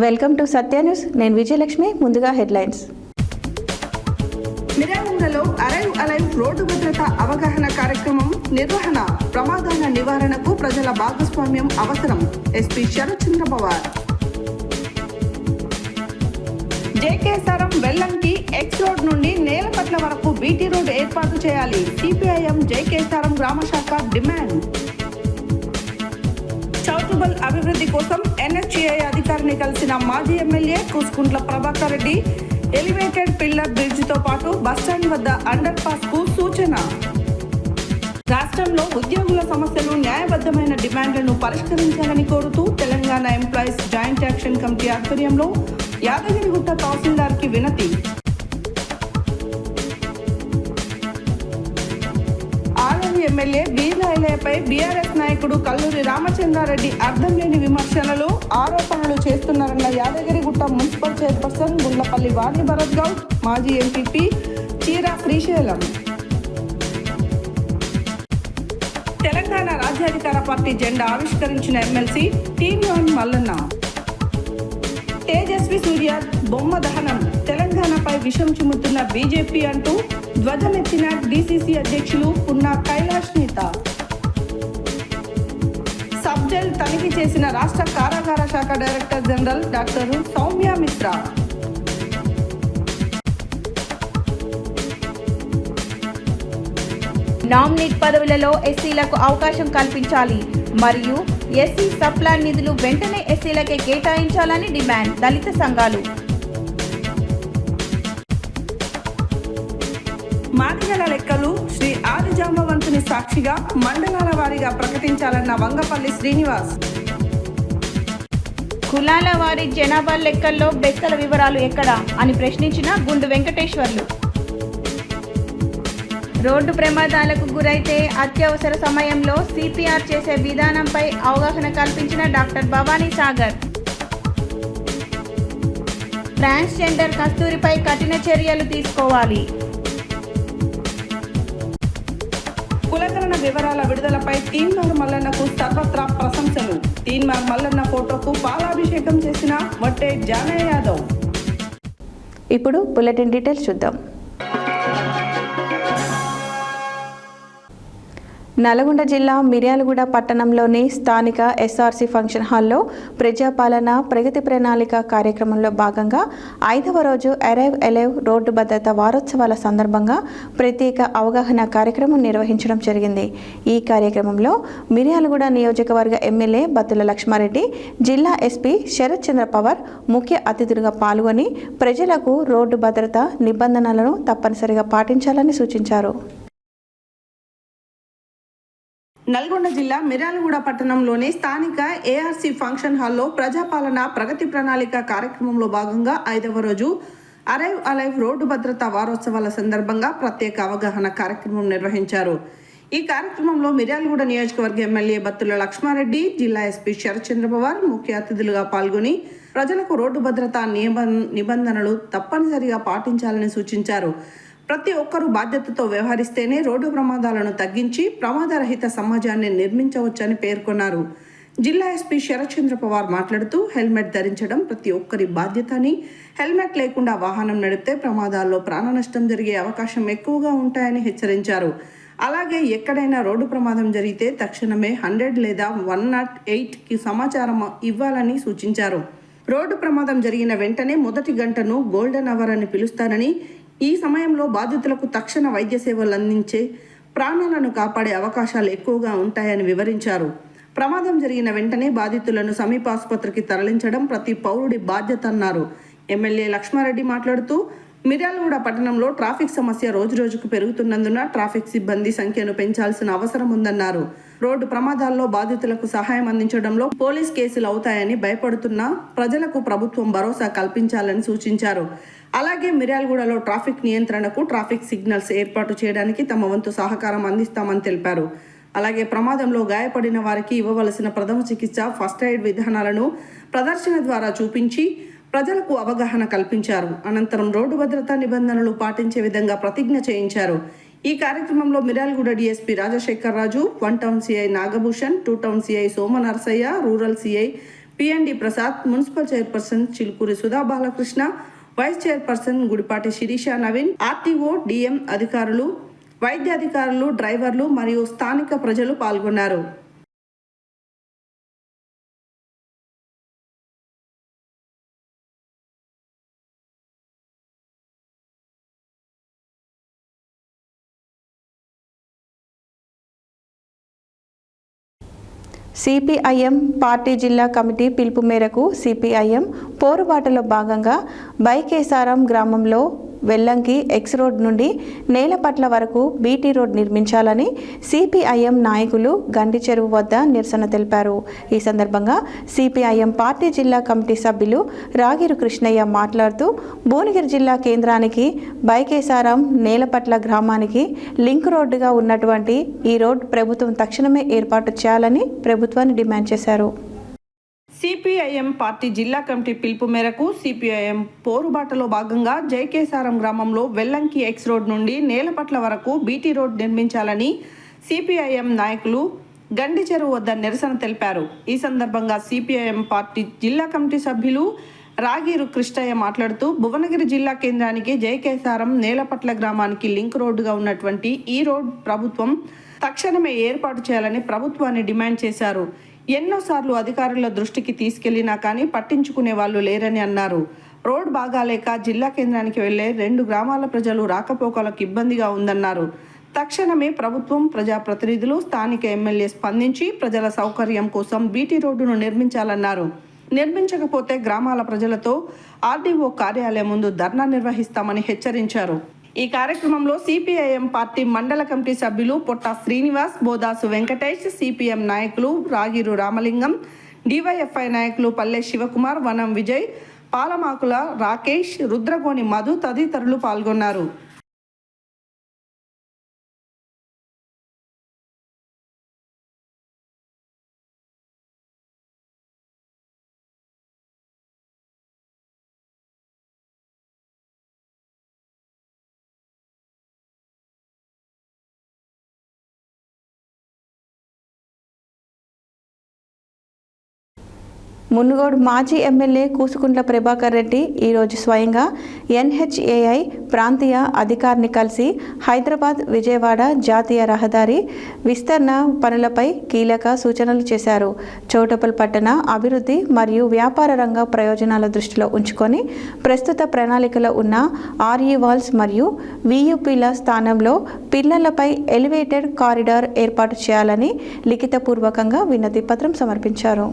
Welcome to Satya news. నేను విజయలక్ష్మి. ముందుగా headlines. మిర్యాలగూడలో అరైవ్ అలైవ్ రోడ్డు భద్రత అవగాహన కార్యక్రమం నిర్వహణ. ప్రమాదాల నివారణకు ప్రజల భాగస్వామ్యం అవసరం. ఎస్పీ శరత్ చంద్ర పవార్. జేకేసారం వెల్లంకి ఎక్స్ రోడ్ నుండి నేలపట్ల వరకు బీటీ రోడ్ ఏర్పాటు చేయాలి. సిపిఐఎం జేకేసారం గ్రామ శాఖ డిమాండ్. చౌటుబల్ అభివృద్ధి కోసం ఎన్హెచ్ఏఐ అధికారిని కలిసిన మాజీ MLA Kusukuntla Prabhakar Reddy. Elevated pillar bridge తో పాటు బస్టాండ్ వద్ద అండర్ పాస్ కు సూచన. రాష్ట్రంలో ఉద్యోగుల సమస్యలు న్యాయబద్ధమైన డిమాండ్లను పరిష్కరించాలని కోరుతూ Telangana employees joint action committee ఆధ్వర్యంలో యాదగిరిగుట్ట తహసీల్దార్ కి వినతి. ఎమ్మెల్యే వీరఐలయపై బీఆర్ఎస్ నాయకుడు కల్లూరి రామచంద్రారెడ్డి అర్థం లేని విమర్శనలు, ఆరోపణలు చేస్తున్నారన్న యాదగిరిగుట్ట మున్సిపల్ చైర్పర్సన్ గుండ్లపల్లి వాణి భరత్ గౌడ్, మాజీ ఎంపీపీ చీరా శ్రీశైలం. తెలంగాణ రాజ్యాధికార పార్టీ జెండా ఆవిష్కరించిన ఎమ్మెల్సీ టీవీ మల్లన్న. తేజస్వి సూర్య బొమ్మ దహనం, తెలంగాణపై విషం చిమ్ముతున్న బీజేపీ అంటూ ధ్వజమెత్తిన డీసీసీ అధ్యక్షులు పున్నా కైలాష్ నేత. సబ్ జైల్ తనిఖీ చేసిన రాష్ట్ర కారాగార శాఖ director general doctor Soumya Mishra. Nominate పదవులలో ఎస్సీలకు అవకాశం కల్పించాలి మరియు ఎస్సీ సప్లాన్ నిధులు వెంటనే ఎస్సీలకే కేటాయించాలని డిమాండ్. దళిత సంఘాలు. మాదిగల లెక్కలు శ్రీ ఆదిజాంబవంతుని సాక్షిగా మండలాల వారీగా ప్రకటించాలన్న వంగపల్లి శ్రీనివాస్. కులాల వారి జనాభా లెక్కల్లో బెక్కల వివరాలు ఎక్కడా అని ప్రశ్నించిన గుండు వెంకటేశ్వర్లు. రోడ్డు ప్రమాదాలకు గురైతే అత్యవసర సమయంలో సిపిఆర్ చేసే విధానంపై అవగాహన కల్పించిన డాక్టర్ భవానీ సాగర్. ట్రాన్స్జెండర్ కస్తూరిపై కఠిన చర్యలు తీసుకోవాలి. కులగణన వివరాల విడుదలపై తీన్మార్ మల్లన్నకు సర్వత్రా ప్రశంసలు. తీన్మార్ మల్లన్న ఫోటోకు పాలాభిషేకం చేసిన వట్టే జానయ్య యాదవ్. ఇప్పుడు బులెటిన్ డీటెయిల్స్ చూద్దాం. నల్గొండ జిల్లా మిర్యాలగూడ పట్టణంలోని స్థానిక ఎస్ఆర్సీ ఫంక్షన్ హాల్లో ప్రజాపాలన ప్రగతి ప్రణాళిక కార్యక్రమంలో భాగంగా 5వ రోజు అరైవ్ అలైవ్ రోడ్డు భద్రత వారోత్సవాల సందర్భంగా ప్రత్యేక అవగాహన కార్యక్రమం నిర్వహించడం జరిగింది. ఈ కార్యక్రమంలో మిర్యాలగూడ నియోజకవర్గ ఎమ్మెల్యే బత్తుల లక్ష్మారెడ్డి, జిల్లా ఎస్పీ శరత్ చంద్ర పవార్ ముఖ్య అతిథులుగా పాల్గొని ప్రజలకు రోడ్డు భద్రత నిబంధనలను తప్పనిసరిగా పాటించాలని సూచించారు. నల్గొండ జిల్లా మిర్యాలగూడ పట్టణంలోని స్థానిక ఏఆర్సీ ఫంక్షన్ హాల్లో ప్రజాపాలన ప్రగతి ప్రణాళిక కార్యక్రమంలో భాగంగా 5వ రోజు అరైవ్ అలైవ్ రోడ్డు భద్రతా వారోత్సవాల సందర్భంగా ప్రత్యేక అవగాహన కార్యక్రమం నిర్వహించారు. ఈ కార్యక్రమంలో మిర్యాలగూడ నియోజకవర్గ ఎమ్మెల్యే బత్తుల లక్ష్మారెడ్డి, జిల్లా ఎస్పీ శరత్ చంద్ర పవార్ ముఖ్య అతిథులుగా పాల్గొని ప్రజలకు రోడ్డు భద్రతా నిబంధనలు తప్పనిసరిగా పాటించాలని సూచించారు. ప్రతి ఒక్కరూ బాధ్యతతో వ్యవహరిస్తేనే రోడ్డు ప్రమాదాలను తగ్గించి ప్రమాదరహిత సమాజాన్ని నిర్మించవచ్చని పేర్కొన్నారు. జిల్లా ఎస్పీ శరత్ చంద్ర పవార్ మాట్లాడుతూ హెల్మెట్ ధరించడం ప్రతి ఒక్కరి బాధ్యత అని, హెల్మెట్ లేకుండా వాహనం నడిపితే ప్రమాదాల్లో ప్రాణ నష్టం జరిగే అవకాశం ఎక్కువగా ఉంటాయని హెచ్చరించారు. అలాగే ఎక్కడైనా రోడ్డు ప్రమాదం జరిగితే తక్షణమే 100 లేదా 108కి సమాచారం ఇవ్వాలని సూచించారు. రోడ్డు ప్రమాదం జరిగిన వెంటనే మొదటి గంటను గోల్డెన్ అవర్ అని పిలుస్తారని, ఈ సమయంలో బాధితులకు తక్షణ వైద్య సేవలు అందించే ప్రాణాలను కాపాడే అవకాశాలు ఎక్కువగా ఉంటాయని వివరించారు. ప్రమాదం జరిగిన వెంటనే బాధితులను సమీప ఆసుపత్రికి తరలించడం ప్రతి పౌరుడి బాధ్యత అన్నారు. ఎమ్మెల్యే లక్ష్మారెడ్డి మాట్లాడుతూ మిర్యాలగూడ పట్టణంలో ట్రాఫిక్ సమస్య రోజురోజుకు పెరుగుతున్నందున ట్రాఫిక్ సిబ్బంది సంఖ్యను పెంచాల్సిన అవసరం ఉందన్నారు. రోడ్డు ప్రమాదాల్లో బాధితులకు సహాయం అందించడంలో పోలీస్ కేసులు అవుతాయని భయపడుతున్న ప్రజలకు ప్రభుత్వం భరోసా కల్పించాలని సూచించారు. అలాగే మిర్యాలగూడలో ట్రాఫిక్ నియంత్రణకు ట్రాఫిక్ సిగ్నల్స్ ఏర్పాటు చేయడానికి తమ వంతు సహకారం అందిస్తామని తెలిపారు. అలాగే ప్రమాదంలో గాయపడిన వారికి ఇవ్వవలసిన ప్రథమ చికిత్స, ఫస్ట్ ఎయిడ్ విధానాలను ప్రదర్శన ద్వారా చూపించి ప్రజలకు అవగాహన కల్పించారు. అనంతరం రోడ్డు భద్రతా నిబంధనలు పాటించే విధంగా ప్రతిజ్ఞ చేయించారు. ఈ కార్యక్రమంలో Miryalaguda DSP Rajasekhar Raju, 1 town CI Nagabhushan, 2 town CI Soma Narasaiah, rural CI PND Prasad, municipal chairperson Chilukuri Sudha Balakrishna, vice chairperson Gudipati Sirisha Naveen, RTO, DM అధికారులు, వైద్య అధికారులు, డ్రైవర్లు మరియు స్థానిక ప్రజలు పాల్గొన్నారు. సిపిఐఎం పార్టీ జిల్లా కమిటీ పిలుపు మేరకు సిపిఐఎం పోరుబాటలో భాగంగా బైకేసారం గ్రామంలో వెల్లంకి ఎక్స్ రోడ్ నుండి నేలపట్ల వరకు బీటీ రోడ్ నిర్మించాలని సిపిఐఎం నాయకులు గండి చెరువు వద్ద నిరసన తెలిపారు. ఈ సందర్భంగా సిపిఐఎం పార్టీ జిల్లా కమిటీ సభ్యులు రాగిరు కృష్ణయ్య మాట్లాడుతూ భువనగిరి జిల్లా కేంద్రానికి బైకేసారం నేలపట్ల గ్రామానికి లింక్ రోడ్డుగా ఉన్నటువంటి ఈ రోడ్ ప్రభుత్వం తక్షణమే ఏర్పాటు చేయాలని ప్రభుత్వాన్ని డిమాండ్ చేశారు. సిపిఐఎం పార్టీ జిల్లా కమిటీ పిలుపు మేరకు సిపిఐఎం పోరుబాటలో భాగంగా జైకేసారం గ్రామంలో వెల్లంకి ఎక్స్ రోడ్ నుండి నేలపట్ల వరకు బీటీ రోడ్ నిర్మించాలని సిపిఐఎం నాయకులు గండి చెరువు వద్ద నిరసన తెలిపారు. ఈ సందర్భంగా సిపిఐఎం పార్టీ జిల్లా కమిటీ సభ్యులు రాగిరు కృష్ణయ్య మాట్లాడుతూ భువనగిరి జిల్లా కేంద్రానికి జైకేసారం నేలపట్ల గ్రామానికి లింక్ రోడ్డుగా ఉన్నటువంటి ఈ రోడ్ ప్రభుత్వం తక్షణమే ఏర్పాటు చేయాలని ప్రభుత్వాన్ని డిమాండ్ చేశారు. ఎన్నోసార్లు అధికారుల దృష్టికి తీసుకెళ్లినా కానీ పట్టించుకునే వాళ్ళు లేరని అన్నారు. రోడ్ బాగాలేక జిల్లా కేంద్రానికి వెళ్లే 2 గ్రామాల ప్రజలు రాకపోకలకు ఇబ్బందిగా ఉందన్నారు. తక్షణమే ప్రభుత్వం, ప్రజాప్రతినిధులు, స్థానిక ఎమ్మెల్యే స్పందించి ప్రజల సౌకర్యం కోసం బీటీ రోడ్డును నిర్మించాలన్నారు. నిర్మించకపోతే గ్రామాల ప్రజలతో ఆర్డీఓ కార్యాలయం ముందు ధర్నా నిర్వహిస్తామని హెచ్చరించారు. ఈ కార్యక్రమంలో సిపిఐఎం పార్టీ మండల కమిటీ సభ్యులు పొట్టా శ్రీనివాస్, బోదాసు వెంకటేష్, సిపిఎం నాయకులు రాగిరు రామలింగం, డివైఎఫ్ఐ నాయకులు పల్లె శివకుమార్, వనం విజయ్, పాలమాకుల రాకేష్, రుద్రగోని మధు తదితరులు పాల్గొన్నారు. మునుగోడు మాజీ ఎమ్మెల్యే కూసుకుంట్ల ప్రభాకర్ రెడ్డి ఈరోజు స్వయంగా ఎన్హెచ్ఏఐ ప్రాంతీయ అధికారిని కలిసి హైదరాబాద్ విజయవాడ జాతీయ రహదారి విస్తరణ పనులపై కీలక సూచనలు చేశారు. చౌటుప్పల్ పట్టణ అభివృద్ధి మరియు వ్యాపార రంగ ప్రయోజనాల దృష్టిలో ఉంచుకొని ప్రస్తుత ప్రణాళికలో ఉన్న ఆర్ఈ వాల్స్ మరియు వియుపిల స్థానంలో పిల్లలపై ఎలివేటెడ్ కారిడార్ ఏర్పాటు చేయాలని లిఖితపూర్వకంగా వినతి పత్రం సమర్పించారు.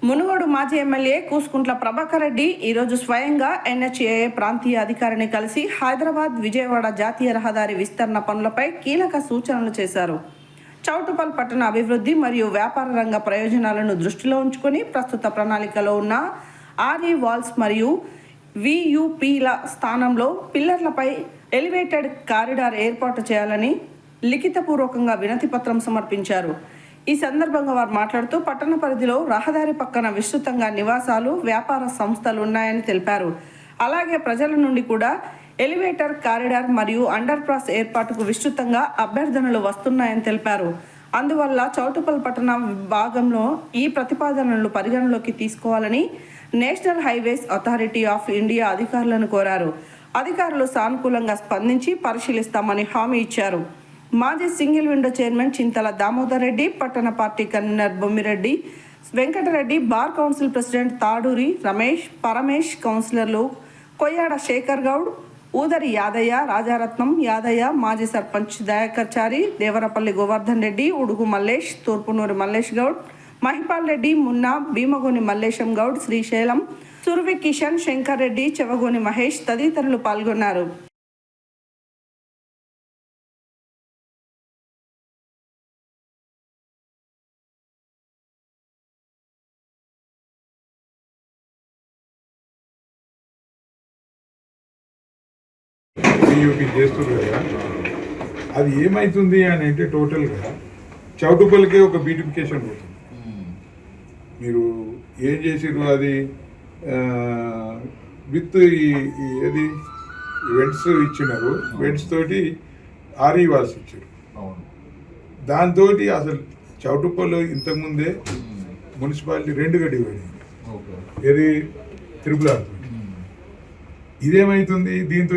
మునుగోడు మాజీ ఎమ్మెల్యే కూసుకుంట్ల ప్రభాకర్ రెడ్డి ఈరోజు స్వయంగా ఎన్హెచ్ఏఐ ప్రాంతీయ అధికారిని కలిసి హైదరాబాద్ విజయవాడ జాతీయ రహదారి విస్తరణ పనులపై కీలక సూచనలు చేశారు. చౌటుప్పల్ పట్టణ అభివృద్ధి మరియు వ్యాపార రంగ ప్రయోజనాలను దృష్టిలో ఉంచుకొని ప్రస్తుత ప్రణాళికలో ఉన్న ఆర్ఈ వాల్స్ మరియు వియుపిల స్థానంలో పిల్లర్లపై ఎలివేటెడ్ కారిడార్ ఏర్పాటు చేయాలని లిఖితపూర్వకంగా వినతి పత్రం సమర్పించారు. ఈ సందర్భంగా వారు మాట్లాడుతూ పట్టణ పరిధిలో రహదారి పక్కన విస్తృతంగా నివాసాలు, వ్యాపార సంస్థలు ఉన్నాయని తెలిపారు. అలాగే ప్రజల నుండి కూడా ఎలివేటర్ కారిడార్ మరియు అండర్ పాస్ ఏర్పాటుకు విస్తృతంగా అభ్యర్థనలు వస్తున్నాయని తెలిపారు. అందువల్ల చౌటుప్పల్ పట్టణ భాగంలో ఈ ప్రతిపాదనలు పరిగణలోకి తీసుకోవాలని National Highways Authority of India అధికారులను కోరారు. అధికారులు సానుకూలంగా స్పందించి పరిశీలిస్తామని హామీ ఇచ్చారు. మాజీ single window chairman Chintala Damodar Reddy, పట్టణ party convener Bommireddy Venkatareddy, bar council president Taduri Ramesh, Paramesh, కౌన్సిలర్లు కొయ్యాడ శేఖర్ గౌడ్, ఊదరి యాదయ్య, రాజారత్నం యాదయ్య, మాజీ సర్పంచ్ దయాకర్చారి, దేవరపల్లి గోవర్ధన్ రెడ్డి, ఉడుగు మల్లేష్, తూర్పునూరి మల్లేష్ గౌడ్, మహిపాల్ రెడ్డి, మున్నా, భీమగోని మల్లేశం గౌడ్, శ్రీశైలం, సుర్వి కిషన్, శంకర్ రెడ్డి, చెవగోని మహేష్ తదితరులు పాల్గొన్నారు. చేస్తున్నారు కదా, అది ఏమవుతుంది అని అంటే టోటల్గా చౌటుప్పల్కే ఒక బ్యూటిఫికేషన్ పోతుంది. మీరు ఏం చేసిర్రు అది విత్ ఏది వెంట్స్ ఇచ్చినారు, వెంట్స్ తోటి ఆర్ఈ వాల్స్ ఇచ్చారు. దాంతో అసలు చౌటుప్పల్ ఇంతకుముందే మున్సిపాలిటీ రెండుగా డివైడ్ అయింది. ఓకే. ఏది RRR. ఇదేమవుతుంది దీంతో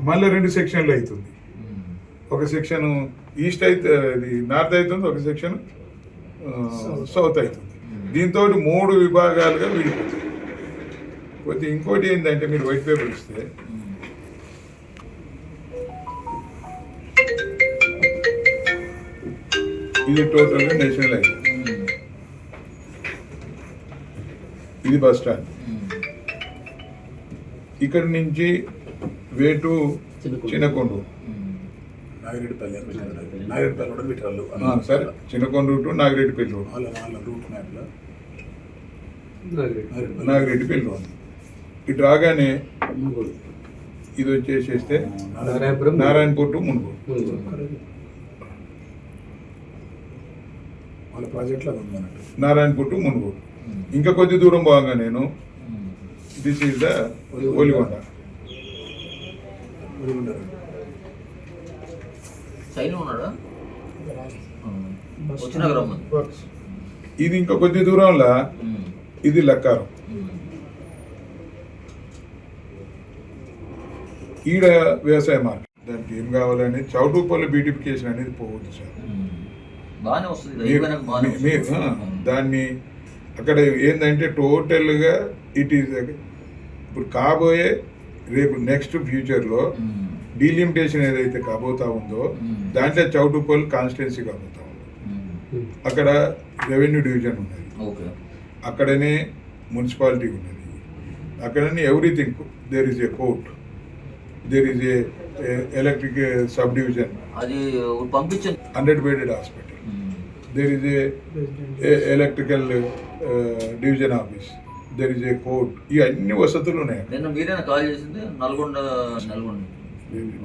మళ్ళీ 2 సెక్షన్లు అవుతుంది. ఒక సెక్షన్ ఈస్ట్ అయితే అది నార్త్ అవుతుంది, ఒక సెక్షన్ సౌత్ అవుతుంది. దీంతో 3 విభాగాలుగా విడిపోతుంది. పోతే ఇంకోటి ఏంటంటే మీరు వైట్ పేపర్ ఇస్తే ఇది టోటల్గా నేషనల్ హైవే, ఇది బస్ స్టాండ్. ఇక్కడ నుంచి వే టు చిన్నకొండూరు, సరే Chinnakondur to Nagireddipalli road, Nagireddipalli road. ఇటు రాగానే ఇది వచ్చేసేస్తే నారాయణపూర్ టు మునుగోడు నారాయణపూర్ టు మునుగోడు. ఇంకా కొద్ది దూరం పోగా నేను దిస్ ఈజ్ ద ఒలిగొండ. ఇది ఇంకా కొద్ది దూరంలో ఇది లక్కారం. ఈడ వ్యవసాయ మార్కెట్. దానికి ఏం కావాలని చౌటుప్పల్లి బ్యూటిఫికేషన్ అనేది పోవద్దు సార్. దాన్ని అక్కడ ఏంటంటే టోటల్గా ఇట్ ఈస్ ఇప్పుడు కాబోయే రేపు నెక్స్ట్ ఫ్యూచర్లో డీలిమిటేషన్ ఏదైతే కాబోతా ఉందో దాంట్లో చౌటుప్పల్ కాన్స్టిట్యున్సీ కాబోతా ఉంది. అక్కడ రెవెన్యూ డివిజన్ ఉన్నది, అక్కడనే మున్సిపాలిటీ ఉన్నది, అక్కడనే everything. There is a court, there is a electric subdivision, అది పంపించండి 100 bedded hospital, there is a electrical division office, there is a court. ఈ అన్ని వసతులు ఉన్నాయి. నిన్న మీరేనా కాల్ చేసింది? నల్గొండ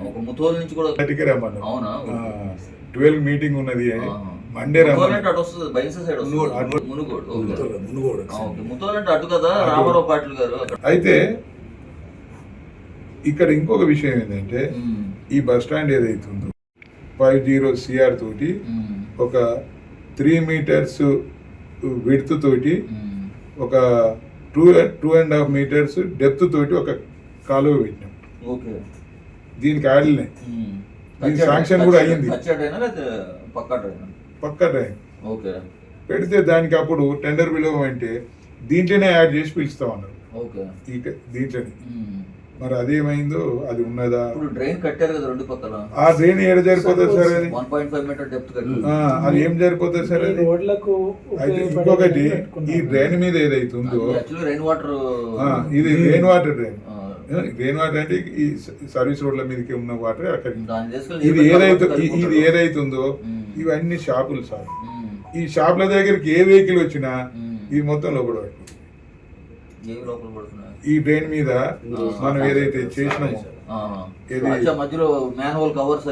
ఒక ముతోల్ నుంచి కూడా గట్టిగా రమ్మన్నా. అవునా? 12 మీటింగ్ ఉన్నది, మండే రమ్మన్నా. అటు వస్తుంది, బైన్స సైడ్ వస్తుంది, మునుగోడు. ఓకే, ముతోల్ అంటే అటు కదా, రామారావు పాటిల్ గారు. అయితే ఇక్కడ ఇంకొక విషయం ఏంటంటే ఈ బస్ స్టాండ్ ఏదైతుందో 50 CR తోటి ఒక 3 meters విడ్త్ తోటి ఒక 2.5 meters డెప్త్ తోటి ఒక కాలువ పెట్టినాం. ఓకే, దీనికి ఆడలే దీనికి శాంక్షన్ కూడా అయ్యింది. పక్కా డ్రైన్ ఓకే పెడితే దానికి అప్పుడు టెండర్ పిలవమంటే దీంట్లోనే యాడ్ చేసి పిలుస్తా ఉన్నారు. ఓకే, దీంట్లోనే. మరి అదేమైందో, అది ఉన్నదా? ఇప్పుడు డ్రైన్ కట్టారు కదా 2 పక్కల. ఆ డ్రైన్ ఏడ సరిపోతుంది సార్? అది 1.5 meter డెప్త్ కట్టి అది ఏం సరిపోతుంది సార్? అది అయితే ఇంకొకటి ఈ డ్రైన్ మీద ఏదైతుందో యాక్చువల్లీ రెయిన్ వాటర్, ఇది rain water drain. Rain water అంటే ఈ సర్వీస్ రోడ్ల మీదకి ఉన్న వాటర్ అక్కడ. ఇది ఏదైతుందో ఇవన్నీ షాపులు సార్. ఈ షాపుల దగ్గరికి ఏ వెహికల్ వచ్చినా ఇది మొత్తం లోపల పడుతుంది. ఈ డ్రైన్ మీద మనం ఏదైతే చేసినామో మధ్యలో మాన్యువల్ కవర్స్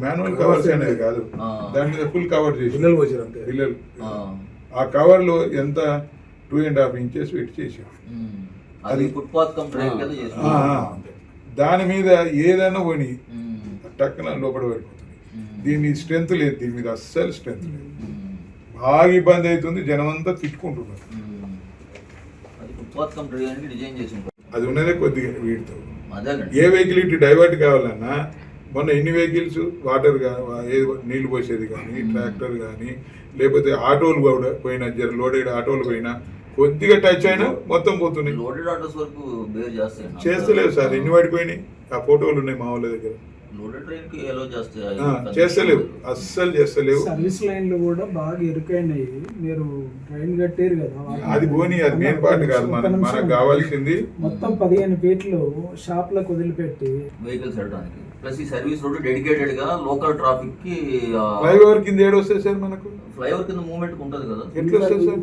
మాన్యువల్ కవర్స్ అనేది కాదు, దాని మీద ఫుల్ కవర్ చేసి పిల్లలు ఆ కవర్ లో ఎంత 2.5 inches పెట్టి చేసాం. అది ఫుట్పాత్ కమ్ డ్రైన్ కింద చేసాం. దాని మీద ఏదైనా పోని టక్కున లోపల పడిపోతుంది. దీని స్ట్రెంత్ లేదు, దీని మీద అస్సలు స్ట్రెంత్ లేదు. బాగా ఇబ్బంది అవుతుంది, జనం అంతా తిట్టుకుంటున్నారు. అది ఉన్నదే కొద్దిగా వీటితో. ఏ వెహికల్ ఇటు డైవర్ట్ కావాలన్నా మొన్న ఎన్ని వెహికల్స్ వాటర్ నీళ్లు పోసేది కానీ, ట్రాక్టర్ కానీ, లేకపోతే ఆటోలు కూడా పోయినా, లోడెడ్ ఆటోలు పోయినా కొద్దిగా టచ్ అయినా మొత్తం పోతున్నాయి. లోడెడ్ ఆటోస్ వరకు బేర్ చేస్తలేవు సార్, ఎన్ని వాడిపోయినాయి. ఆ ఫోటోలు ఉన్నాయి మా వాళ్ళ దగ్గర. చేస్తలేవు, అస్సలు చేస్తలేవు. సర్వీస్ లైన్లు కూడా బాగా ఇరుకైనాయి. మీరు ట్రైన్ కట్టారు కదా, అది పోనీ, అది మెయిన్ పార్ట్ కాదు. మనకు కావాల్సింది మొత్తం 15 feet షాప్లకు వదిలిపెట్టి వెహికల్స్ వెళ్ళడానికి. ప్లస్ ఈ సర్వీస్ రోడ్ డెడికేటెడ్ గా లోకల్ ట్రాఫిక్ కి. ఫ్లైఓవర్ కింద ఏడు వస్తాయి సార్ మనకు? ఫ్లైఓవర్ కింద మూవ్మెంట్ ఉంటది కదా. ఎట్లా వస్తుంది సార్?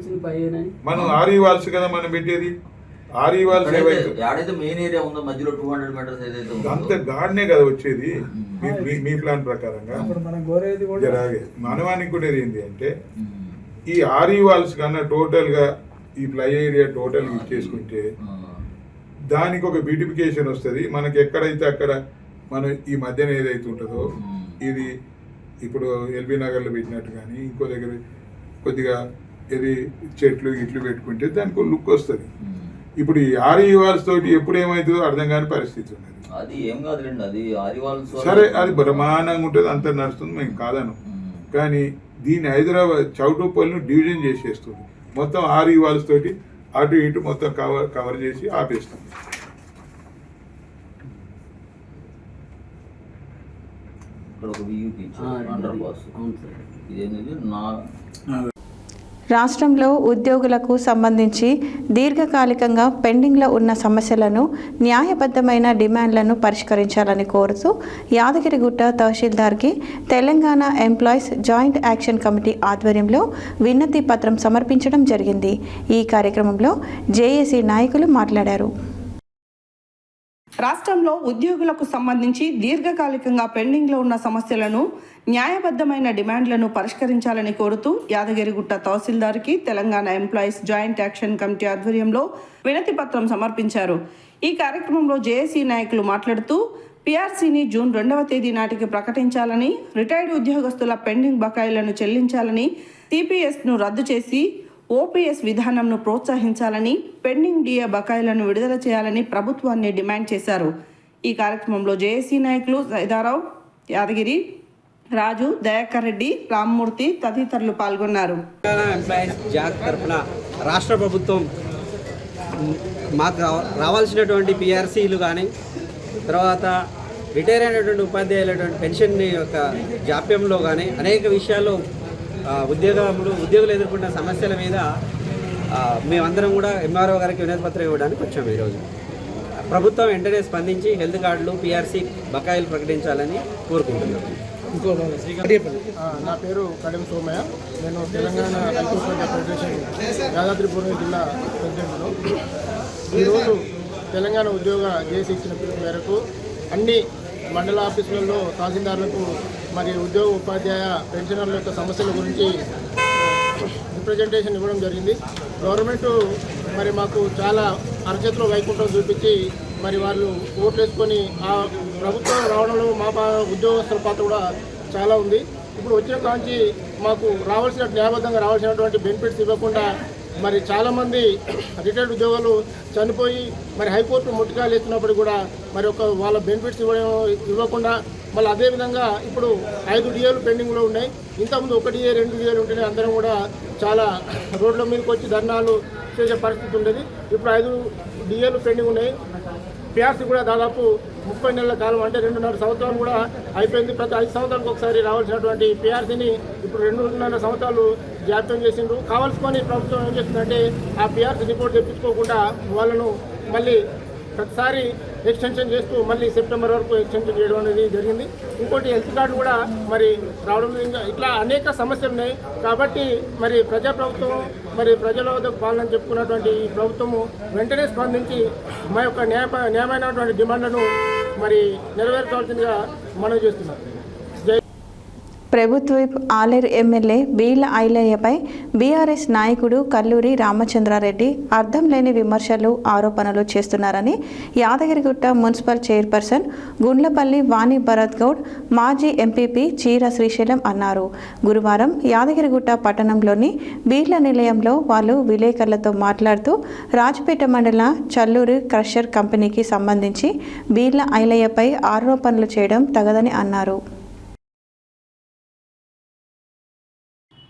మనం ఆర్ఈ వాల్స్ కదా మనం పెట్టేది. ఆర్ఈ వాల్స్ ఏడైతే మెయిన్ ఏరియా ఉందో మధ్యలో 200 meters ఏదైతే ఉందో అంత గార్డెనే కదా వచ్చేది మీ ప్లాన్ ప్రకారంగా. మనవానికి కూడా ఏంటి అంటే ఈ ఆర్ఈ వాల్స్ కన్నా టోటల్ గా ఈ ఫ్లై ఏరియా టోటల్ యూజ్ చేసుకుంటే దానికి ఒక బ్యూటిఫికేషన్ వస్తుంది. మనకి ఎక్కడైతే అక్కడ మనం ఈ మధ్యన ఏదైతే ఉంటుందో ఇది ఇప్పుడు ఎల్బీ నగర్లో పెట్టినట్టు కానీ ఇంకో దగ్గర కొద్దిగా ఇది చెట్లు ఇట్లు పెట్టుకుంటే దానికి ఒక లుక్ వస్తుంది. ఇప్పుడు ఈ ఆరి వాల్స్ తోటి ఎప్పుడు ఏమవుతుందో అర్థం కాని పరిస్థితి ఉన్నది. అది ఏం కాదులేండి, అది ఆరి వాల్స్ సరే అది బ్రహ్మాండంగా ఉంటుంది, అంత నడుస్తుంది, మేము కాదను. కానీ దీన్ని హైదరాబాద్ చౌటుప్పల్ని డివిజన్ చేసేస్తుంది. మొత్తం ఆరి వాల్స్ తోటి అటు ఇటు మొత్తం కవర్ చేసి ఆపేస్తుంది. ఇక్కడ ఒక VUP అండర్ పాస్. ఇదేంటి రాష్ట్రంలో ఉద్యోగులకు సంబంధించి దీర్ఘకాలికంగా పెండింగ్లో ఉన్న సమస్యలను న్యాయబద్ధమైన డిమాండ్లను పరిష్కరించాలని కోరుతూ యాదగిరిగుట్ట తహసీల్దార్కి Telangana employees joint action committee ఆధ్వర్యంలో వినతి పత్రం సమర్పించడం జరిగింది. ఈ కార్యక్రమంలో జేఏసీ నాయకులు మాట్లాడారు. రాష్ట్రంలో ఉద్యోగులకు సంబంధించి దీర్ఘకాలికంగా పెండింగ్లో ఉన్న సమస్యలను న్యాయబద్ధమైన డిమాండ్లను పరిష్కరించాలని కోరుతూ యాదగిరిగుట్ట తహసీల్దార్కి Telangana employees joint action committee ఆధ్వర్యంలో వినతి పత్రం సమర్పించారు. ఈ కార్యక్రమంలో జేఏసీ నాయకులు మాట్లాడుతూ పీఆర్సీని జూన్ 2వ తేదీ నాటికి ప్రకటించాలని, రిటైర్డ్ ఉద్యోగస్తుల పెండింగ్ బకాయిలను చెల్లించాలని, సిపిఎస్ను రద్దు చేసి ఓపీఎస్ విధానంను ప్రోత్సహించాలని, పెండింగ్ డిఏ బకాయిలను విడుదల చేయాలని ప్రభుత్వాన్ని డిమాండ్ చేశారు. ఈ కార్యక్రమంలో జేఏసీ నాయకులు సైదారావు, యాదగిరి, రాజు, దయాకర్ రెడ్డి, రామ్మూర్తి తదితరులు పాల్గొన్నారు. ఎంప్లాయీస్ జాక్ తరఫున రాష్ట్ర ప్రభుత్వం మాకు రావాల్సినటువంటి పీఆర్సీలు కానీ, తర్వాత రిటైర్ అయినటువంటి ఉపాధ్యాయులటువంటి పెన్షన్ యొక్క జాప్యంలో కానీ అనేక విషయాల్లో ఉద్యోగులు ఎదుర్కొన్న సమస్యల మీద మేమందరం కూడా ఎంఆర్ఓ గారికి వినతి పత్రం ఇవ్వడానికి వచ్చాము. ఈరోజు ప్రభుత్వం వెంటనే స్పందించి హెల్త్ కార్డులు, పీఆర్సీ బకాయిలు ప్రకటించాలని కోరుకుంటున్నాం. నా పేరు కడెం సోమయ్య. నేను తెలంగాణ ఐక్యవేద ఫెడరేషన్ యాదాద్రి భువనగిరి జిల్లా ప్రెసిడెంట్ను. ఈరోజు తెలంగాణ ఉద్యోగ జేఏసీ ఇచ్చిన పిలుపు మేరకు అన్ని మండల ఆఫీసులలో తహసీల్దార్లకు మరి ఉద్యోగ ఉపాధ్యాయ పెన్షనర్ల యొక్క సమస్యల గురించి రిప్రజెంటేషన్ ఇవ్వడం జరిగింది. గవర్నమెంట్ మరి మాకు చాలా అరచేతిలో వైకుంఠం చూపించి మరి వాళ్ళు ఓట్లు వేసుకొని ఆ ప్రభుత్వం రావడంలో మా ఉద్యోగస్తుల పాత్ర కూడా చాలా ఉంది. ఇప్పుడు వచ్చిన కాంచి మాకు న్యాయబద్ధంగా రావాల్సినటువంటి బెనిఫిట్స్ ఇవ్వకుండా మరి చాలామంది రిటైర్డ్ ఉద్యోగులు చనిపోయి మరి హైకోర్టు ముట్టికాయలు వేస్తున్నప్పుడు కూడా మరి వాళ్ళ బెనిఫిట్స్ ఇవ్వకుండా మళ్ళీ అదేవిధంగా ఇప్పుడు 5 డిఏలు పెండింగ్లో ఉన్నాయి. ఇంతకుముందు 1 డిఏ 2 డిఏలు ఉంటేనే అందరం కూడా చాలా రోడ్ల మీదకి వచ్చి ధర్నాలు చేసే పరిస్థితి ఉండేది. ఇప్పుడు 5 డిఏలు పెండింగ్ ఉన్నాయి. పీఆర్సీ కూడా దాదాపు 30 నెలల కాలం, అంటే 2.5 సంవత్సరాలు కూడా అయిపోయింది. ప్రతి 5 సంవత్సరాలకు ఒకసారి రావాల్సినటువంటి పీఆర్సీని ఇప్పుడు 2.5 సంవత్సరాలు జాప్యం చేసిండ్రు. కావాల్సుకొని ప్రభుత్వం ఏం చేస్తుందంటే ఆ పీఆర్సీ రిపోర్ట్ తెప్పించుకోకుండా వాళ్ళను మళ్ళీ ప్రతిసారి ఎక్స్టెన్షన్ చేస్తూ మళ్ళీ సెప్టెంబర్ వరకు ఎక్స్టెన్షన్ చేయడం అనేది జరిగింది. ఇంకోటి హెల్త్ కార్డు కూడా మరి రావడం, ఇట్లా అనేక సమస్యలు ఉన్నాయి. కాబట్టి మరి ప్రజాప్రభుత్వం మరి ప్రజల వద్ద పాలన చెప్పుకున్నటువంటి ఈ ప్రభుత్వము వెంటనే స్పందించి మా యొక్క న్యాయమైనటువంటి డిమాండ్లను మరి నెరవేర్చాల్సిందిగా మనవి చేస్తున్నారు. ప్రభుత్వ ఆలేరు ఎమ్మెల్యే బీల ఐలయ్యపై బీఆర్ఎస్ నాయకుడు కల్లూరి రామచంద్రారెడ్డి అర్థం లేని విమర్శలు, ఆరోపణలు చేస్తున్నారని యాదగిరిగుట్ట మున్సిపల్ చైర్పర్సన్ గుండ్లపల్లి వాణి భరత్ గౌడ్, మాజీ ఎంపీపీ చీర శ్రీశైలం అన్నారు. గురువారం యాదగిరిగుట్ట పట్టణంలోని బీర్ల నిలయంలో వాళ్ళు విలేకరులతో మాట్లాడుతూ రాజపేట మండల చల్లూరు క్రషర్ కంపెనీకి సంబంధించి బీర్ల ఐలయ్యపై ఆరోపణలు చేయడం తగదని అన్నారు.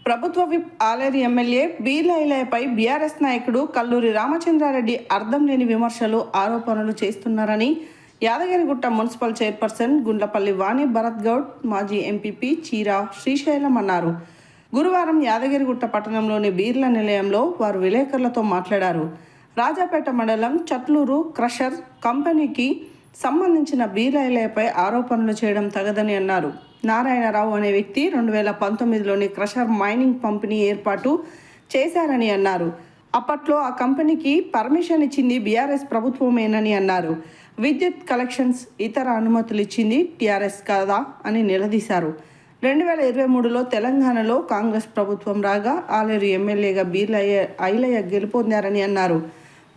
ప్రభుత్వ విప్ ఆలేరు ఎమ్మెల్యే బీర్ల ఐలయ్యపై బీఆర్ఎస్ నాయకుడు కల్లూరి రామచంద్రారెడ్డి అర్థం లేని విమర్శలు, ఆరోపణలు చేస్తున్నారని యాదగిరిగుట్ట మున్సిపల్ చైర్పర్సన్ గుండ్లపల్లి వాణి భరత్ గౌడ్, మాజీ ఎంపీపీ చీర శ్రీశైలం అన్నారు. గురువారం యాదగిరిగుట్ట పట్టణంలోని బీర్ల నిలయంలో వారు విలేకరులతో మాట్లాడారు. రాజాపేట మండలం చట్లూరు క్రషర్ కంపెనీకి సంబంధించిన బీర్ల ఐలయ్యపై ఆరోపణలు చేయడం తగదని అన్నారు. నారాయణరావు అనే వ్యక్తి 2019లోని క్రషర్ మైనింగ్ పంపిణీ ఏర్పాటు చేశారని అన్నారు. అప్పట్లో ఆ కంపెనీకి పర్మిషన్ ఇచ్చింది బీఆర్ఎస్ ప్రభుత్వమేనని అన్నారు. విద్యుత్ కలెక్షన్స్, ఇతర అనుమతులు ఇచ్చింది టీఆర్ఎస్ కాదా అని నిలదీశారు. 2023లో తెలంగాణలో కాంగ్రెస్ ప్రభుత్వం రాగా ఆలేరు ఎమ్మెల్యేగా బీర్ల ఐలయ్య గెలుపొందారని అన్నారు.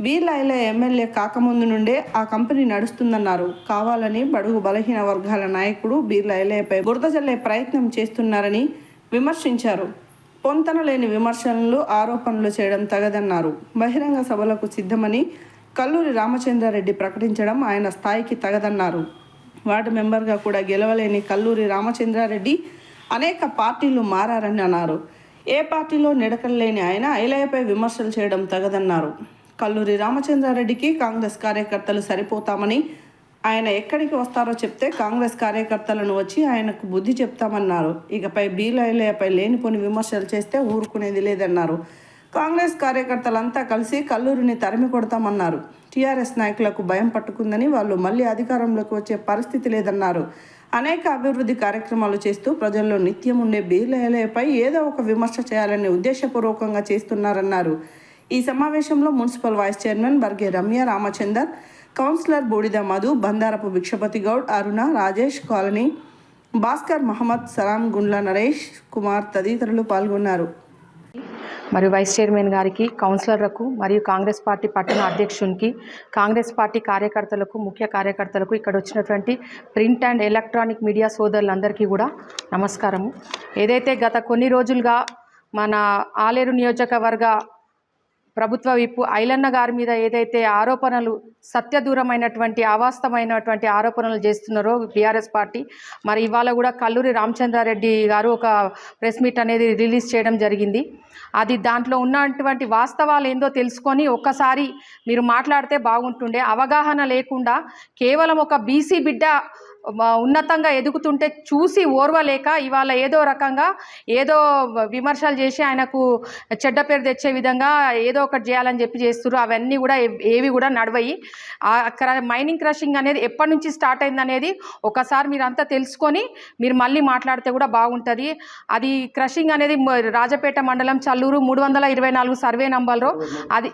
వీళ్ళ ఎమ్మెల్యే కాకముందు నుండే ఆ కంపెనీ నడుస్తుందన్నారు. కావాలని బడుగు బలహీన వర్గాల నాయకుడు బీర్లైలపై బురద జల్లే ప్రయత్నం చేస్తున్నారని విమర్శించారు. పొంతన లేని విమర్శలు, ఆరోపణలు చేయడం తగదన్నారు. బహిరంగ సభలకు సిద్ధమని కల్లూరి రామచంద్రారెడ్డి ప్రకటించడం ఆయన స్థాయికి తగదన్నారు. వార్డు మెంబర్గా కూడా గెలవలేని కల్లూరి రామచంద్రారెడ్డి అనేక పార్టీలు మారారని అన్నారు. ఏ పార్టీలో నిడకలేని ఆయన ఐలయ్యపై విమర్శలు చేయడం తగదన్నారు. కల్లూరి రామచంద్రారెడ్డికి కాంగ్రెస్ కార్యకర్తలు సరిపోతామని, ఆయన ఎక్కడికి వస్తారో చెప్తే కాంగ్రెస్ కార్యకర్తలను వచ్చి ఆయనకు బుద్ధి చెప్తామన్నారు. ఇకపై బీలైలయ్యపై లేనిపోని విమర్శలు చేస్తే ఊరుకునేది లేదన్నారు. కాంగ్రెస్ కార్యకర్తలంతా కలిసి కల్లూరిని తరిమి కొడతామన్నారు. టీఆర్ఎస్ నాయకులకు భయం పట్టుకుందని, వాళ్ళు మళ్ళీ అధికారంలోకి వచ్చే పరిస్థితి లేదన్నారు. అనేక అభివృద్ధి కార్యక్రమాలు చేస్తూ ప్రజల్లో నిత్యం ఉండే బీర్లైలయ్యపై ఏదో ఒక విమర్శ చేయాలని ఉద్దేశపూర్వకంగా చేస్తున్నారన్నారు. ఈ సమావేశంలో municipal vice chairman Barge Ramya Ramachander, councillor Budida Madhu, Bandarapu Bhikshapati Goud, Aruna, Rajesh colony, Bhaskar Mohammed, Salam, Gundla Naresh Kumar తదితరులు పాల్గొన్నారు. మరియు వైస్ చైర్మన్ గారికి, కౌన్సిలర్లకు మరియు కాంగ్రెస్ పార్టీ పట్టణ అధ్యక్షునికి, కాంగ్రెస్ పార్టీ కార్యకర్తలకు, ముఖ్య కార్యకర్తలకు, ఇక్కడ వచ్చినటువంటి ప్రింట్ అండ్ ఎలక్ట్రానిక్ మీడియా సోదరులందరికీ కూడా నమస్కారము. ఏదైతే గత కొన్ని రోజులుగా మన ఆలేరు నియోజకవర్గ ప్రభుత్వ విప్పు ఐలన్న గారి మీద ఏదైతే ఆరోపణలు, సత్యదూరమైనటువంటి అవాస్తవమైనటువంటి ఆరోపణలు చేస్తున్నారో బీఆర్ఎస్ పార్టీ, మరి ఇవాళ కూడా కల్లూరి రామచంద్రారెడ్డి గారు ఒక ప్రెస్ మీట్ అనేది రిలీజ్ చేయడం జరిగింది. అది దాంట్లో ఉన్నటువంటి వాస్తవాలు ఏందో తెలుసుకొని ఒక్కసారి మీరు మాట్లాడితే బాగుంటుండే. అవగాహన లేకుండా కేవలం ఒక బీసీ బిడ్డ ఉన్నతంగా ఎదుగుతుంటే చూసి ఓర్వలేక ఇవాళ ఏదో రకంగా ఏదో విమర్శలు చేసి ఆయనకు చెడ్డ పేరు తెచ్చే విధంగా ఏదో ఒకటి చేయాలని చెప్పి చేస్తున్నారు. అవన్నీ కూడా ఏవి కూడా నడవయి. మైనింగ్ క్రషింగ్ అనేది ఎప్పటి నుంచి స్టార్ట్ అయింది అనేది ఒకసారి మీరు అంతా తెలుసుకొని మీరు మళ్ళీ మాట్లాడితే కూడా బాగుంటుంది. అది క్రషింగ్ అనేది రాజపేట మండలం చల్లూరు 324 సర్వే నంబర్లో, అది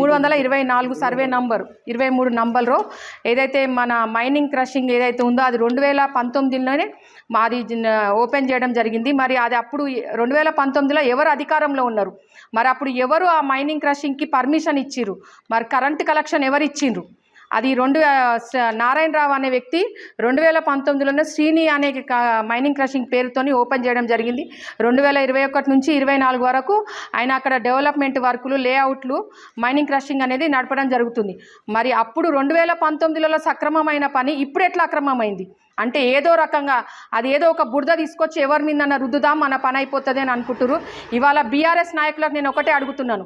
324 సర్వే నంబరు 23 నంబర్లో ఏదైతే మన మైనింగ్ క్రషింగ్ ఏదైతే ఉందో అది 2019లోనే మాది ఓపెన్ చేయడం జరిగింది. మరి అది అప్పుడు 2019లో ఎవరు అధికారంలో ఉన్నారు, మరి అప్పుడు ఎవరు ఆ మైనింగ్ క్రషింగ్కి పర్మిషన్ ఇచ్చిర్రు, మరి కరెంట్ కలెక్షన్ ఎవరు ఇచ్చిండ్రు? అది నారాయణరావు అనే వ్యక్తి 2019లోనే శ్రీని అనే మైనింగ్ క్రషింగ్ పేరుతోని ఓపెన్ చేయడం జరిగింది. 2021 నుంచి 24 వరకు ఆయన అక్కడ డెవలప్మెంట్ వర్కులు, లేఅవుట్లు, మైనింగ్ క్రషింగ్ అనేది నడపడం జరుగుతుంది. మరి అప్పుడు 2019లో సక్రమమైన పని ఇప్పుడు ఎట్లా అక్రమమైంది అంటే ఏదో రకంగా అది ఏదో ఒక బురద తీసుకొచ్చి ఎవరి మీద రుద్దుదాం మన పని అయిపోతుంది అని అనుకుంటున్నారు. ఇవాళ బీఆర్ఎస్ నాయకులకు నేను ఒకటే అడుగుతున్నాను.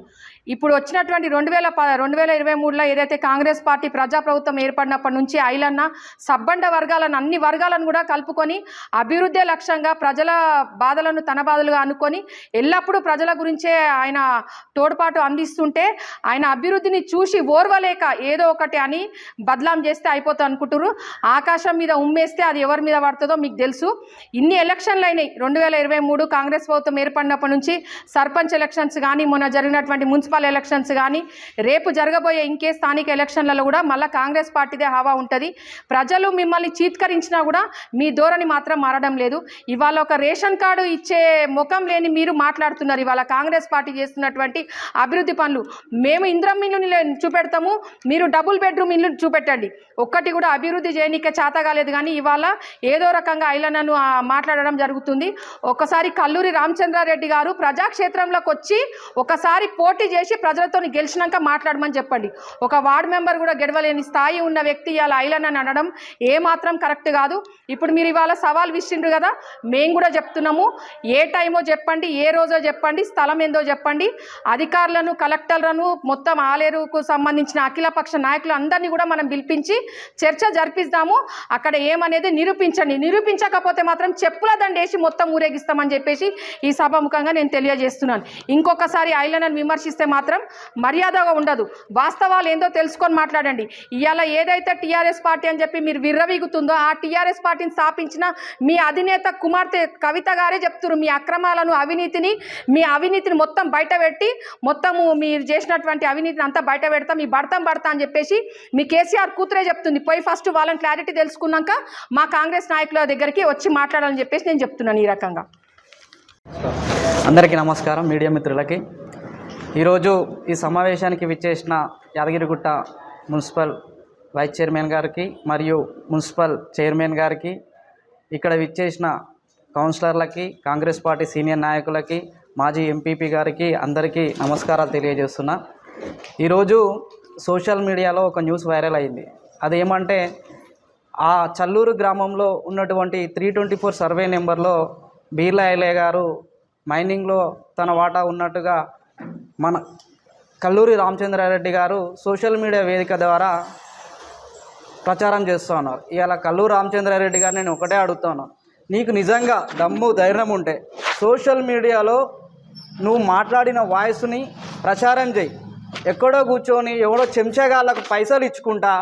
ఇప్పుడు వచ్చినటువంటి 2023లో ఏదైతే కాంగ్రెస్ పార్టీ ప్రజాప్రభుత్వం ఏర్పడినప్పటి నుంచి ఐలన్న సబ్బండ వర్గాలను, అన్ని వర్గాలను కూడా కలుపుకొని అభివృద్ధి లక్ష్యంగా ప్రజల బాధలను తన బాధలుగా అనుకొని ఎల్లప్పుడూ ప్రజల గురించే ఆయన తోడ్పాటు అందిస్తుంటే ఆయన అభివృద్ధిని చూసి ఓర్వలేక ఏదో ఒకటి అని బదలాం చేస్తే అయిపోతుంది అనుకుంటున్నారు. ఆకాశం మీద ఉమ్మేస్తే అది ఎవరి మీద పడుతుందో మీకు తెలుసు. ఇన్ని ఎలక్షన్లు అయినాయి. 2023 కాంగ్రెస్ ప్రభుత్వం ఏర్పడినప్పటి నుంచి సర్పంచ్ ఎలక్షన్స్ కానీ, మొన్న జరిగినటువంటి మున్సిపల్ ఎలక్షన్స్ కానీ, రేపు జరగబోయే ఇంకే స్థానిక ఎలక్షన్లలో కూడా మళ్ళీ కాంగ్రెస్ పార్టీదే హవా ఉంటుంది. ప్రజలు మిమ్మల్ని చీత్కరించినా కూడా మీ ధోరణి మాత్రం మారడం లేదు. ఇవాళ ఒక రేషన్ కార్డు ఇచ్చే ముఖం లేని మీరు మాట్లాడుతున్నారు. ఇవాళ కాంగ్రెస్ పార్టీ చేస్తున్నటువంటి అభివృద్ధి పనులు, మేము ఇంద్రం ఇల్లుని చూపెడతాము, మీరు డబుల్ బెడ్రూమ్ ఇల్లు చూపెట్టండి, ఒక్కటి కూడా అభివృద్ధి చేయనీకే చేత కాలేదు. కానీ ఇవాళ ఏదో రకంగా ఐలన్నను మాట్లాడడం జరుగుతుంది. ఒకసారి కల్లూరి రామచంద్రారెడ్డి గారు ప్రజాక్షేత్రంలోకి వచ్చి ఒకసారి పోటీ చేసి ప్రజలతో గెలిచినాక మాట్లాడమని చెప్పండి. ఒక వార్డు మెంబర్ కూడా గెలవలేని స్థాయి ఉన్న వ్యక్తి ఇవాళ ఐలన్నని అనడం ఏమాత్రం కరెక్ట్ కాదు. ఇప్పుడు మీరు ఇవాళ సవాల్ విసిరిండ్రు కదా, మేము కూడా చెప్తున్నాము. ఏ టైమో చెప్పండి, ఏ రోజో చెప్పండి, స్థలం ఏందో చెప్పండి. అధికారులను, కలెక్టర్లను, మొత్తం ఆలేరుకు సంబంధించిన అఖిలపక్ష నాయకులు అందరినీ కూడా మనం పిలిపించి చర్చ జరిపిస్తాము. అక్కడ ఏమనేది నిరూపించండి. నిరూపించకపోతే మాత్రం చెప్పుల దండేసి మొత్తం ఊరేగిస్తామని చెప్పేసి ఈ సభాముఖంగా నేను తెలియజేస్తున్నాను. ఇంకొకసారి ఐలన్నను విమర్శిస్తే మాత్రం మర్యాదగా ఉండదు. వాస్తవాలు ఏందో తెలుసుకొని మాట్లాడండి. ఇవాళ ఏదైతే టీఆర్ఎస్ పార్టీ అని చెప్పి మీరు విర్రవీగుతుందో ఆ టీఆర్ఎస్ పార్టీని స్థాపించిన మీ అధినేత కుమార్తె కవిత గారే చెప్తున్నారు మీ అక్రమాలను, మీ అవినీతిని మొత్తం బయట పెట్టి, మొత్తము మీరు చేసినటువంటి అవినీతిని అంతా బయట పెడతా, మీ భర్తం అని చెప్పేసి మీ కేసీఆర్ కూతురే చెప్తుంది. పోయి ఫస్ట్ వాళ్ళని క్లారిటీ తెలుసుకున్నాక మా కాంగ్రెస్ నాయకుల దగ్గరికి వచ్చి మాట్లాడాలని చెప్పేసి నేను చెప్తున్నాను. ఈ రకంగా అందరికీ నమస్కారం. మీడియా మిత్రులకి ఈరోజు ఈ సమావేశానికి విచ్చేసిన యాదగిరిగుట్ట మున్సిపల్ వైస్ చైర్మన్ గారికి మరియు మున్సిపల్ చైర్మన్ గారికి, ఇక్కడ విచ్చేసిన కౌన్సిలర్లకి, కాంగ్రెస్ పార్టీ సీనియర్ నాయకులకి, మాజీ ఎంపీపీ గారికి అందరికీ నమస్కారాలు తెలియజేస్తున్నా. ఈరోజు సోషల్ మీడియాలో ఒక న్యూస్ వైరల్ అయింది. అదేమంటే ఆ చల్లూరు గ్రామంలో ఉన్నటువంటి 324 సర్వే నెంబర్లో బీర్లా ఎలే గారు మైనింగ్లో తన వాటా ఉన్నట్టుగా మన కల్లూరి రామచంద్రారెడ్డి గారు సోషల్ మీడియా వేదిక ద్వారా ప్రచారం చేస్తూ ఉన్నారు. ఇవాళ కల్లూరి రామచంద్రారెడ్డి గారు నేను ఒకటే అడుగుతాను, నీకు నిజంగా దమ్ము ధైర్యం ఉంటే సోషల్ మీడియాలో నువ్వు మాట్లాడిన వాయిస్ని ప్రచారం చేయి. ఎక్కడో కూర్చొని ఎవడో చెంచగాళ్ళకు పైసలు ఇచ్చుకుంటా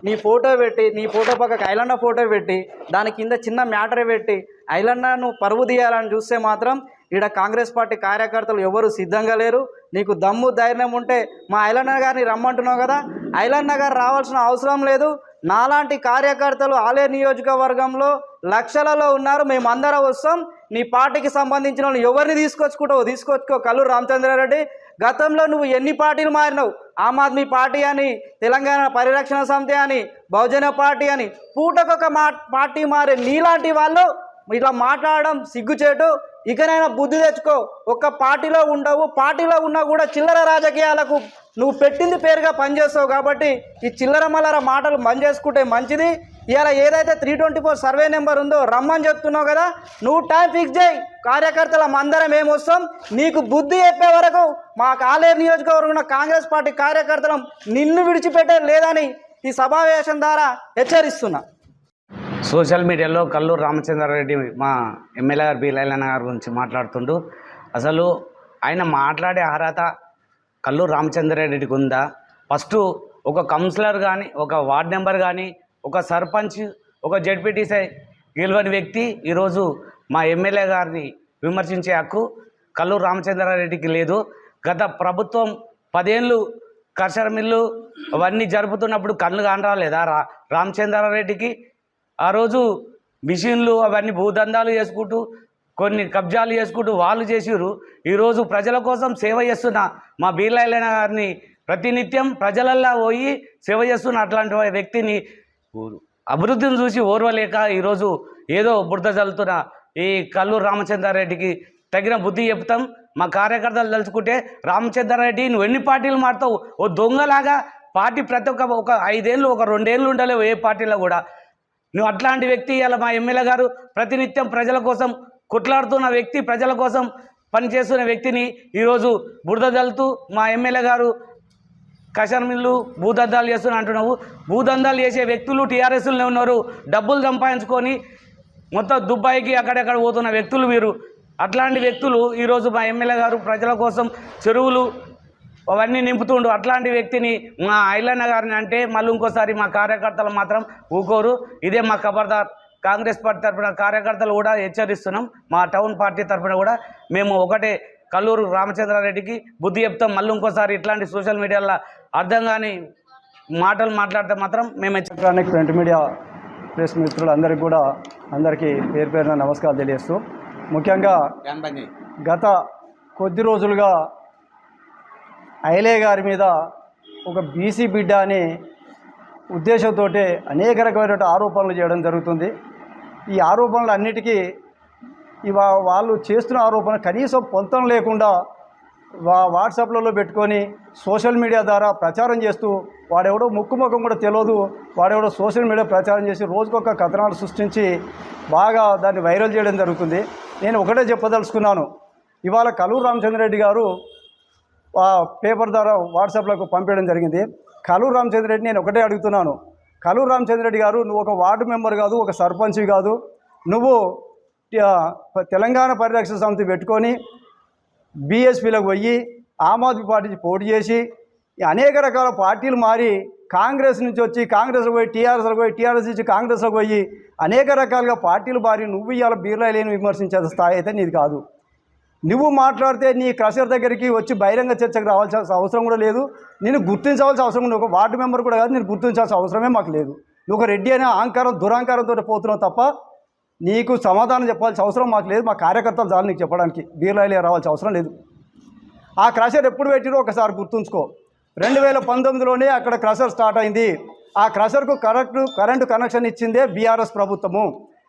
నీ ఫోటో పెట్టి, నీ ఫోటో పక్కకు ఐలన్న ఫోటో పెట్టి, దాని కింద చిన్న మ్యాటర్ పెట్టి ఐలన్న నువ్వు పరువు తీయాలని చూస్తే మాత్రం ఈడ కాంగ్రెస్ పార్టీ కార్యకర్తలు ఎవరు సిద్ధంగా లేరు. నీకు దమ్ము ధైర్యం ఉంటే మా ఐలన్న గారిని రమ్మంటున్నావు కదా, ఐలన్న గారు రావాల్సిన అవసరం లేదు. నాలాంటి కార్యకర్తలు ఆలయ నియోజకవర్గంలో లక్షలలో ఉన్నారు, మేమందరం వస్తాం. నీ పార్టీకి సంబంధించిన వాళ్ళు ఎవరిని తీసుకొచ్చుకో కల్లూరు రామచంద్రారెడ్డి. గతంలో నువ్వు ఎన్ని పార్టీలు మారినావు? ఆమ్ ఆద్మీ పార్టీ అని, తెలంగాణ పరిరక్షణ సమితి అని, బహుజన పార్టీ అని, పూటకొక పార్టీ మారే నీలాంటి వాళ్ళు ఇట్లా మాట్లాడడం సిగ్గుచేటు. ఇకనైనా బుద్ధి తెచ్చుకో. ఒక్క పార్టీలో ఉండవు, పార్టీలో ఉన్నా కూడా చిల్లర రాజకీయాలకు నువ్వు పెట్టింది పేరుగా పనిచేస్తావు. కాబట్టి ఈ చిల్లర మల్లర మాటలు బంద్ చేసుకుంటే మంచిది. ఇలా ఏదైతే 324 సర్వే నెంబర్ ఉందో రమ్మని చెప్తున్నావు కదా, నువ్వు టైం ఫిక్స్ చేయి. కార్యకర్తల అందరం ఏమొస్తాం, నీకు బుద్ధి చెప్పే వరకు మా ఆలేరు నియోజకవర్గంలో కాంగ్రెస్ పార్టీ కార్యకర్తలం నిన్ను విడిచిపెట్టే లేదని ఈ సమావేశం ద్వారా హెచ్చరిస్తున్నా. సోషల్ మీడియాలో కల్లూరు రామచంద్రారెడ్డి మా ఎమ్మెల్యే గారు బీలైలన్న గారి గురించి మాట్లాడుతుండు. అసలు ఆయన మాట్లాడే అర్హత కల్లూరు రామచంద్రారెడ్డికి ఉందా? ఫస్ట్ ఒక కౌన్సిలర్ కానీ, ఒక వార్డ్ మెంబర్ కానీ, ఒక సర్పంచ్, ఒక జెడ్పీటీసీ గెలవని వ్యక్తి ఈరోజు మా ఎమ్మెల్యే గారిని విమర్శించే హక్కు కల్లూరు రామచంద్రారెడ్డికి లేదు. గత ప్రభుత్వం 10 ఏళ్ళు కర్షర్ మిల్లు అవన్నీ జరుపుతున్నప్పుడు కళ్ళు కానరాలేదా రామచంద్రారెడ్డికి? ఆ రోజు మిషన్లు అవన్నీ భూదందాలు చేసుకుంటూ, కొన్ని కబ్జాలు చేసుకుంటూ వాళ్ళు చేసిరు. ఈరోజు ప్రజల కోసం సేవ చేస్తున్న మా బీర్లాయలైన గారిని ప్రతినిత్యం ప్రజలల్లో పోయి సేవ చేస్తున్న అట్లాంటి వ్యక్తిని అభివృద్ధిని చూసి ఓర్వలేక ఈరోజు ఏదో బురద చల్లుతున్న ఈ కల్లూరు రామచంద్రారెడ్డికి తగిన బుద్ధి చెప్తాం. మా కార్యకర్తలు తలుచుకుంటే, రామచంద్రారెడ్డి నువ్వు ఎన్ని పార్టీలు మారుతావు? ఓ దొంగలాగా పార్టీ ప్రతి ఒక 5 ఏళ్ళు, ఒక 2 ఏళ్ళు ఉండలేవు ఏ పార్టీలో కూడా. నువ్వు అట్లాంటి వ్యక్తి. ఇలా మా ఎమ్మెల్యే గారు ప్రతినిత్యం ప్రజల కోసం కొట్లాడుతున్న వ్యక్తి, ప్రజల కోసం పనిచేస్తున్న వ్యక్తిని ఈరోజు బురద జల్లుతూ మా ఎమ్మెల్యే గారు కషర్ మిల్లు భూదందాలు చేస్తున్నా అంటున్నావు. భూదందాలు చేసే వ్యక్తులు టీఆర్ఎస్లోనే ఉన్నారు. డబ్బులు సంపాదించుకొని మొత్తం దుబాయ్కి అక్కడెక్కడ పోతున్న వ్యక్తులు వీరు. అట్లాంటి వ్యక్తులు ఈరోజు మా ఎమ్మెల్యే గారు ప్రజల కోసం చెరువులు అవన్నీ నింపుతుండు. అట్లాంటి వ్యక్తిని మా ఐలన్న గారిని అంటే మళ్ళీ ఇంకోసారి మా కార్యకర్తలు మాత్రం ఊకోరు. ఇదే మా ఖబర్దార్. కాంగ్రెస్ పార్టీ తరఫున కార్యకర్తలు కూడా హెచ్చరిస్తున్నాం. మా టౌన్ పార్టీ తరఫున కూడా మేము ఒకటే కల్లూరు రామచంద్రారెడ్డికి బుద్ధి చెప్తాం. మళ్ళీ ఇంకోసారి ఇట్లాంటి సోషల్ మీడియాలో అర్థం కాని మాటలు మాట్లాడితే మాత్రం మేము ఎలక్ట్రానిక్ ప్రింట్ మీడియా ప్రెస్ మిత్రులందరికీ కూడా అందరికీ పేరు పేరున నమస్కారాలు తెలియజేస్తూ, ముఖ్యంగా గత కొద్ది రోజులుగా ఐలే గారి మీద ఒక బీసీ బిడ్డ అనే ఉద్దేశంతో అనేక రకమైన ఆరోపణలు చేయడం జరుగుతుంది. ఈ ఆరోపణలు అన్నిటికీ వాళ్ళు చేస్తున్న ఆరోపణ కనీసం పొంతం లేకుండా వాట్సాప్లలో పెట్టుకొని సోషల్ మీడియా ద్వారా ప్రచారం చేస్తూ, వాడెవడో ముక్కుముఖం కూడా తెలియదు, వాడెవడో సోషల్ మీడియా ప్రచారం చేసి రోజుకొక కథనాలు సృష్టించి బాగా దాన్ని వైరల్ చేయడం జరుగుతుంది. నేను ఒకటే చెప్పదలుచుకున్నాను. ఇవాళ కల్లూరు రామచంద్రారెడ్డి గారు పేపర్ ద్వారా వాట్సాప్లకు పంపించడం జరిగింది. కల్లూరు రామచంద్రారెడ్డి నేను ఒకటే అడుగుతున్నాను. కల్లూరు రామచంద్రారెడ్డి గారు, నువ్వు ఒక వార్డు మెంబర్ కాదు, ఒక సర్పంచ్వి కాదు. నువ్వు తెలంగాణ పరిరక్షణ సమితి పెట్టుకొని బీఎస్పీలకు పోయి ఆమ్ ఆద్మీ పార్టీకి పోటీ చేసి అనేక రకాల పార్టీలు మారి కాంగ్రెస్ నుంచి వచ్చి కాంగ్రెస్లో పోయి టీఆర్ఎస్లోకి పోయి టీఆర్ఎస్ నుంచి కాంగ్రెస్లోకి పోయి అనేక రకాలుగా పార్టీలు మారి నువ్వు ఇవాళ బీర్లాయలేని విమర్శించే స్థాయి అయితే నీది కాదు. నువ్వు మాట్లాడితే నీ క్రషర్ దగ్గరికి వచ్చి బహిరంగ చర్చకు రావాల్సిన అవసరం కూడా లేదు. నేను గుర్తించవలసిన అవసరం కూడా, ఒక వార్డు మెంబర్ కూడా కాదు, నేను గుర్తించాల్సిన అవసరమే మాకు లేదు. నువ్వు ఒక రెడ్డి అనే అహంకారం దురహంకారంతో పోతున్నావు తప్ప నీకు సమాధానం చెప్పాల్సిన అవసరం మాకు లేదు. మా కార్యకర్తలు చాలు నీకు చెప్పడానికి, బీర్లాయలే రావాల్సిన అవసరం లేదు. ఆ క్రషర్ ఎప్పుడు పెట్టిరో ఒకసారి గుర్తుంచుకో. 2019లోనే అక్కడ క్రషర్ స్టార్ట్ అయింది. ఆ క్రషర్కు కరెంటు కనెక్షన్ ఇచ్చిందే బీఆర్ఎస్ ప్రభుత్వము.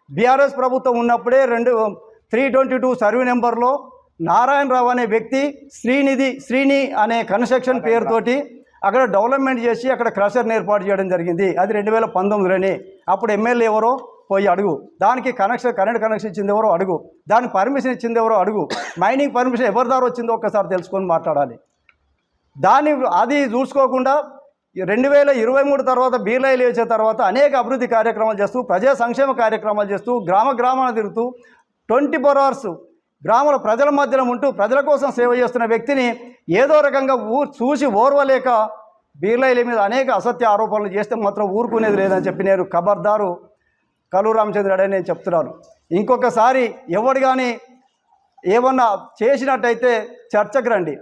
బీఆర్ఎస్ ప్రభుత్వం ఉన్నప్పుడే 322 సర్వే నెంబర్లో నారాయణరావు అనే వ్యక్తి శ్రీని అనే కన్స్ట్రక్షన్ పేరుతోటి అక్కడ డెవలప్మెంట్ చేసి అక్కడ క్రషర్ని ఏర్పాటు చేయడం జరిగింది. అది 2019లోనే. అప్పుడు ఎమ్మెల్యే ఎవరో పోయి అడుగు. దానికి కరెంట్ కనెక్షన్ ఇచ్చింది ఎవరో అడుగు. దానికి పర్మిషన్ ఇచ్చింది ఎవరో అడుగు. మైనింగ్ పర్మిషన్ ఎవరి ద్వారా వచ్చిందో ఒక్కసారి తెలుసుకొని మాట్లాడాలి. అది చూసుకోకుండా 2023 తర్వాత బీర్లైలు వేసే తర్వాత అనేక అభివృద్ధి కార్యక్రమాలు చేస్తూ ప్రజా సంక్షేమ కార్యక్రమాలు చేస్తూ గ్రామాలను తిరుగుతూ 24 hours గ్రామాల ప్రజల మధ్యలో ఉంటూ ప్రజల కోసం సేవ చేస్తున్న వ్యక్తిని ఏదో రకంగా చూసి ఓర్వలేక బీర్లైల మీద అనేక అసత్య ఆరోపణలు చేస్తే మాత్రం ఊరుకునేది లేదని చెప్పి నేను ఖబర్దారు కల్లూరు రామచంద్రరెడ్డి అని నేను చెప్తున్నాను. ఇంకొకసారి ఎవడు కానీ ఏమన్నా చేసినట్టయితే చర్చకు రండి.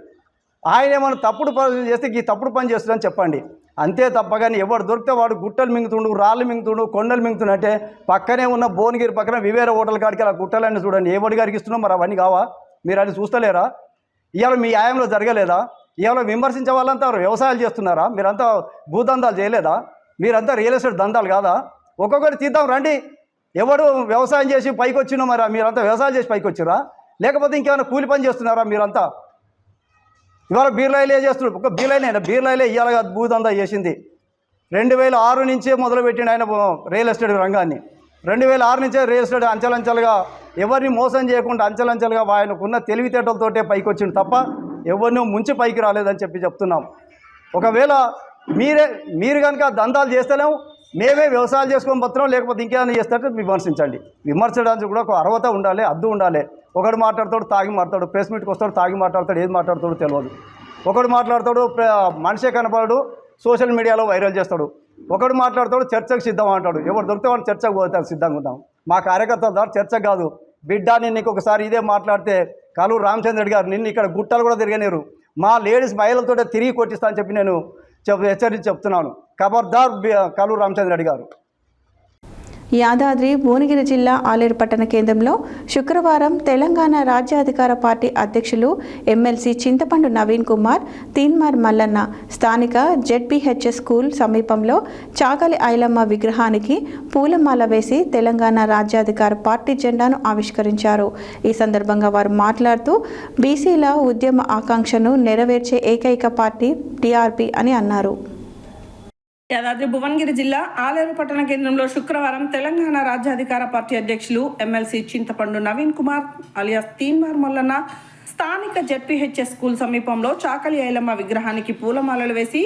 ఆయన ఏమన్నా తప్పుడు పని చేస్తే ఈ తప్పుడు పని చేస్తుందని చెప్పండి. అంతే తప్ప కానీ ఎవడు దొరికితే వాడు గుట్టలు మింగుతుండు, రాళ్ళు మింగుతుండు, కొండలు మింగుతుండు అంటే పక్కనే ఉన్న భువనగిరి పక్కన వివేర హోటల్ కాడికి అలా గుట్టలన్నీ చూడండి. ఎవడి గారికి ఇస్తున్నాం మరి అవన్నీ కావా? మీరు అని చూస్తలేరా? ఇవాళ మీ ఆయంలో జరగలేదా? ఇవాళ విమర్శించే వాళ్ళంతా వ్యవసాయాలు చేస్తున్నారా? మీరంతా భూదందాలు చేయలేదా? మీరంతా రియల్ ఎస్టేట్ దందాలు కాదా? ఒక్కొక్కటి తీద్దాం రండి. ఎవడు వ్యవసాయం చేసి పైకి వచ్చినో మరి మీరంతా వ్యవసాయం చేసి పైకి వచ్చిరా? లేకపోతే ఇంకేమైనా కూలి పని చేస్తున్నారా మీరంతా? ఇవాళ బీర్లైలే చేస్తున్నాడు. ఒక బీర్లైలే ఇవాళ భూదందా చేసింది. 2006 నుంచే మొదలుపెట్టిండు ఆయన రియల్ ఎస్టేట్ రంగాన్ని. 2006 నుంచే రియల్ ఎస్టేట్ అంచెలంచెలుగా ఎవరిని మోసం చేయకుండా అంచెలంచెలుగా ఆయనకున్న తెలివితేటలతోటే పైకి వచ్చిండు తప్ప ఎవరిని ముంచి పైకి రాలేదని చెప్తున్నాం. ఒకవేళ మీరు కనుక దందాలు చేస్తలేము, మేమే వ్యవసాయాలు చేసుకొని పోతున్నాం, లేకపోతే ఇంకేమైనా చేస్తారంటే విమర్శించండి. విమర్శించడానికి కూడా ఒక అర్హత ఉండాలి, హద్దు ఉండాలి. ఒకడు మాట్లాడతాడు, తాగి మాట్లాడతాడు, ప్రెస్ మీట్కి వస్తాడు, తాగి మాట్లాడతాడు, ఏది మాట్లాడతాడో తెలియదు. ఒకడు మాట్లాడతాడు, మనిషే కనపడడు, సోషల్ మీడియాలో వైరల్ చేస్తాడు. ఒకడు మాట్లాడతాడు, చర్చకు సిద్ధం అంటాడు. ఎవరు దొరికితే వాడు చర్చకు పోతాడు, సిద్ధంగా ఉంటాం. మా కార్యకర్తల ద్వారా చర్చ కాదు. బిడ్డ నీకు ఒకసారి ఇదే మాట్లాడితే కల్లూరు రామచంద్రరెడ్డి గారు నిన్ను ఇక్కడ గుట్టలు కూడా తిరగలేరు, మా లేడీస్ మహిళలతో తిరిగి కొట్టిస్తా అని చెప్పి నేను హెచ్చరించి చెప్తున్నాను. ఖబర్దార్ కల్లూరు రామచంద్రరెడ్డి గారు. యాదాద్రి భువనగిరి జిల్లా ఆలేరు పట్టణ కేంద్రంలో శుక్రవారం తెలంగాణ రాజ్యాధికార పార్టీ అధ్యక్షులు ఎమ్మెల్సీ చింతపండు నవీన్ కుమార్, తీన్మార్ మల్లన్న స్థానిక జెడ్పీహెచ్ఎస్ స్కూల్ సమీపంలో చాగలి ఐలమ్మ విగ్రహానికి పూలమాల వేసి తెలంగాణ రాజ్యాధికార పార్టీ జెండాను ఆవిష్కరించారు. ఈ సందర్భంగా వారు మాట్లాడుతూ బీసీల ఉద్యమ ఆకాంక్షను నెరవేర్చే ఏకైక పార్టీ టీఆర్పీ అని అన్నారు. యాదాద్రి భువనగిరి జిల్లా ఆలేరు పట్టణ కేంద్రంలో శుక్రవారం తెలంగాణ రాజ్యాధికార పార్టీ అధ్యక్షులు ఎమ్మెల్సీ చింతపండు నవీన్ కుమార్ అలియాస్ తీన్మార్ మల్లన్న స్థానిక జెడ్పీహెచ్ఎస్ స్కూల్ సమీపంలో చాకలి ఐలమ్మ విగ్రహానికి పూలమాలలు వేసి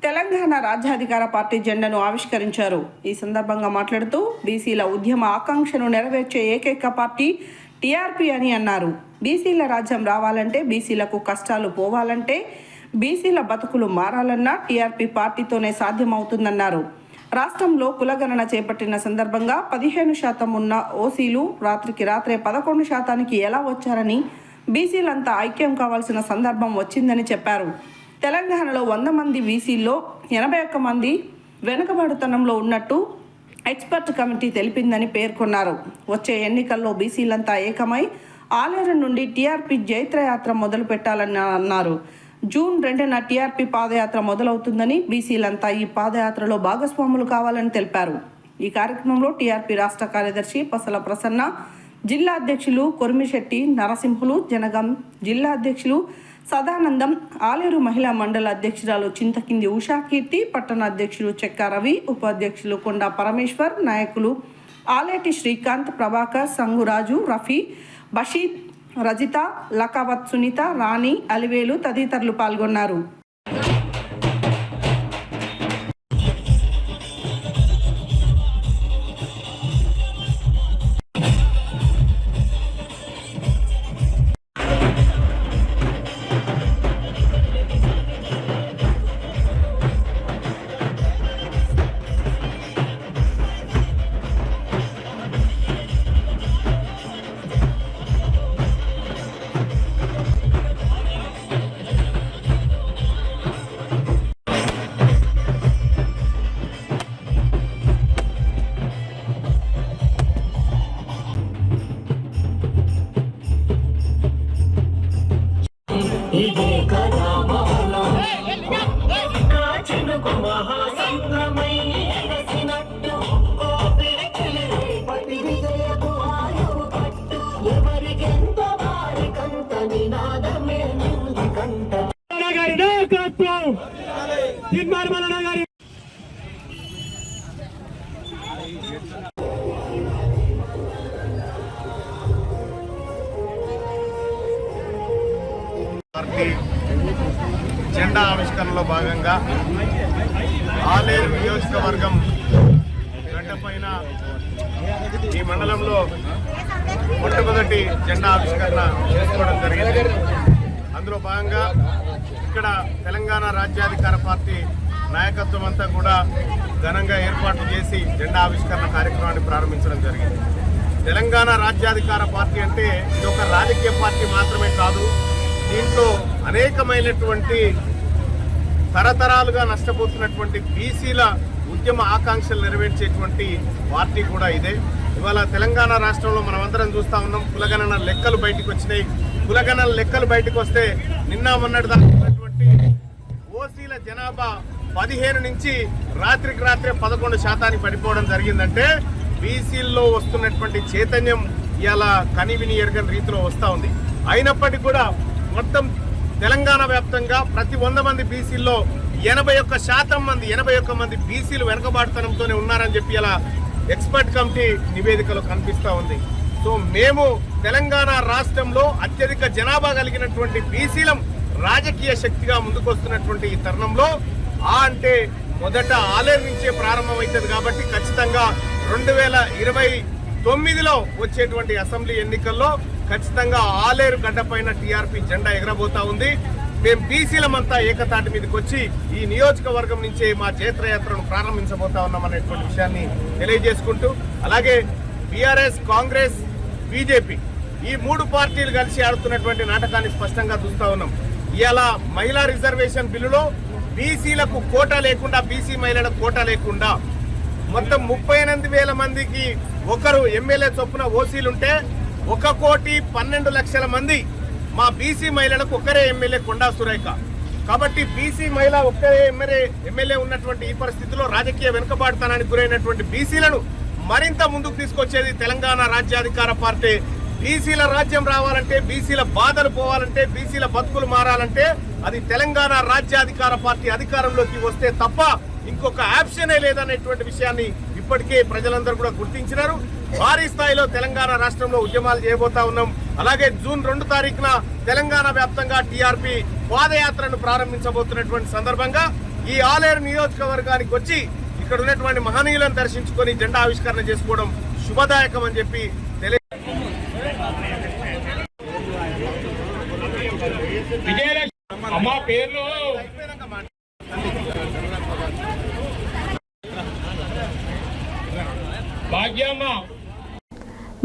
తెలంగాణ రాజ్యాధికార పార్టీ జెండాను ఆవిష్కరించారు. ఈ సందర్భంగా మాట్లాడుతూ బీసీల ఉద్యమ ఆకాంక్షను నెరవేర్చే ఏకైక పార్టీ టీఆర్పీ అని అన్నారు. బీసీల రాజ్యం రావాలంటే, బీసీలకు కష్టాలు పోవాలంటే, బీసీల బతుకులు మారాలన్నా టీఆర్పీ పార్టీతోనే సాధ్యమవుతుందన్నారు. రాష్ట్రంలో కులగణన చేపట్టిన సందర్భంగా 15% ఉన్న ఓసీలు రాత్రికి రాత్రే 11% ఎలా వచ్చారని, బీసీలంతా ఐక్యం కావాల్సిన సందర్భం వచ్చిందని చెప్పారు. తెలంగాణలో 100 మంది బీసీల్లో 81 మంది వెనుకబడుతనంలో ఉన్నట్టు ఎక్స్పర్ట్ కమిటీ తెలిపిందని పేర్కొన్నారు. వచ్చే ఎన్నికల్లో బీసీలంతా ఏకమై ఆలేరు నుండి టీఆర్పీ జైత్రయాత్ర మొదలు పెట్టాలని అన్నారు. జూన్ 2న టీఆర్పీ పాదయాత్ర మొదలవుతుందని, బీసీలంతా ఈ పాదయాత్రలో భాగస్వాములు కావాలని తెలిపారు. ఈ కార్యక్రమంలో టీఆర్పీ రాష్ట్ర కార్యదర్శి పసల ప్రసన్న, జిల్లా అధ్యక్షులు కొరిమిశెట్టి నరసింహులు, జనగం జిల్లా అధ్యక్షులు సదానందం, ఆలేరు మహిళా మండల అధ్యక్షురాలు చింతకింది ఉషాకీర్తి, పట్టణ అధ్యక్షులు చెక్క రవి, ఉపాధ్యక్షులు కొండా పరమేశ్వర్, నాయకులు ఆలేటి శ్రీకాంత్, ప్రభాకర్, సంగురాజు, రఫీ, బషీద్, రజిత, లకావత్, సునీత, రాణి, అలివేలు తదితరులు పాల్గొన్నారు. పార్టీ జెండా ఆవిష్కరణలో భాగంగా ఆలేరు నియోజకవర్గం గడ్డపైన ఈ మండలంలో మొట్టమొదటి జెండా ఆవిష్కరణ చేసుకోవడం జరిగింది. అందులో భాగంగా ఇక్కడ తెలంగాణ రాజ్యాధికార పార్టీ నాయకత్వం అంతా కూడా ఘనంగా ఏర్పాట్లు చేసి జెండా ఆవిష్కరణ కార్యక్రమాన్ని ప్రారంభించడం జరిగింది. తెలంగాణ రాజ్యాధికార పార్టీ అంటే ఇది ఒక రాజకీయ పార్టీ మాత్రమే కాదు, దీంట్లో అనేకమైనటువంటి తరతరాలుగా నష్టపోతున్నటువంటి బీసీల ఉద్యమ ఆకాంక్షలు నెరవేర్చేటువంటి పార్టీ కూడా ఇదే. ఇవాళ తెలంగాణ రాష్ట్రంలో మనమందరం చూస్తూ ఉన్నాం, కులగణన లెక్కలు బయటకు వచ్చినాయి. కులగణన లెక్కలు బయటకు వస్తే నిన్న మొన్నటి దాకా ఉన్నటువంటి ఓసీల జనాభా 15 నుంచి రాత్రికి రాత్రే 11% పడిపోవడం జరిగిందంటే బీసీల్లో వస్తున్నటువంటి చైతన్యం ఇలా కనివిని ఎరగని రీతిలో వస్తూ ఉంది. అయినప్పటికీ కూడా మొత్తం తెలంగాణ వ్యాప్తంగా ప్రతి 100 మంది బీసీల్లో 81 మంది బీసీలు వెనకబాటుతనంతోనే ఉన్నారని చెప్పి ఇలా ఎక్స్పర్ట్ కమిటీ నివేదికలో కనిపిస్తూ ఉంది. సో మేము తెలంగాణ రాష్ట్రంలో అత్యధిక జనాభా కలిగినటువంటి బీసీలం రాజకీయ శక్తిగా ముందుకొస్తున్నటువంటి ఈ తరుణంలో అంటే మొదట ఆలేరు నుంచే ప్రారంభమవుతుంది. కాబట్టి ఖచ్చితంగా 2029లో వచ్చేటువంటి అసెంబ్లీ ఎన్నికల్లో ఖచ్చితంగా ఆలేరు గడ్డపైన టీఆర్పీ జెండా ఎగరబోతా ఉంది. మేము బీసీలమంతా ఏకతాటి మీదకి వచ్చి ఈ నియోజకవర్గం నుంచే మా జైత్రయాత్రను ప్రారంభించబోతా ఉన్నామనేటువంటి విషయాన్ని తెలియజేసుకుంటూ, అలాగే బీఆర్ఎస్, కాంగ్రెస్, బీజేపీ ఈ 3 పార్టీలు కలిసి ఆడుతున్నటువంటి నాటకాన్ని స్పష్టంగా చూస్తా ఉన్నాం. ఇవాళ మహిళా రిజర్వేషన్ బిల్లులో బీసీలకు కోటా లేకుండా, బీసీ మహిళలకు కోటా లేకుండా మొత్తం 38,000 మందికి ఒకరు ఎమ్మెల్యే చొప్పున ఓసీలుంటే 1,12,00,000 మంది మా బీసీ మహిళలకు ఒక్కరే ఎమ్మెల్యే కొండా సురేఖ. కాబట్టి బీసీ మహిళ ఒక్కరే ఎమ్మెల్యే ఉన్నటువంటి ఈ పరిస్థితిలో రాజకీయ వెనుకబాటుతనానికి గురైనటువంటి బీసీలను మరింత ముందుకు తీసుకొచ్చేది తెలంగాణ రాజ్యాధికార పార్టీ. బీసీల రాజ్యం రావాలంటే, బీసీల బాధలు పోవాలంటే, బీసీల బతుకులు మారాలంటే అది తెలంగాణ రాజ్యాధికార పార్టీ అధికారంలోకి వస్తే తప్ప ఇంకొక ఆప్షనే లేదనేటువంటి విషయాన్ని ఇప్పటికే ప్రజలందరూ కూడా గుర్తించినారు. భారీ స్థాయిలో తెలంగాణ రాష్ట్రంలో ఉద్యమాలు చేయబోతా ఉన్నాం. అలాగే జూన్ 2 తారీఖున తెలంగాణ వ్యాప్తంగా టీఆర్పీ పాదయాత్రను ప్రారంభించబోతున్నటువంటి సందర్భంగా ఈ ఆలేరు నియోజకవర్గానికి వచ్చి ఇక్కడ ఉన్నటువంటి మహనీయులను దర్శించుకొని జెండా ఆవిష్కరణ చేసుకోవడం శుభదాయకం అని చెప్పి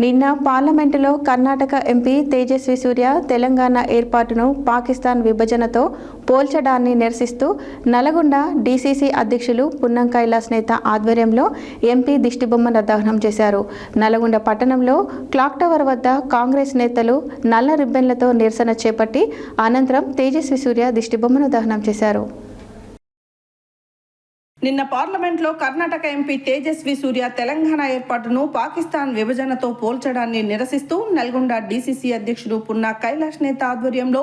నిన్న పార్లమెంటులో కర్ణాటక ఎంపీ తేజస్వి సూర్య తెలంగాణ ఏర్పాటును పాకిస్తాన్ విభజనతో పోల్చడాన్ని నిరసిస్తూ నల్గొండ డీసీసీ అధ్యక్షులు పున్నం కైలాస్ నేత ఆధ్వర్యంలో ఎంపీ దిష్టిబొమ్మల దహనం చేశారు. నల్గొండ పట్టణంలో క్లాక్ టవర్ వద్ద కాంగ్రెస్ నేతలు నల్ల రిబ్బన్లతో నిరసన చేపట్టి అనంతరం తేజస్వి సూర్య దిష్టిబొమ్మను దహనం చేశారు. నిన్న పార్లమెంట్లో కర్ణాటక ఎంపీ తేజస్వి సూర్య తెలంగాణ ఏర్పాటును పాకిస్తాన్ విభజనతో పోల్చడాన్ని నిరసిస్తూ నల్గొండ డీసీసీ అధ్యక్షుడు పున్నా కైలాష్ నేత ఆధ్వర్యంలో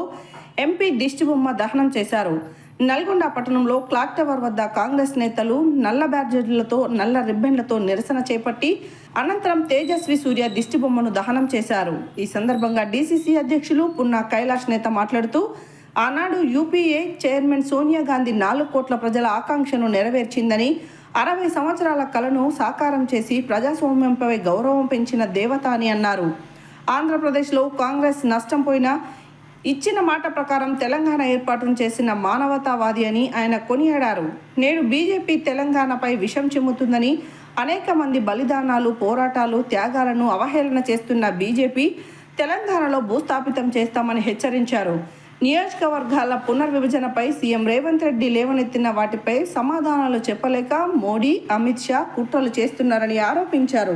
ఎంపీ దిష్టిబొమ్మ దహనం చేశారు. నల్గొండ పట్టణంలో క్లాక్ టవర్ వద్ద కాంగ్రెస్ నేతలు నల్ల బ్యాడ్జీలతో, నల్ల రిబ్బన్లతో నిరసన చేపట్టి అనంతరం తేజస్వి సూర్య దిష్టిబొమ్మను దహనం చేశారు. ఈ సందర్భంగా డీసీసీ అధ్యక్షులు పున్నా కైలాష్ నేత మాట్లాడుతూ, ఆనాడు యూపీఏ చైర్మన్ సోనియా గాంధీ 4 కోట్ల ప్రజల ఆకాంక్షను నెరవేర్చిందని, 60 సంవత్సరాల కలను సాకారం చేసి ప్రజాస్వామ్యంపై గౌరవం పెంచిన దేవత అని అన్నారు. ఆంధ్రప్రదేశ్లో కాంగ్రెస్ నష్టం పోయినా ఇచ్చిన మాట ప్రకారం తెలంగాణ ఏర్పాటును చేసిన మానవతావాది అని ఆయన కొనియాడారు. నేడు బీజేపీ తెలంగాణపై విషం చిమ్ముతుందని, అనేక మంది బలిదానాలు, పోరాటాలు, త్యాగాలను అవహేళన చేస్తున్న బీజేపీ తెలంగాణలో భూస్థాపితం చేస్తామని హెచ్చరించారు. నియోజకవర్గాల పునర్విభజనపై సీఎం రేవంత్ రెడ్డి లేవనెత్తిన వాటిపై సమాధానాలు చెప్పలేక మోడీ, అమిత్ షా కుట్రలు చేస్తున్నారని ఆరోపించారు.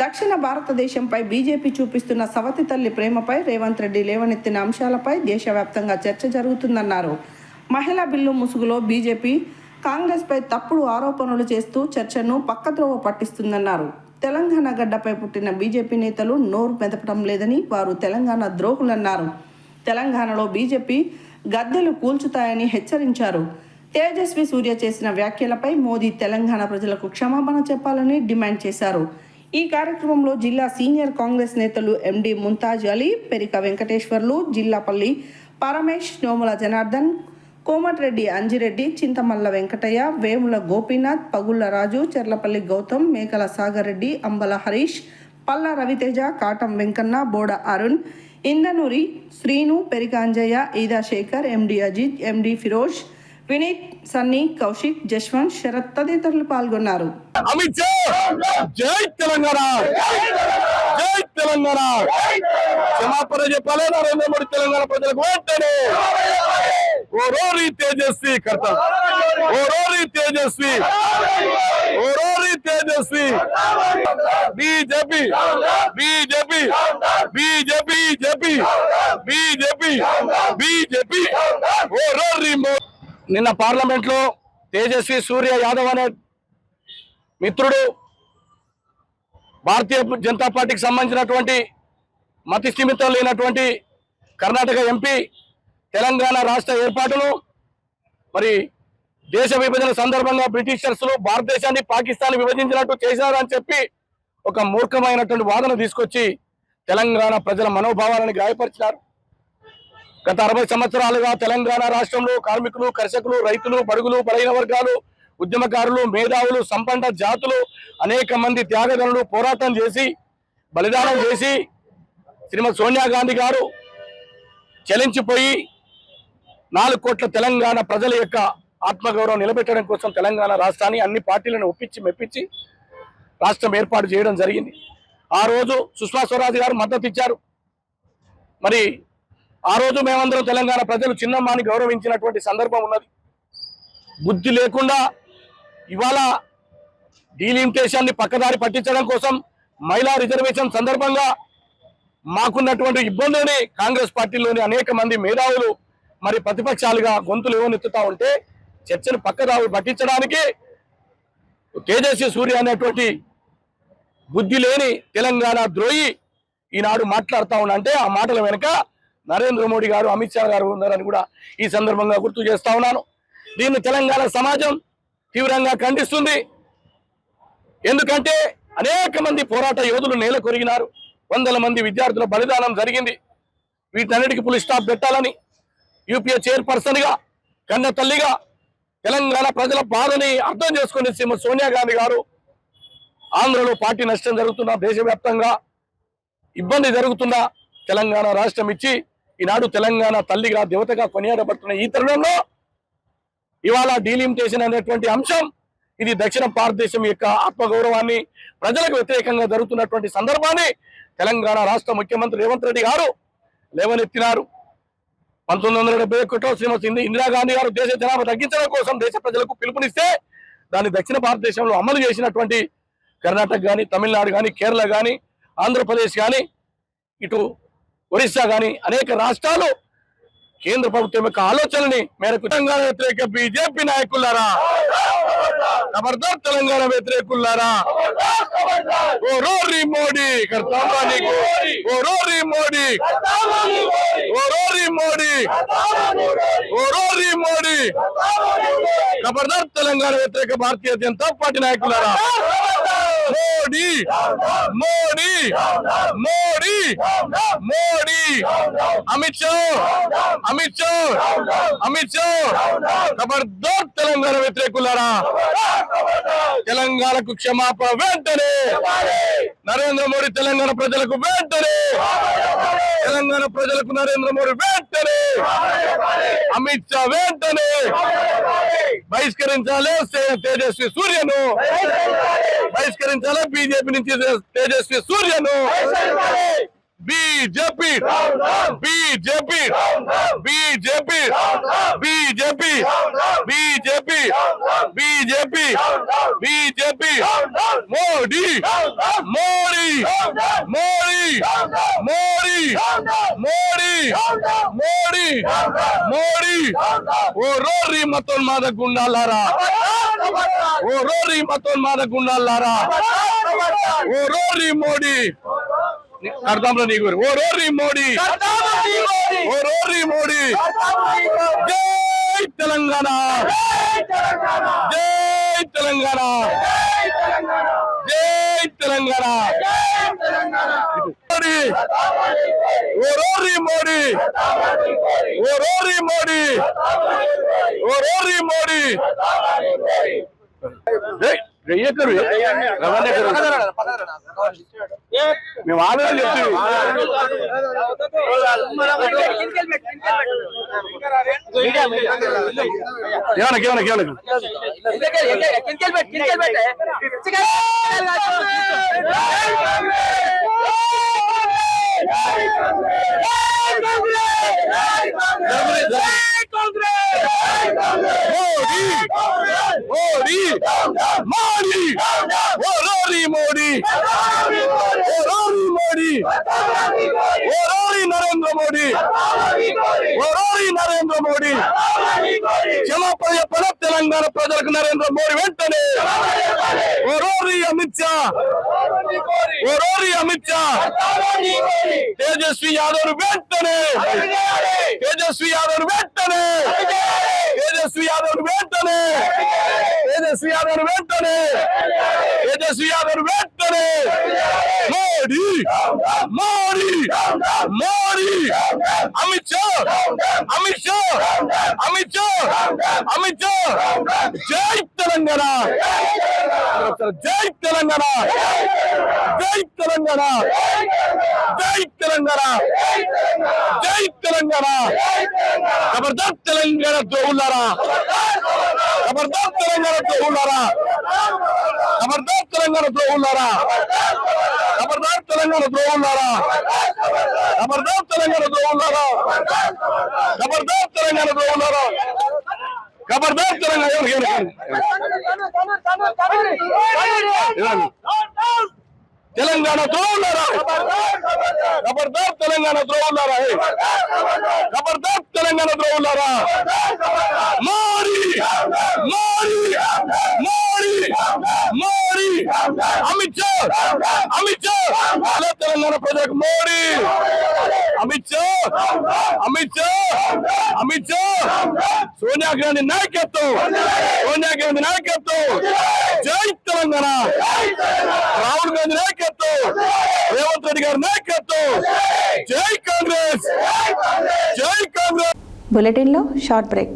దక్షిణ భారతదేశంపై బీజేపీ చూపిస్తున్న సవతి తల్లి ప్రేమపై రేవంత్ రెడ్డి లేవనెత్తిన అంశాలపై దేశవ్యాప్తంగా చర్చ జరుగుతుందన్నారు. మహిళా బిల్లు ముసుగులో బీజేపీ కాంగ్రెస్పై తప్పుడు ఆరోపణలు చేస్తూ చర్చను పక్కద్రోవ పట్టిస్తుందన్నారు. తెలంగాణ గడ్డపై పుట్టిన బీజేపీ నేతలు నోరు మెదపడం లేదని, వారు తెలంగాణ ద్రోహులన్నారు. తెలంగాణలో బీజేపీ గద్దెలు కూల్చుతాయని హెచ్చరించారు. తేజస్వి సూర్య చేసిన వ్యాఖ్యలపై మోదీ తెలంగాణ ప్రజలకు క్షమాపణ చెప్పాలని డిమాండ్ చేశారు. ఈ కార్యక్రమంలో జిల్లా సీనియర్ కాంగ్రెస్ నేతలు ఎండి ముంతాజ్ అలీ, పెరిక వెంకటేశ్వర్లు, జిల్లాపల్లి పరమేష్, నోముల జనార్దన్, కోమటిరెడ్డి అంజిరెడ్డి, చింతమల్ల వెంకటయ్య, వేముల గోపీనాథ్, పగుళ్ల రాజు, చెర్లపల్లి గౌతమ్, మేకల సాగర్ రెడ్డి, అంబల హరీష్, పల్లా రవితేజ, కాటం వెంకన్న, బోడ అరుణ్, ఇందనూరి శ్రీను, పెరికాంజయ్య, ఈదా శేఖర్, ఎండి అజిత్, ఎండి ఫిరోజ్, వినీత్, సన్నీ, కౌశిక్, జశ్వంత్, శరత్ తదితరులు పాల్గొన్నారు. అమిత్ షా జై తెలంగాణ, జై తెలంగాణ. క్షమాపణ చెప్పాలి నరేంద్ర మోడీ తెలంగాణ ప్రజలకు వెంటనే. ఓరోరి తేజస్వి కర్త, ఓరోరి తేజస్వి, ఓరోరి Tejasvi. BJP, BJP, BJP, JP, BJP, BJP. ఓరోరి. నిన్న పార్లమెంట్ లో తేజస్వి సూర్య యాదవ్ అనే మిత్రుడు భారతీయ జనతా పార్టీకి సంబంధించినటువంటి మతి స్థిమితం లేనటువంటి కర్ణాటక ఎంపీ తెలంగాణ రాష్ట్ర ఏర్పాటును మరి దేశ విభజన సందర్భంగా బ్రిటిషర్స్లు భారతదేశాన్ని పాకిస్తాన్ విభజించినట్టు చేశారని చెప్పి ఒక మూర్ఖమైనటువంటి వాదన తీసుకొచ్చి తెలంగాణ ప్రజల మనోభావాలను గాయపరిచినారు. గత 60 సంవత్సరాలుగా తెలంగాణ రాష్ట్రంలో కార్మికులు, కర్షకులు, రైతులు, బడుగులు, బలహీన వర్గాలు, ఉద్యమకారులు, మేధావులు, సంపన్న జాతులు అనేక మంది త్యాగదనులు పోరాటం చేసి బలిదానం చేసి శ్రీమతి సోనియా గాంధీ గారు చలించిపోయి 4 కోట్ల తెలంగాణ ప్రజల యొక్క ఆత్మగౌరవం నిలబెట్టడం కోసం తెలంగాణ రాష్ట్రాన్ని అన్ని పార్టీలను ఒప్పించి మెప్పించి రాష్ట్రం ఏర్పాటు చేయడం జరిగింది. ఆ రోజు సుష్మా స్వరాజ్ గారు మద్దతు ఇచ్చారు. మరి ఆ రోజు మేమందరం తెలంగాణ ప్రజలు చిన్నమ్మాని గౌరవించినటువంటి సందర్భం ఉన్నది. బుద్ధి లేకుండా ఇవాళ డీలిమిటేషన్ని పక్కదారి పట్టించడం కోసం మహిళా రిజర్వేషన్ సందర్భంగా మాకున్నటువంటి ఇబ్బందులని కాంగ్రెస్ పార్టీలోని అనేక మంది మేధావులు మరి ప్రతిపక్షాలుగా గొంతులు ఏవనెత్తుతా ఉంటే చర్చను పక్కదారి పట్టించడానికి తేజస్వి సూర్య అనేటువంటి బుద్ధి లేని తెలంగాణ ద్రోహి ఈనాడు మాట్లాడుతూ ఉన్నంటే ఆ మాటల వెనుక నరేంద్ర మోడీ గారు, అమిత్ షా గారు ఉన్నారని కూడా ఈ సందర్భంగా గుర్తు చేస్తా ఉన్నాను. దీన్ని తెలంగాణ సమాజం తీవ్రంగా ఖండిస్తుంది. ఎందుకంటే అనేక మంది పోరాట యోధులు నేల కొరిగినారు, వందల మంది విద్యార్థుల బలిదానం జరిగింది. వీటన్నిటికీ ఫుల్ స్టాప్ పెట్టాలని యూపీఏ చైర్పర్సన్ గా కన్న తల్లిగా తెలంగాణ ప్రజల బాధని అర్థం చేసుకుని శ్రీమతి సోనియా గాంధీ గారు ఆంధ్రలో పార్టీ నష్టం జరుగుతున్నా, దేశవ్యాప్తంగా ఇబ్బంది జరుగుతున్నా తెలంగాణ రాష్ట్రం ఇచ్చి ఈనాడు తెలంగాణ తల్లిగా దేవతగా కొనియాడబడుతున్న ఈ తరుణంలో ఇవాళ డీలిమిటేషన్ అనేటువంటి అంశం ఇది దక్షిణ భారతదేశం యొక్క ఆత్మగౌరవాన్ని ప్రజలకు వ్యతిరేకంగా జరుగుతున్నటువంటి సందర్భాన్ని తెలంగాణ రాష్ట్ర ముఖ్యమంత్రి రేవంత్ రెడ్డి గారు లేవనెత్తినారు. 1971లో శ్రీమతి ఇందిరాగాంధీ గారు దేశ జనాభా తగ్గించడం కోసం దేశ ప్రజలకు పిలుపునిస్తే దాన్ని దక్షిణ భారతదేశంలో అమలు చేసినటువంటి కర్ణాటక కానీ, తమిళనాడు కానీ, కేరళ కానీ, ఆంధ్రప్రదేశ్ కానీ, ఇటు ఒరిస్సా కానీ అనేక రాష్ట్రాలు కేంద్ర ప్రభుత్వం యొక్క ఆలోచనని మేరకు తెలంగాణ వ్యతిరేక బీజేపీ నాయకులారా, ఖబర్దార్ తెలంగాణ వ్యతిరేకులారా, ఓరోరి మోడీ కర్తాంబా నీకు, ఓరోరి మోడీ, ఓరోరి మోడీ, ఓరోరి మోడీ, ఖబర్దార్ తెలంగాణ వ్యతిరేక భారతీయ జనతా పార్టీ నాయకులారా, మోడీ, మోడీ, మోడీ, మోడీ, అమిత్ షా, అమిత్ షా, అమిత్ షా, ఖబర్దార్ తెలంగాణ వ్యతిరేకులారా, తెలంగాణకు క్షమాపణ వెంటనే, నరేంద్ర మోడీ తెలంగాణ ప్రజలకు వెంటనే, తెలంగాణ ప్రజలకు నరేంద్ర మోడీ వెంటనే, అమిత్ షా వెంటనే బహిష్కరించాలి తేజస్వి సూర్యను, బహిష్కరించాలి బీజేపీ నుంచి తేజస్వి సూర్యను. BJP, BJP, BJP, BJP, BJP, BJP, BJP, Modi, Modi, Modi, Modi, Modi, Modi, Modi. ఓ రోరీ మతోన్మాద గుండాలారా, ఓ రోరీ మతోన్మాద గుండాలారా, ఓ రోరీ మోడీ కడతాంలో నీకు, ఓ రోరీ మోడీ, ఓ రోరీ మోడీ. జై తెలంగాణ, జై తెలంగాణ, జై తెలంగాణ. మోడీ, ఓరోరి మోడీ ఓరోరి మోడీ ఓరోరి మోడీ ఎక్కరు మేము ఆలోచన చెప్తాం మోడీ మోడీ ఓరోరి మోడీ ఓరోరి మోడీ ఓరోరి నరేంద్ర మోడీ ఓరోరి నరేంద్ర మోడీ క్షమాపణ చెప్పన తెలంగాణ ప్రజలకు నరేంద్ర మోడీ వెంటనే ఓరోరి అమిత్ షా ఓరోరి అమిత్ షా తేజస్వి యాదవ్ వెంటనే తేజస్వి యాదవ్ వెంటనే తేజస్వి యాదవ్ వెంటనే తేజస్వి యాదవ్ వెంటనే తేజస్వి యాదవ్ వెంటనే మోడీ మోడీ మోడీ అమిత్ షా అమిత్ షా అమిత్ షా అమిత్ షా జై తెలంగాణ జై తెలంగాణ జై తెలంగాణ జై తెలంగాణ జై తెలంగాణ ఖబర్దార్ తెలంగాణ ద్రోహులారా ఖబర్దార్ తెలంగాణ ద్రోహులారా ఖబర్దార్ తెలంగాణ ద్రోహులారా ఖబర్దార్ తెలంగాణ ద్రోహులారా ఖబర్దార్ తెలంగాణ ద్రోహులారా ఖబర్దార్ తెలంగాణ ద్రోహులారా ఖబర్దార్ తెలంగాణ తెలంగాణ ద్రోహులారా ఖబర్దార్ తెలంగాణ ద్రోహులారా ఖబర్దార్ తెలంగాణ ద్రోహులారా మోడీ మోడీ మోడీ మోడీ అమిత్ షా అమిత్ షా తెలంగాణ ప్రజలకు మోడీ అమిత్ షా అమిత్ షా అమిత్ షా సోనియా గాంధీ నాయకత్వం సోనియా గాంధీ నాయకత్వం జై తెలంగాణ రాహుల్ గాంధీ నాయకత్వం రేవంత్ రెడ్డి గారి నాయకత్వం జై కాంగ్రెస్ జై కాంగ్రెస్. బులెటిన్లో short break.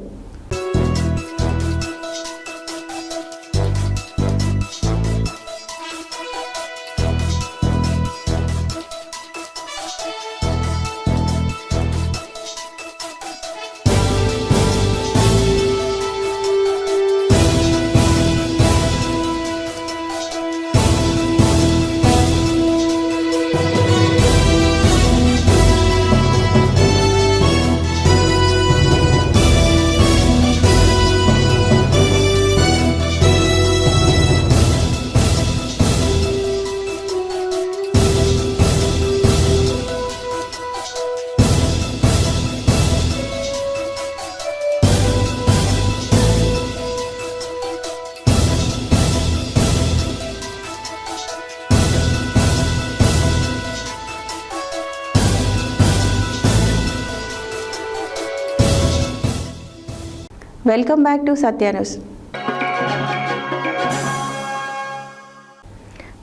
Welcome back to Satya news.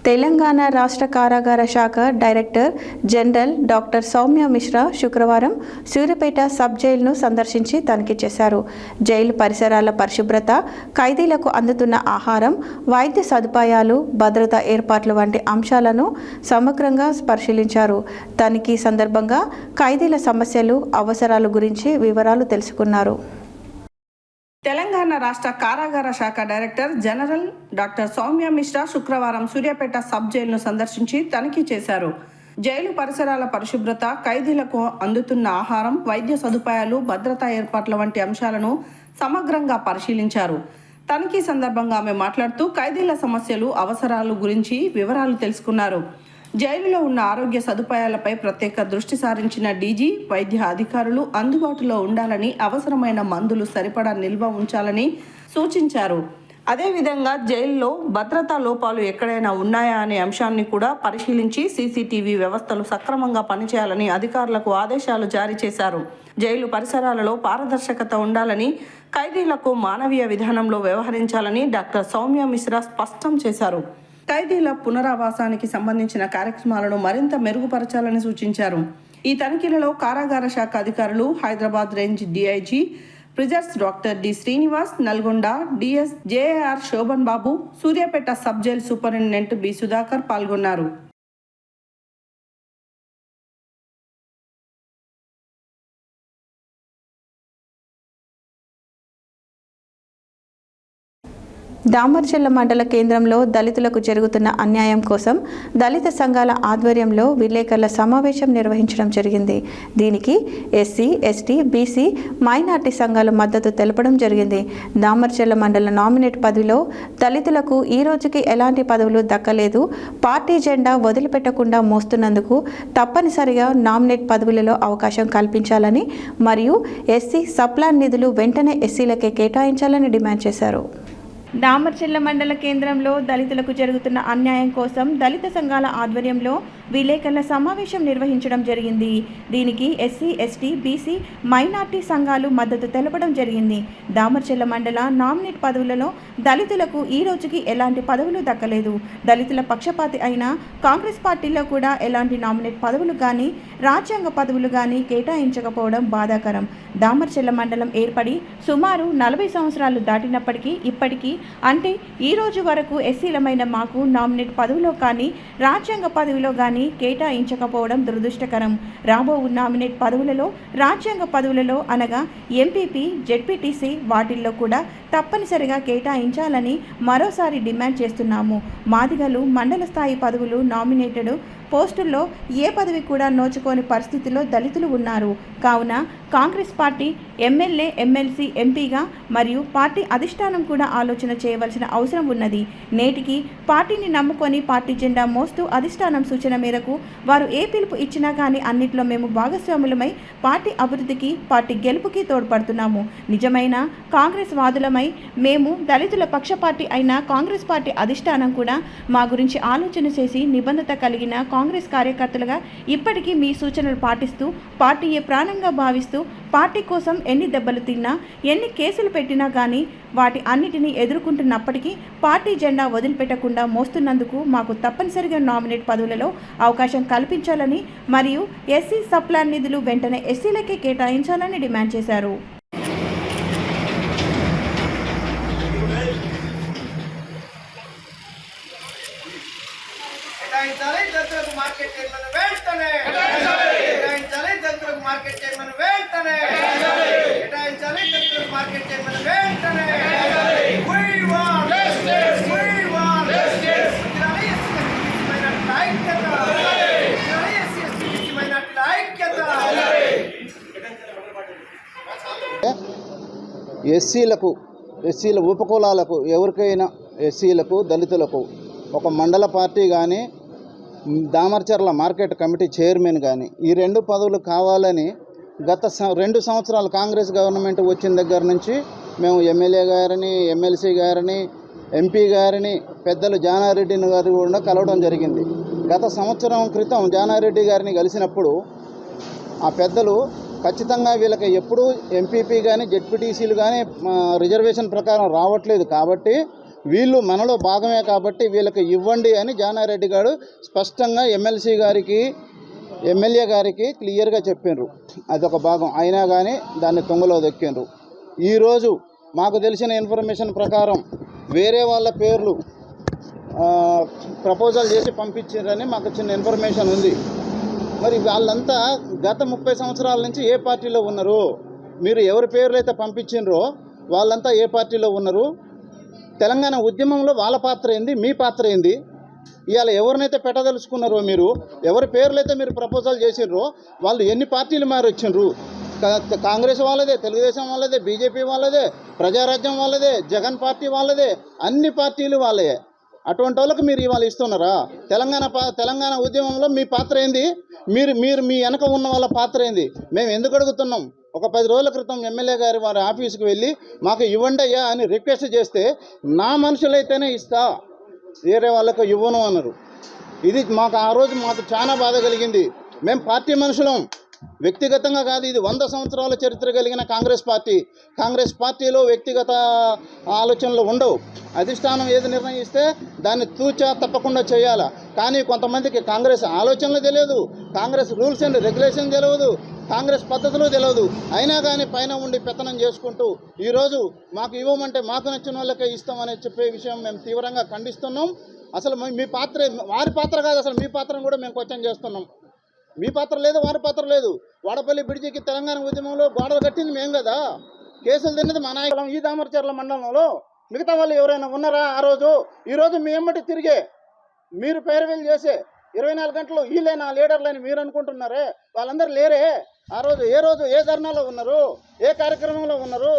Telangana రాష్ట్ర కారాగార శాఖ director general doctor Soumya Mishra శుక్రవారం సూర్యాపేట సబ్ జైలును సందర్శించి తనిఖీ చేశారు. జైలు పరిసరాల పరిశుభ్రత, ఖైదీలకు అందుతున్న ఆహారం, వైద్య సదుపాయాలు, భద్రతా ఏర్పాట్లు వంటి అంశాలను సమగ్రంగా పరిశీలించారు. తనిఖీ సందర్భంగా ఖైదీల సమస్యలు, అవసరాల గురించి వివరాలు తెలుసుకున్నారు. తెలంగాణ రాష్ట్ర కారాగార శాఖ director general doctor Soumya Mishra శుక్రవారం సూర్యాపేట సబ్ జైలును సందర్శించి తనిఖీ చేశారు. జైలు పరిసరాల పరిశుభ్రత, ఖైదీలకు అందుతున్న ఆహారం, వైద్య సదుపాయాలు, భద్రతా ఏర్పాట్ల వంటి అంశాలను సమగ్రంగా పరిశీలించారు. తనిఖీ సందర్భంగా ఆమె మాట్లాడుతూ ఖైదీల సమస్యలు, అవసరాలు గురించి వివరాలు తెలుసుకున్నారు. జైలులో ఉన్న ఆరోగ్య సదుపాయాలపై ప్రత్యేక దృష్టి సారించిన డీజీ, వైద్య అధికారులు అందుబాటులో ఉండాలని, అవసరమైన మందులు సరిపడా నిల్వ ఉంచాలని సూచించారు. అదేవిధంగా జైల్లో భద్రతా లోపాలు ఎక్కడైనా ఉన్నాయా అనే అంశాన్ని కూడా పరిశీలించి సీసీటీవీ వ్యవస్థలు సక్రమంగా పనిచేయాలని అధికారులకు ఆదేశాలు జారీ చేశారు. జైలు పరిసరాలలో పారదర్శకత ఉండాలని, ఖైదీలకు మానవీయ విధానంలో వ్యవహరించాలని డాక్టర్ సౌమ్య మిశ్రా స్పష్టం చేశారు. ఖైదీల పునరావాసానికి సంబంధించిన కార్యక్రమాలను మరింత మెరుగుపరచాలని సూచించారు. ఈ తనిఖీలలో కారాగార శాఖ అధికారులు, Hyderabad range DIG prisons doctor D Srinivas, Nalgonda DS JAR Shobhan Babu, Suryapet sub jail superintendent B Sudhakar పాల్గొన్నారు. దామర్చెల్ల మండల కేంద్రంలో దళితులకు జరుగుతున్న అన్యాయం కోసం దళిత సంఘాల ఆధ్వర్యంలో విలేకరుల సమావేశం నిర్వహించడం జరిగింది. దీనికి SC, ST, BC, మైనార్టీ సంఘాలు మద్దతు తెలపడం జరిగింది. దామర్చెల్ల మండల నామినేట్ పదవిలో దళితులకు ఈ రోజుకి ఎలాంటి పదవులు దక్కలేదు. పార్టీ జెండా వదిలిపెట్టకుండా మోస్తున్నందుకు తప్పనిసరిగా నామినేట్ పదవులలో అవకాశం కల్పించాలని మరియు SC సప్లాన్ నిధులు వెంటనే SCలకే కేటాయించాలని డిమాండ్ చేశారు. దామర్చెల్ల మండల కేంద్రంలో దళితులకు జరుగుతున్న అన్యాయం కోసం దళిత సంఘాల ఆధ్వర్యంలో విలేకరుల సమావేశం నిర్వహించడం జరిగింది. దీనికి SC, ST, BC, మైనార్టీ సంఘాలు మద్దతు తెలపడం జరిగింది. దామర్చెల్ల మండల నామినేట్ పదవులలో దళితులకు ఈ రోజుకి ఎలాంటి పదవులు దక్కలేదు. దళితుల పక్షపాతి అయిన కాంగ్రెస్ పార్టీలో కూడా ఎలాంటి నామినేట్ పదవులు కానీ రాజ్యాంగ పదవులు కానీ కేటాయించకపోవడం బాధాకరం. దామర్చెల్ల మండలం ఏర్పడి సుమారు 40 సంవత్సరాలు దాటినప్పటికీ ఇప్పటికీ అంటే ఈ రోజు వరకు SCలమైన మాకు నామినేట్ పదవిలో కానీ రాజ్యాంగ పదవిలో కానీ కేటాయించకపోవడం దురదృష్టకరం. రాబో నామినేట్ పదవులలో రాజ్యాంగ పదవులలో అనగా MPP, ZPTC వాటిల్లో కూడా తప్పనిసరిగా కేటాయించాలని మరోసారి డిమాండ్ చేస్తున్నాము. మాదిగలు మండల స్థాయి పదవులు నామినేటెడ్ పోస్టుల్లో ఏ పదవి కూడా నోచుకోని పరిస్థితిలో దళితులు ఉన్నారు. కావున కాంగ్రెస్ పార్టీ ఎమ్మెల్యే, MLC, ఎంపీగా మరియు పార్టీ అధిష్టానం కూడా ఆలోచన చేయవలసిన అవసరం ఉన్నది. నేటికి పార్టీని నమ్ముకొని పార్టీ జెండా మోస్తూ అధిష్టానం సూచన మేరకు వారు ఏ పిలుపు ఇచ్చినా కానీ అన్నిట్లో మేము భాగస్వాములమై పార్టీ అభివృద్ధికి, పార్టీ గెలుపుకి తోడ్పడుతున్నాము. నిజమైన కాంగ్రెస్ వాదులమై మేము దళితుల పక్షపార్టీ అయిన కాంగ్రెస్ పార్టీ అధిష్టానం కూడా మా గురించి ఆలోచన చేసి నిబంధత కలిగిన కాంగ్రెస్ కార్యకర్తలుగా ఇప్పటికీ మీ సూచనలు పాటిస్తూ పార్టీయే ప్రాణంగా భావిస్తూ పార్టీ కోసం ఎన్ని దెబ్బలు తిన్నా, ఎన్ని కేసులు పెట్టినా కానీ వాటి అన్నిటినీ ఎదుర్కొంటున్నప్పటికీ పార్టీ జెండా వదిలిపెట్టకుండా మోస్తున్నందుకు మాకు తప్పనిసరిగా నామినేట్ పదవులలో అవకాశం కల్పించాలని మరియు SC సప్లాన్ నిధులు వెంటనే SCలకే కేటాయించాలని డిమాండ్ చేశారు. ఎస్సీల ఉపకులాలకు ఎవరికైనా SCలకు, దళితులకు ఒక మండల పార్టీ కానీ దామర్చర్ల మార్కెట్ కమిటీ చైర్మన్ కానీ ఈ 2 పదవులు కావాలని గత 2 సంవత్సరాలు కాంగ్రెస్ గవర్నమెంట్ వచ్చిన దగ్గర నుంచి మేము ఎమ్మెల్యే గారిని, MLC గారిని, MP గారిని, పెద్దలు జానారెడ్డిని గారు కూడా కలవడం జరిగింది. గత సంవత్సరం క్రితం జానారెడ్డి గారిని కలిసినప్పుడు ఆ పెద్దలు ఖచ్చితంగా వీళ్ళకి ఎప్పుడూ MPP కానీ ZPTCలు కానీ రిజర్వేషన్ ప్రకారం రావట్లేదు కాబట్టి వీళ్ళు మనలో భాగమే కాబట్టి వీళ్ళకి ఇవ్వండి అని జానారెడ్డి గారు స్పష్టంగా MLC గారికి, ఎమ్మెల్యే గారికి క్లియర్గా చెప్పినారు. అదొక భాగం అయినా కానీ దాన్ని తుంగలో దొక్కినారు. ఈరోజు మాకు తెలిసిన ఇన్ఫర్మేషన్ ప్రకారం వేరే వాళ్ళ పేర్లు ప్రపోజల్ చేసి పంపించారని మాకు చిన్న ఇన్ఫర్మేషన్ ఉంది. మరి వాళ్ళంతా గత 30 సంవత్సరాల నుంచి ఏ పార్టీలో ఉన్నారు? మీరు ఎవరి పేర్లు అయితే పంపించినరో వాళ్ళంతా ఏ పార్టీలో ఉన్నారు? తెలంగాణ ఉద్యమంలో వాళ్ళ పాత్ర ఏంది, మీ పాత్ర ఏంది? ఇవాళ ఎవరినైతే పెట్టదలుచుకున్నారో, మీరు ఎవరి పేర్లైతే మీరు ప్రపోజల్ చేసినారో వాళ్ళు ఎన్ని పార్టీలు మారి వచ్చిండ్రు? కాంగ్రెస్ వాళ్ళదే, తెలుగుదేశం వాళ్ళదే, BJP వాళ్ళదే, ప్రజారాజ్యం వాళ్ళదే, జగన్ పార్టీ వాళ్ళదే, అన్ని పార్టీలు వాళ్ళే. అటువంటి వాళ్ళకి మీరు ఇవాళ ఇస్తున్నారా? తెలంగాణ ఉద్యమంలో మీ పాత్ర ఏంది? మీరు మీ వెనక ఉన్న వాళ్ళ పాత్ర ఏంది? మేము ఎందుకు అడుగుతున్నాం? ఒక 10 రోజుల క్రితం ఎమ్మెల్యే గారి వారి ఆఫీస్కి వెళ్ళి మాకు ఇవ్వండి అయ్యా అని రిక్వెస్ట్ చేస్తే నా మనుషులైతేనే ఇస్తా, వేరే వాళ్ళకు ఇవ్వను అన్నారు. ఇది మాకు ఆ రోజు చాలా బాధ కలిగింది. మేము పార్టీ మనుషులం, వ్యక్తిగతంగా కాదు, ఇది 100 సంవత్సరాల చరిత్ర కలిగిన కాంగ్రెస్ పార్టీ. కాంగ్రెస్ పార్టీలో వ్యక్తిగత ఆలోచనలు ఉండవు. అధిష్టానం ఏది నిర్ణయిస్తే దాన్ని తూచా తప్పకుండా చేయాలా. కానీ కొంతమందికి కాంగ్రెస్ ఆలోచనలు తెలియదు, కాంగ్రెస్ రూల్స్ అండ్ రెగ్యులేషన్ తెలియదు, కాంగ్రెస్ పద్ధతులు తెలియదు. అయినా కానీ పైన ఉండి పెత్తనం చేసుకుంటూ ఈరోజు మాకు ఇవ్వమంటే మాకు నచ్చిన వాళ్ళకే ఇస్తామని చెప్పే విషయం మేము తీవ్రంగా ఖండిస్తున్నాం. అసలు మీ పాత్ర, వారి పాత్ర కాదు, అసలు మీ పాత్రను కూడా మేము క్వశ్చన్ చేస్తున్నాం. మీ పాత్ర లేదు, వారి పాత్ర లేదు. వాడపల్లి బ్రిడ్జికి తెలంగాణ ఉద్యమంలో గోడలు కట్టింది మేము కదా, కేసులు తిన్నది మా నాయకులం. ఈ దామరచర్ల మండలంలో మిగతా వాళ్ళు ఎవరైనా ఉన్నారా ఆ రోజు? ఈరోజు మీ ఎమ్మటి తిరిగే మీరు పేరువేలు చేసే 24 గంటలు వీళ్ళైనా లీడర్లని మీరు అనుకుంటున్నారే, వాళ్ళందరూ లేరే. ఆ రోజు ఏ ధర్నాలో ఉన్నారు, ఏ కార్యక్రమంలో ఉన్నారు,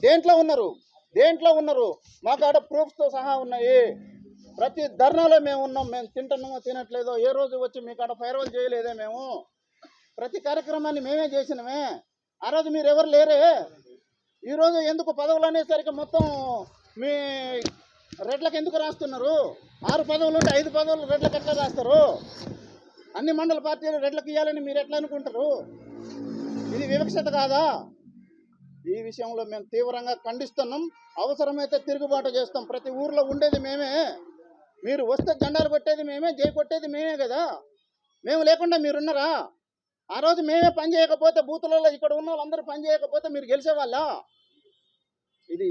దేంట్లో ఉన్నారు? మా కాడ ప్రూఫ్స్తో సహా ఉన్నాయి. ప్రతి ధర్నాలో మేము ఉన్నాం. మేము తింటున్నామో తినట్లేదో ఏ రోజు వచ్చి మీ కాడ ఫైర్వాల్ చేయలేదే. మేము ప్రతి కార్యక్రమాన్ని మేమే చేసినమే. ఆ రోజు మీరు ఎవరు లేరే. ఈరోజు ఎందుకు పదవులు అనేసరికి మొత్తం మీ రెడ్లకు ఎందుకు రాస్తున్నారు? 6 పదవులు ఉంటే 5 పదవులు రెడ్లకు ఎట్లా రాస్తారు? అన్ని మండల పార్టీలు రెడ్లకు ఇవ్వాలని మీరు ఎట్లా అనుకుంటారు? ఇది వివక్షత కాదా? ఈ విషయంలో మేము తీవ్రంగా ఖండిస్తున్నాం. అవసరమైతే తిరుగుబాటు చేస్తాం. ప్రతి ఊర్లో ఉండేది మేమే. మీరు వస్తే జెండాలు కొట్టేది మేమే, జై కొట్టేది మేమే కదా. మేము లేకుండా మీరున్నారా? ఆ రోజు మేమే పని చేయకపోతే, బూతులలో ఇక్కడ ఉన్న వాళ్ళందరూ పని చేయకపోతే మీరు గెలిచేవాళ్ళ? ఇది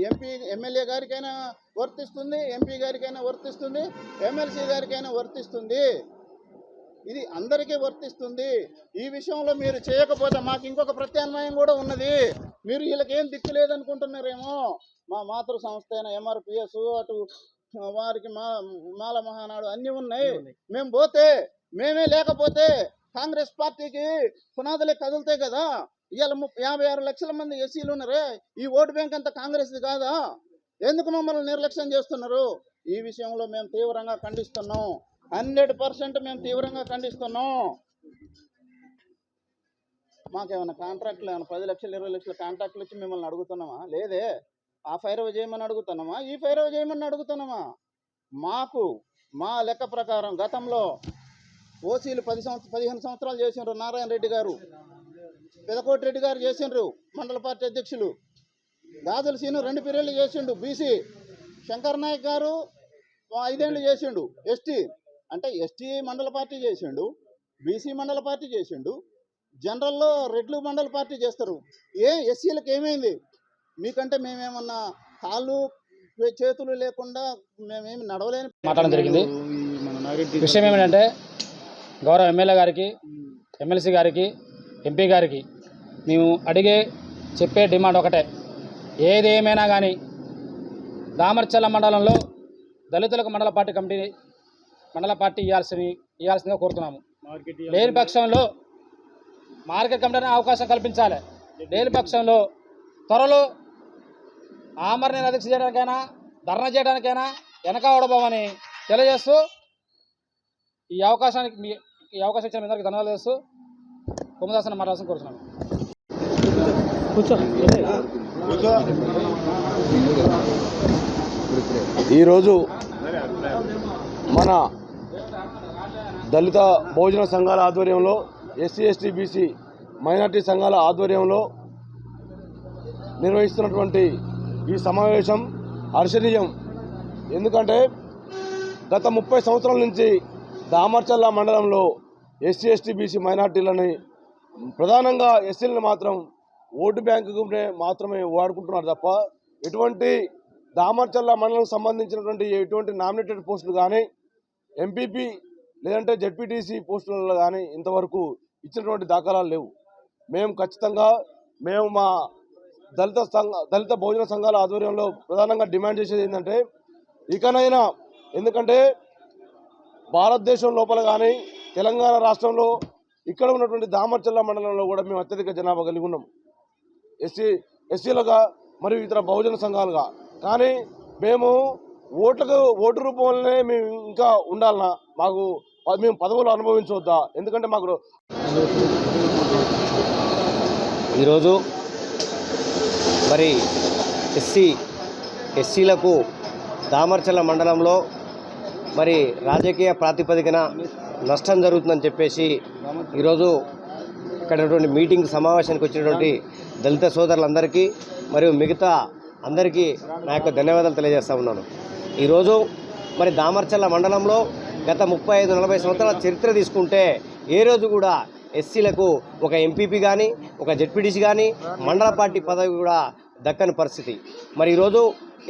ఎమ్మెల్యే గారికైనా వర్తిస్తుంది, ఎంపీ గారికైనా వర్తిస్తుంది, ఎమ్మెల్సీ గారికైనా వర్తిస్తుంది. ఇది అందరికీ వర్తిస్తుంది. ఈ విషయంలో మీరు చేయకపోతే మాకు ఇంకొక ప్రత్యామ్నాయం కూడా ఉన్నది. మీరు వీళ్ళకేం దిక్కు లేదనుకుంటున్నారేమో. మా మాతృ సంస్థ అయిన MRPS, అటు వారికి మాల మహానాడు అన్నీ ఉన్నాయి. మేము పోతే, మేమే లేకపోతే కాంగ్రెస్ పార్టీకి పునాదులే కదులుతాయి కదా. ఇవాళ 56 లక్షల మంది ఎస్సీలు ఉన్నారే. ఈ ఓటు బ్యాంక్ అంతా కాంగ్రెస్ది కాదా? ఎందుకు మమ్మల్ని నిర్లక్ష్యం చేస్తున్నారు? ఈ విషయంలో మేము తీవ్రంగా ఖండిస్తున్నాం. 100% మేము తీవ్రంగా ఖండిస్తున్నాం. మాకేమైనా కాంట్రాక్ట్లు, ఏమైనా 10 లక్షలు 20 లక్షల కాంట్రాక్ట్లు ఇచ్చి మిమ్మల్ని అడుగుతున్నామా? లేదే. ఆ ఫైరవ చేయమని అడుగుతున్నామా? ఈ ఫైరవ చేయమని అడుగుతున్నామా? మాకు మా లెక్క ప్రకారం గతంలో ఓసీలు 15 సంవత్సరాలు చేసిండ్రు. నారాయణ రెడ్డి గారు, పెదకోటి రెడ్డి గారు చేసిండ్రు మండల పార్టీ అధ్యక్షులు. గాజుల సీను 2 పీరియడ్లు చేసిండు బీసీ. శంకర్ నాయక్ గారు 5 ఏళ్ళు చేసిండు ఎస్టీ. అంటే ఎస్టీ మండల పార్టీ చేసిండు, బీసీ మండల పార్టీ చేసిండు, జనరల్లో రెడ్లు మండల పార్టీ చేస్తారు. ఎస్సీలకు ఏమైంది? మీకంటే మేమేమన్నా కాళ్ళు చేతులు లేకుండా మేమేమి నడవలేని మాట్లాడడం జరిగింది. విషయం ఏమిటంటే గౌరవ ఎమ్మెల్యే గారికి, ఎమ్మెల్సీ గారికి, ఎంపీ గారికి మేము చెప్పే డిమాండ్ ఒకటే. ఏదేమైనా కానీ దామరచర్ల మండలంలో దళితులకు మండల పార్టీ ఇవ్వాల్సిందిగా కోరుతున్నాము. లేని పక్షంలో మార్కెట్ కమిటీ అవకాశం కల్పించాలి. లేని పక్షంలో త్వరలో ఆమరణ నిరాదీక్ష చేయడానికైనా, ధర్నా చేయడానికైనా వెనకాడబోమని తెలియజేస్తూ ఈ అవకాశం ఇచ్చిన మీ అందరికీ ధన్యవాదాలు చేస్తూ కుమ్మదాసన మాట్లాడాల్సిన కోరుతున్నాను. ఈరోజు మన దళిత బహుజన సంఘాల ఆధ్వర్యంలో, ఎస్సీ ఎస్టీ బీసీ మైనార్టీ సంఘాల ఆధ్వర్యంలో నిర్వహిస్తున్నటువంటి ఈ సమావేశం హర్షణీయం. ఎందుకంటే గత 30 సంవత్సరాల నుంచి దామరచర్ల మండలంలో ఎస్సీ ఎస్టీ బీసీ మైనార్టీలని, ప్రధానంగా ఎస్సీలను మాత్రం ఓటు బ్యాంకు మాత్రమే వాడుకుంటున్నారు తప్ప ఎటువంటి దామరచర్ల మండలం సంబంధించినటువంటి ఎటువంటి నామినేటెడ్ పోస్టులు కానీ, ఎంపీపీ లేదంటే జెడ్పీటీసీ పోస్టులలో కానీ ఇంతవరకు ఇచ్చినటువంటి దాఖలాలు లేవు. మేము ఖచ్చితంగా మా దళిత బహుజన సంఘాల ఆధ్వర్యంలో ప్రధానంగా డిమాండ్ చేసేది ఏంటంటే, ఇకనైనా, ఎందుకంటే భారతదేశం లోపల కానీ తెలంగాణ రాష్ట్రంలో ఇక్కడ ఉన్నటువంటి దామరచర్ల మండలంలో కూడా మేము అత్యధిక జనాభా కలిగి ఉన్నాం, ఎస్సీలుగా మరియు ఇతర బహుజన సంఘాలుగా. కానీ మేము ఓటు రూపంలోనే మేము ఇంకా ఉండాలన్నా, మేము పదవులు అనుభవించవద్దా? ఎందుకంటే మాకు ఈరోజు మరి ఎస్సీలకు దామరచర్ల మండలంలో మరి రాజకీయ ప్రాతిపదికన నష్టం జరుగుతుందని చెప్పేసి ఈరోజు ఇక్కడ ఉన్నటువంటి మీటింగ్ సమావేశానికి వచ్చినటువంటి దళిత సోదరులందరికీ మరియు మిగతా అందరికీ నా యొక్క ధన్యవాదాలు తెలియజేస్తా ఉన్నాను. ఈరోజు మరి దామర్చల్ల మండలంలో గత 35-40 సంవత్సరాల చరిత్ర తీసుకుంటే ఏ రోజు కూడా ఎస్సీలకు ఒక ఎంపీపీ కానీ ఒక జెడ్పీటీసీ కానీ మండల పార్టీ పదవి కూడా దక్కని పరిస్థితి. మరి ఈరోజు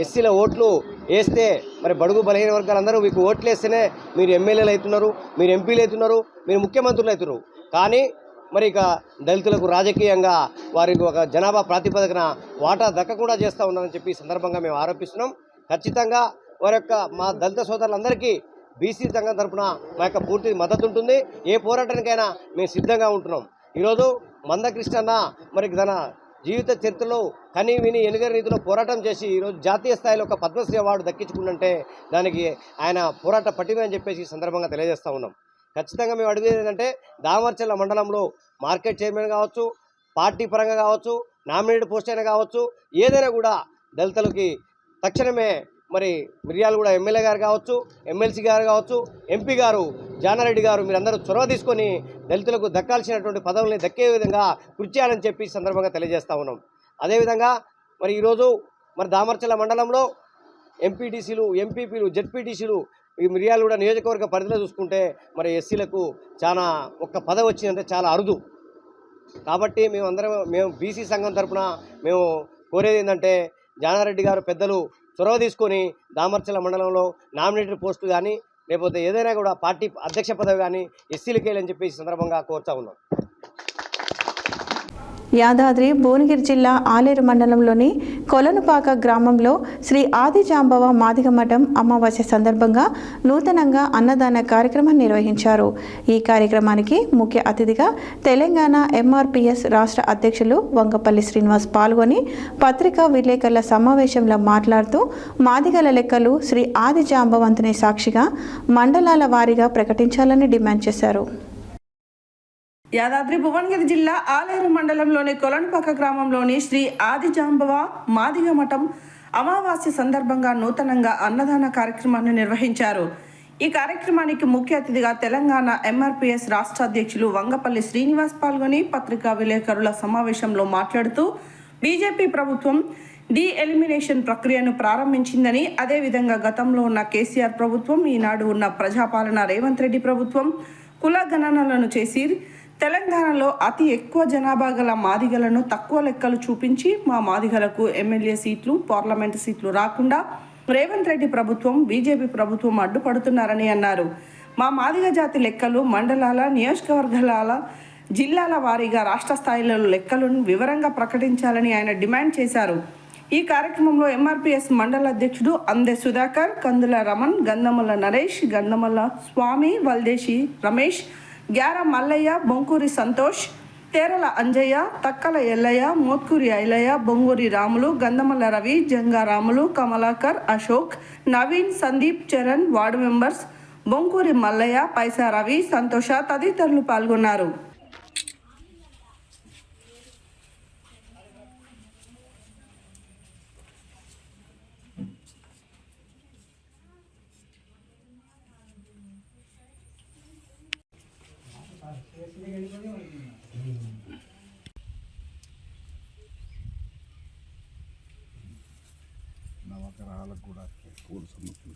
ఎస్సీల ఓట్లు వేస్తే మరి బడుగు బలహీన వర్గాలందరూ మీకు ఓట్లు వేస్తేనే మీరు ఎమ్మెల్యేలు అవుతున్నారు, మీరు ఎంపీలు అవుతున్నారు, మీరు ముఖ్యమంత్రులు అవుతున్నారు. కానీ మరి ఇక దళితులకు రాజకీయంగా వారికి ఒక జనాభా ప్రాతిపదికన వాటా దక్కకుండా చేస్తూ ఉన్నారని చెప్పి ఈ సందర్భంగా మేము ఆరోపిస్తున్నాం. ఖచ్చితంగా వారి యొక్క మా దళిత సోదరులందరికీ బీసీ సంఘం తరఫున మా యొక్క పూర్తి మద్దతు ఉంటుంది. ఏ పోరాటానికైనా మేము సిద్ధంగా ఉంటున్నాం. ఈరోజు మందకృష్ణన్న మరి తన జీవిత చరిత్రలో కని విని ఎనుగని రీతిలో పోరాటం చేసి ఈరోజు జాతీయ స్థాయిలో ఒక పద్మశ్రీ అవార్డు దక్కించుకుంటుంటే దానికి ఆయన పోరాట పటిమ అని చెప్పేసి ఈ సందర్భంగా తెలియజేస్తూ ఉన్నాం. ఖచ్చితంగా మేము అడిగేది ఏంటంటే దామర్చల్ల మండలంలో మార్కెట్ చైర్మన్ కావచ్చు, పార్టీ పరంగా కావచ్చు, నామినేటెడ్ పోస్ట్ అయినా కావచ్చు, ఏదైనా కూడా దళితులకి తక్షణమే మరి మిర్యాలగూడ ఎమ్మెల్యే గారు కావచ్చు, ఎమ్మెల్సీ గారు కావచ్చు, ఎంపీ గారు జానారెడ్డి గారు మీరందరూ చొరవ తీసుకొని దళితులకు దక్కాల్సినటువంటి పదవుల్ని దక్కే విధంగా కృషి చేయాలని చెప్పి ఈ సందర్భంగా తెలియజేస్తూ ఉన్నాం. అదేవిధంగా మరి ఈరోజు మరి దామర్చల్ల మండలంలో ఎంపీటీసీలు, ఎంపీపీలు, జెడ్పీటీసీలు ఈ మిర్యాలగూడ నియోజకవర్గ పరిధిలో చూసుకుంటే మరి ఎస్సీలకు చాలా ఒక్క పదవి వచ్చిందంటే చాలా అరుదు. కాబట్టి మేము బీసీ సంఘం తరఫున మేము కోరేది ఏంటంటే జానారెడ్డి గారు పెద్దలు చొరవ తీసుకొని దామర్చల్ల మండలంలో నామినేటెడ్ పోస్టు కానీ లేకపోతే ఏదైనా కూడా పార్టీ అధ్యక్ష పదవి కానీ ఎస్సీలకి వెళ్ళని చెప్పి ఈ సందర్భంగా కోరుతా ఉన్నాం. యాదాద్రి భువనగిరి జిల్లా ఆలేరు మండలంలోని కొలనుపాక గ్రామంలో శ్రీ ఆదిజాంబవ మాదిగ మఠం అమావాస్య సందర్భంగా నూతనంగా అన్నదాన కార్యక్రమం నిర్వహించారు. ఈ కార్యక్రమానికి ముఖ్య అతిథిగా తెలంగాణ ఎంఆర్పీఎస్ రాష్ట్ర అధ్యక్షులు వంగపల్లి శ్రీనివాస్ పాల్గొని పత్రికా విలేకరుల సమావేశంలో మాట్లాడుతూ మాదిగల లెక్కలు శ్రీ ఆదిజాంబవంతుని సాక్షిగా మండలాల వారీగా ప్రకటించాలని డిమాండ్ చేశారు. యాదాద్రి భువనగిరి జిల్లా ఆలేరు మండలంలోని కొలనుపాక గ్రామంలోని శ్రీ ఆదిజాంబవ మాదిగ మఠం అమావాస్య సందర్భంగా నూతనంగా అన్నదాన కార్యక్రమాన్ని నిర్వహించారు. ఈ కార్యక్రమానికి ముఖ్య అతిథిగా తెలంగాణ ఎంఆర్పీఎస్ రాష్ట్ర అధ్యక్షులు వంగపల్లి శ్రీనివాస్ పాల్గొని పత్రికా విలేకరుల సమావేశంలో మాట్లాడుతూ బీజేపీ ప్రభుత్వం ఎలిమినేషన్ ప్రక్రియను ప్రారంభించిందని, అదేవిధంగా గతంలో ఉన్న కేసీఆర్ ప్రభుత్వం, ఈనాడు ఉన్న ప్రజాపాలన రేవంత్ రెడ్డి ప్రభుత్వం కుల గణనలను చేసి తెలంగాణలో అతి ఎక్కువ జనాభా గల మాదిగలను తక్కువ లెక్కలు చూపించి మా మాదిగలకు ఎమ్మెల్యే సీట్లు, పార్లమెంటు సీట్లు రాకుండా రేవంత్ రెడ్డి ప్రభుత్వం, బీజేపీ ప్రభుత్వం అడ్డుపడుతున్నారని అన్నారు. మా మాదిగ జాతి లెక్కలు మండలాల, నియోజకవర్గాల, జిల్లాల వారీగా రాష్ట్ర స్థాయిలో లెక్కలను వివరంగా ప్రకటించాలని ఆయన డిమాండ్ చేశారు. ఈ కార్యక్రమంలో ఎంఆర్పీఎస్ మండల అధ్యక్షుడు అందె సుధాకర్, కందుల రమణ్, గంధమల్ల నరేష్, గంధమల్ల స్వామి, వల్దేశి రమేష్, గ్యార మల్లయ్య, బొంకూరి సంతోష్, తేరల అంజయ్య, తక్కల ఎల్లయ్య, మోత్కూరి ఐలయ్య, బొంగూరి రాములు, గంధమల్ల రవి, జంగారాములు, కమలాకర్, అశోక్, నవీన్, సందీప్, చరణ్, వార్డు మెంబర్స్ బొంకూరి మల్లయ్య, పైసా రవి, సంతోష తదితరులు పాల్గొన్నారు. నవగ్రహాలకు కూడా కూడు సమర్పించి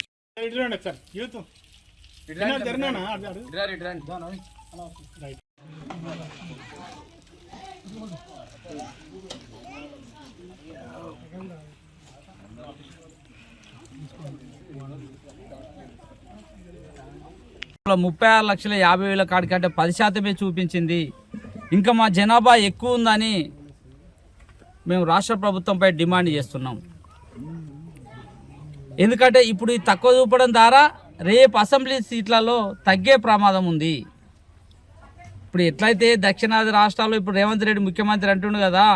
$36,50,000 కాడికంటే 10% చూపించింది. ఇంకా మా జనాభా ఎక్కువ ఉందని మేము రాష్ట్ర ప్రభుత్వంపై డిమాండ్ చేస్తున్నాం. ఎందుకంటే ఇప్పుడు ఈ తక్కువ చూపడం ద్వారా రేపు అసెంబ్లీ సీట్లలో తగ్గే ప్రమాదం ఉంది. ఇప్పుడు ఎట్లయితే దక్షిణాది రాష్ట్రాల్లో ఇప్పుడు రేవంత్ రెడ్డి ముఖ్యమంత్రి అంటుండు కదా,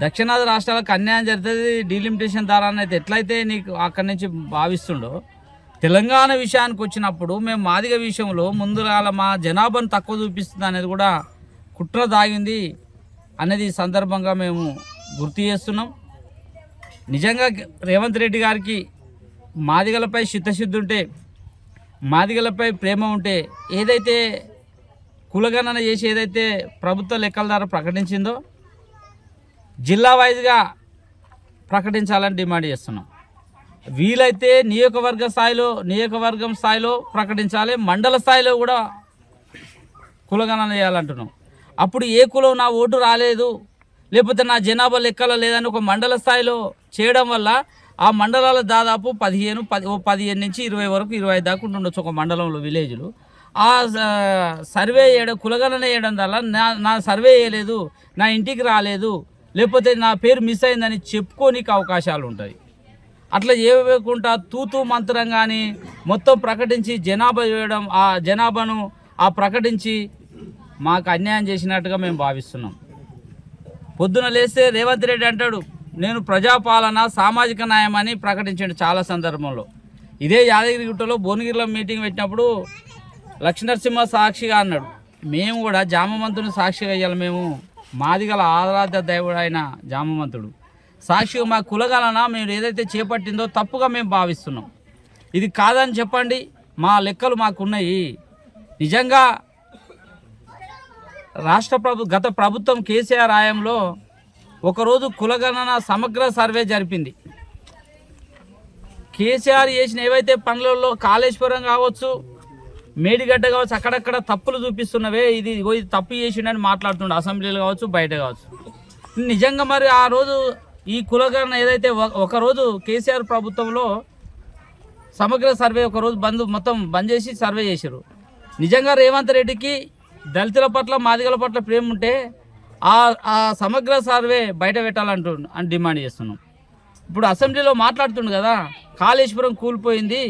దక్షిణాది రాష్ట్రాలకు అన్యాయం జరుగుతుంది డీలిమిటేషన్ ద్వారా అయితే ఎట్లయితే నీకు అక్కడి నుంచి భావిస్తుండో, తెలంగాణ విషయానికి వచ్చినప్పుడు మేము మాదిగ విషయంలో ముందుగా మా జనాభాను తక్కువ చూపిస్తుంది అనేది కూడా కుట్ర దాగింది అనేది ఈ సందర్భంగా మేము గుర్తు చేస్తున్నాం. నిజంగా రేవంత్ రెడ్డి గారికి మాదిగలపై చిత్తశుద్ధి ఉంటే, మాదిగలపై ప్రేమ ఉంటే, ఏదైతే కులగణన చేసి ఏదైతే ప్రభుత్వ లెక్కల ద్వారా ప్రకటించిందో జిల్లా వైజ్గా ప్రకటించాలని డిమాండ్ చేస్తున్నాం. వీలైతే నియోజకవర్గం స్థాయిలో ప్రకటించాలి, మండల స్థాయిలో కూడా కులగణన చేయాలంటున్నాం. అప్పుడు ఏ కులం నా ఓటు రాలేదు లేకపోతే నా జనాభా లెక్కలో లేదని ఒక మండల స్థాయిలో చేయడం వల్ల ఆ మండలాల దాదాపు 15 నుంచి 20 వరకు 25 దాకా ఉండొచ్చు ఒక మండలంలో విలేజ్లు. ఆ సర్వే కులగణన చేయడం వల్ల నా సర్వే చేయలేదు, నా ఇంటికి రాలేదు, లేకపోతే నా పేరు మిస్ అయిందని చెప్పుకోనికి అవకాశాలు ఉంటాయి. అట్లా చేయకుండా తూతూ మంత్రం కానీ మొత్తం ప్రకటించి జనాభా చేయడం, ఆ జనాభాను ప్రకటించి మాకు అన్యాయం చేసినట్టుగా మేము భావిస్తున్నాం. పొద్దున లేస్తే రేవంత్ రెడ్డి అంటాడు నేను ప్రజాపాలన సామాజిక న్యాయం అని ప్రకటించాడు చాలా సందర్భంలో. ఇదే యాదగిరిగుట్టలో భువనగిరిలో మీటింగ్ పెట్టినప్పుడు లక్ష్మీనరసింహ సాక్షిగా అన్నాడు. మేము కూడా జామవంతుని సాక్షిగా అయ్యాలి, మేము మాదిగల ఆరాధ్య దేవుడు అయిన జామవంతుడు సాక్షిగా మా కులగలన మేము ఏదైతే చేపట్టిందో తప్పుగా మేము భావిస్తున్నాం. ఇది కాదని చెప్పండి, మా లెక్కలు మాకున్నాయి. నిజంగా గత ప్రభుత్వం కేసీఆర్ హయాంలో ఒకరోజు కులగణన సమగ్ర సర్వే జరిపింది. కేసీఆర్ చేసిన ఏవైతే పనులలో కాళేశ్వరం కావచ్చు, మేడిగడ్డ కావచ్చు, అక్కడక్కడ తప్పులు చూపిస్తున్నవే, ఇది తప్పు చేసిండని మాట్లాడుతుండే అసెంబ్లీలో కావచ్చు, బయట కావచ్చు. నిజంగా మరి ఆ రోజు ఈ కులగణన ఏదైతే ఒకరోజు కేసీఆర్ ప్రభుత్వంలో సమగ్ర సర్వే ఒకరోజు మొత్తం బంద్ చేసి సర్వే చేశారు. నిజంగా రేవంత్ రెడ్డికి దళితుల పట్ల మాదిగల పట్ల ప్రేమ ఉంటే ఆ సమగ్ర సర్వే బయట పెట్టాలని డిమాండ్ చేస్తున్నాం. ఇప్పుడు అసెంబ్లీలో మాట్లాడుతుండు కదా, కాళేశ్వరం కూలిపోయింది,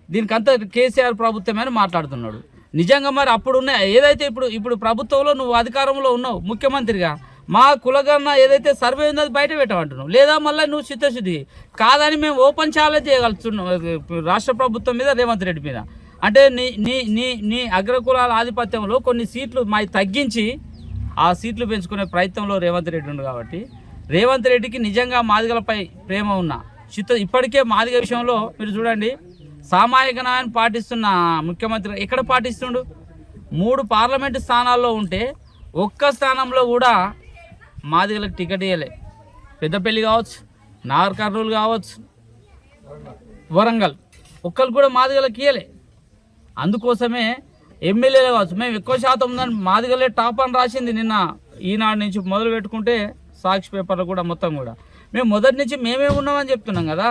దీనికంతా కేసీఆర్ ప్రభుత్వమే అని మాట్లాడుతున్నాడు. నిజంగా మరి అప్పుడున్న ఏదైతే ఇప్పుడు ప్రభుత్వంలో నువ్వు అధికారంలో ఉన్నావు ముఖ్యమంత్రిగా, మా కులగణన ఏదైతే సర్వే ఉందో అది బయట పెట్టమంటున్నావు, లేదా మళ్ళీ నువ్వు చిత్తశుద్ధి కాదని మేము ఓపెన్ ఛాలెంజ్ చేయగలుగుతున్నాం రాష్ట్ర ప్రభుత్వం మీద, రేవంత్ రెడ్డి మీద. అంటే నీ అగ్రకులాల ఆధిపత్యంలో కొన్ని సీట్లు మాకు తగ్గించి ఆ సీట్లు పెంచుకునే ప్రయత్నంలో రేవంత్ రెడ్డి ఉంది. కాబట్టి రేవంత్ రెడ్డికి నిజంగా మాదిగలపై ప్రేమ ఉన్న ఇప్పటికే మాదిగ విషయంలో మీరు చూడండి, సామాజిక న్యాయాన్ని పాటిస్తున్న ముఖ్యమంత్రి ఎక్కడ పాటిస్తుండు? 3 పార్లమెంటు స్థానాల్లో ఉంటే ఒక్క స్థానంలో కూడా మాదిగలకు టికెట్ ఇవ్వలే. పెద్దపల్లి కావచ్చు, నాగర్ కర్నూలు కావచ్చు, వరంగల్, ఒక్కరు కూడా మాదిగలకు ఇవ్వలే. అందుకోసమే ఎమ్మెల్యేలు కావచ్చు, మేము ఎక్కువ శాతం ఉందని మాదిగలే టాప్ అని రాసింది. నిన్న ఈనాడు నుంచి మొదలు పెట్టుకుంటే సాక్షి పేపర్లు కూడా మొత్తం కూడా మేము మొదటి నుంచి మేమే ఉన్నామని చెప్తున్నాం కదా.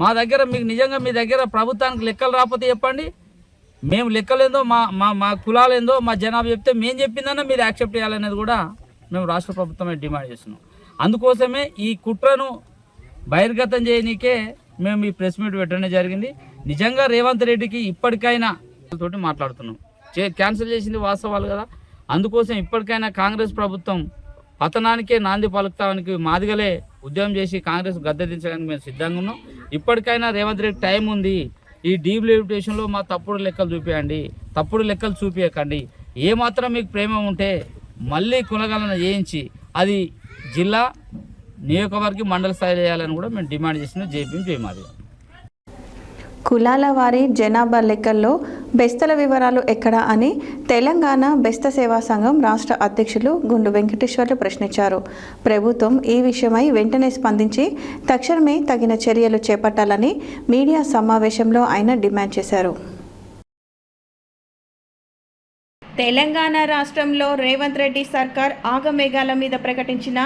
మా దగ్గర మీకు నిజంగా మీ దగ్గర ప్రభుత్వానికి లెక్కలు రాకపోతే చెప్పండి, మేము లెక్కలేందో మా కులాలేందో మా జనాభా చెప్తే మేము చెప్పిందన్నా మీరు యాక్సెప్ట్ చేయాలనేది కూడా మేము రాష్ట్ర ప్రభుత్వమే డిమాండ్ చేస్తున్నాం. అందుకోసమే ఈ కుట్రను బహిర్గతం చేయనీకే మేము ఈ ప్రెస్ మీట్ పెట్టడం జరిగింది. నిజంగా రేవంత్ రెడ్డికి ఇప్పటికైనా తోటి మాట్లాడుతున్నాం, క్యాన్సిల్ చేసింది వాస్తవాలు కదా. అందుకోసం ఇప్పటికైనా కాంగ్రెస్ ప్రభుత్వం పతనానికే నాంది పలుకుతానికి మాదిగలే ఉద్యమం చేసి కాంగ్రెస్ గద్దెదించడానికి మేము సిద్ధంగా ఉన్నాం. ఇప్పటికైనా రేవంత్ రెడ్డి టైం ఉంది, ఈ డీలిమిటేషన్లో మా తప్పుడు లెక్కలు చూపించండి, తప్పుడు లెక్కలు చూపించకండి. ఏమాత్రం మీకు ప్రేమ ఉంటే మళ్ళీ కులగణన చేయించి అది జిల్లా నియోజకవర్గం మండల స్థాయిలో చేయాలని కూడా మేము డిమాండ్ చేస్తున్నాం. జై మాదిగ. కులాల వారి జనాభా లెక్కల్లో బెస్తల వివరాలు ఎక్కడ అని తెలంగాణ బెస్త సేవా సంఘం రాష్ట్ర అధ్యక్షులు గుండు వెంకటేశ్వర్లు ప్రశ్నించారు. ప్రభుత్వం ఈ విషయమై వెంటనే స్పందించి తక్షణమే తగిన చర్యలు చేపట్టాలని మీడియా సమావేశంలో ఆయన డిమాండ్ చేశారు. తెలంగాణ రాష్ట్రంలో రేవంత్ రెడ్డి సర్కార్ ఆగమేఘాల మీద ప్రకటించిన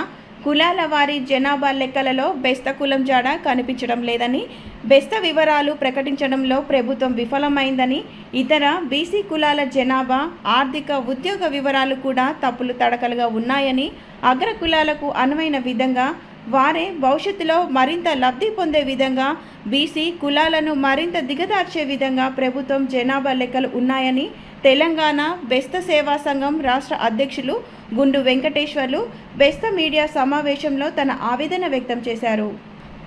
కులాల వారి జనాభా లెక్కలలో బెస్త కులం జాడ కనిపించడం లేదని, బెస్త వివరాలు ప్రకటించడంలో ప్రభుత్వం విఫలమైందని, ఇతర బీసీ కులాల జనాభా, ఆర్థిక, ఉద్యోగ వివరాలు కూడా తప్పులు తడకలుగా ఉన్నాయని, అగ్ర కులాలకు అనువైన విధంగా వారే భవిష్యత్తులో మరింత లబ్ధి పొందే విధంగా బీసీ కులాలను మరింత దిగదార్చే విధంగా ప్రభుత్వం జనాభా లెక్కలు ఉన్నాయని తెలంగాణ బెస్త సేవా సంఘం రాష్ట్ర అధ్యక్షులు గుండు వెంకటేశ్వర్లు బెస్త మీడియా సమావేశంలో తన ఆవేదన వ్యక్తం చేశారు.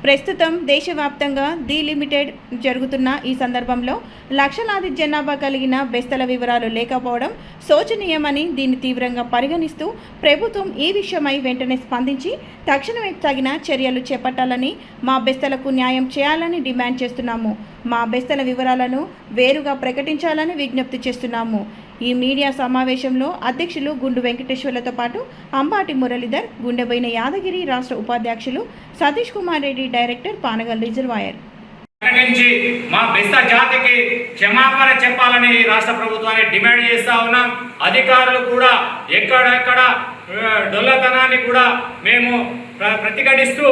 ప్రస్తుతం దేశవ్యాప్తంగా డీలిమిటెడ్ జరుగుతున్న ఈ సందర్భంలో లక్షలాది జనాభా కలిగిన బెస్తల వివరాలు లేకపోవడం శోచనీయమని, దీన్ని తీవ్రంగా పరిగణిస్తూ ప్రభుత్వం ఈ విషయమై వెంటనే స్పందించి తక్షణమే తగిన చర్యలు చేపట్టాలని, మా బెస్తలకు న్యాయం చేయాలని డిమాండ్ చేస్తున్నాము. మా బెస్తల వివరాలను వేరుగా ప్రకటించాలని విజ్ఞప్తి చేస్తున్నాము. ఈ మీడియా సమావేశంలో అధ్యక్షులు గుండు వెంకటేశ్వర్లతో పాటు అంబాటి మురళీధర్, గుండెబోయిన యాదగిరి రాష్ట్ర ఉపాధ్యక్షులు సతీష్ కుమార్ రెడ్డి, డైరెక్టర్ పానగల్ రిజర్వాయర్. ప్రకటించి మా బెస్త జాతికి క్షమాపణ చెప్పాలని రాష్ట్ర ప్రభుత్వాన్ని డిమాండ్ చేస్తా ఉన్నాం. అధికారులు కూడా ఎక్కడెక్కడ డొల్లతనాన్ని కూడా మేము ప్రతిఘటిస్తూ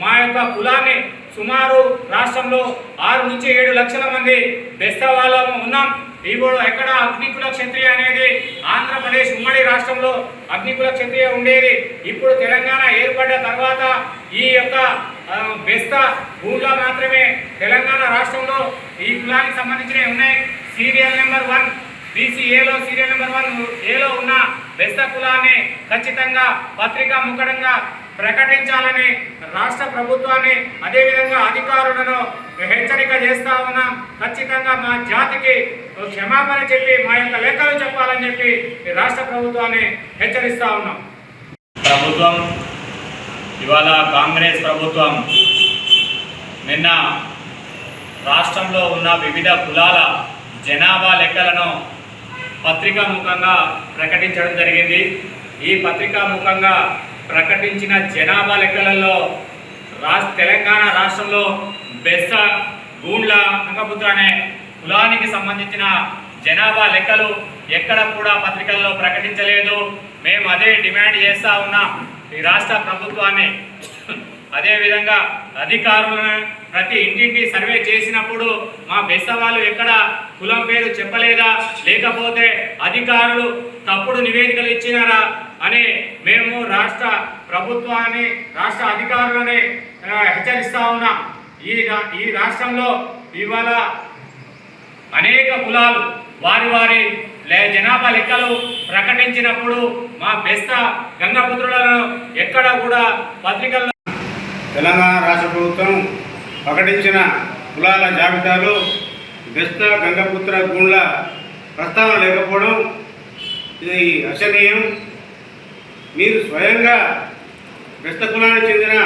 మా యొక్క కులాన్ని సుమారు రాష్ట్రంలో 6 నుంచి 7 లక్షల మంది బెస్త వాళ్ళము ఉన్నాం. ఇప్పుడు ఎక్కడ అగ్నికుల క్షత్రియ అనేది ఆంధ్రప్రదేశ్ ఉమ్మడి రాష్ట్రంలో అగ్నికుల క్షత్రియ ఉండేది. ఇప్పుడు తెలంగాణ ఏర్పడ్డ తర్వాత ఈ యొక్క బెస్త భూముల్లో మాత్రమే తెలంగాణ రాష్ట్రంలో ఈ కులానికి సంబంధించినవి ఉన్నాయి. సీరియల్ నెంబర్ 1 BCAలో సీరియల్ నెంబర్ 1Aలో ఉన్న బెస్త కులాన్ని ఖచ్చితంగా పత్రికా ముఖంగా ప్రకటించాలని రాష్ట్ర ప్రభుత్వాన్ని అదేవిధంగా అధికారులను హెచ్చరిక చేస్తా ఉన్నాం. ఖచ్చితంగా మా జాతికి క్షమాపణ చెప్పి మా యొక్క లెక్కలు చెప్పాలని చెప్పి రాష్ట్ర ప్రభుత్వాన్ని హెచ్చరిస్తా ఉన్నాం. ప్రభుత్వం ఇవాళ కాంగ్రెస్ ప్రభుత్వం నిన్న రాష్ట్రంలో ఉన్న వివిధ కులాల జనాభా లెక్కలను పత్రికా ముఖంగా ప్రకటించడం జరిగింది. ఈ పత్రికా ముఖంగా ప్రకటించిన జనాభా లెక్కలలో తెలంగాణ రాష్ట్రంలో బెస్త గూండ్ల గంగపుత్ర అనే కులానికి సంబంధించిన జనాభా లెక్కలు ఎక్కడ కూడా పత్రికల్లో ప్రకటించలేదు. మేము అదే డిమాండ్ చేస్తూ ఉన్నాం ఈ రాష్ట్ర ప్రభుత్వాన్ని. అదేవిధంగా అధికారులను ప్రతి ఇంటింటి సర్వే చేసినప్పుడు మా బెస్త వాళ్ళు ఎక్కడ కులం పేరు చెప్పలేదా, లేకపోతే అధికారులు తప్పుడు నివేదికలు ఇచ్చినారా అని మేము రాష్ట్ర ప్రభుత్వాన్ని రాష్ట్ర అధికారులని హెచ్చరిస్తూ ఉన్నాం. ఈ రాష్ట్రంలో ఇవాళ అనేక కులాలు వారి జనాభా లెక్కలు ప్రకటించినప్పుడు మా బెస్త గంగపుత్రులను ఎక్కడ కూడా పత్రికల్లో తెలంగాణ రాష్ట్ర ప్రభుత్వం ప్రకటించిన కులాల జాబితాలో బెస్త గంగపుత్ర గూండ్ల ప్రస్తావన లేకపోవడం ఇది అర్చనీయం. మీరు స్వయంగా బెస్త కులానికి చెందిన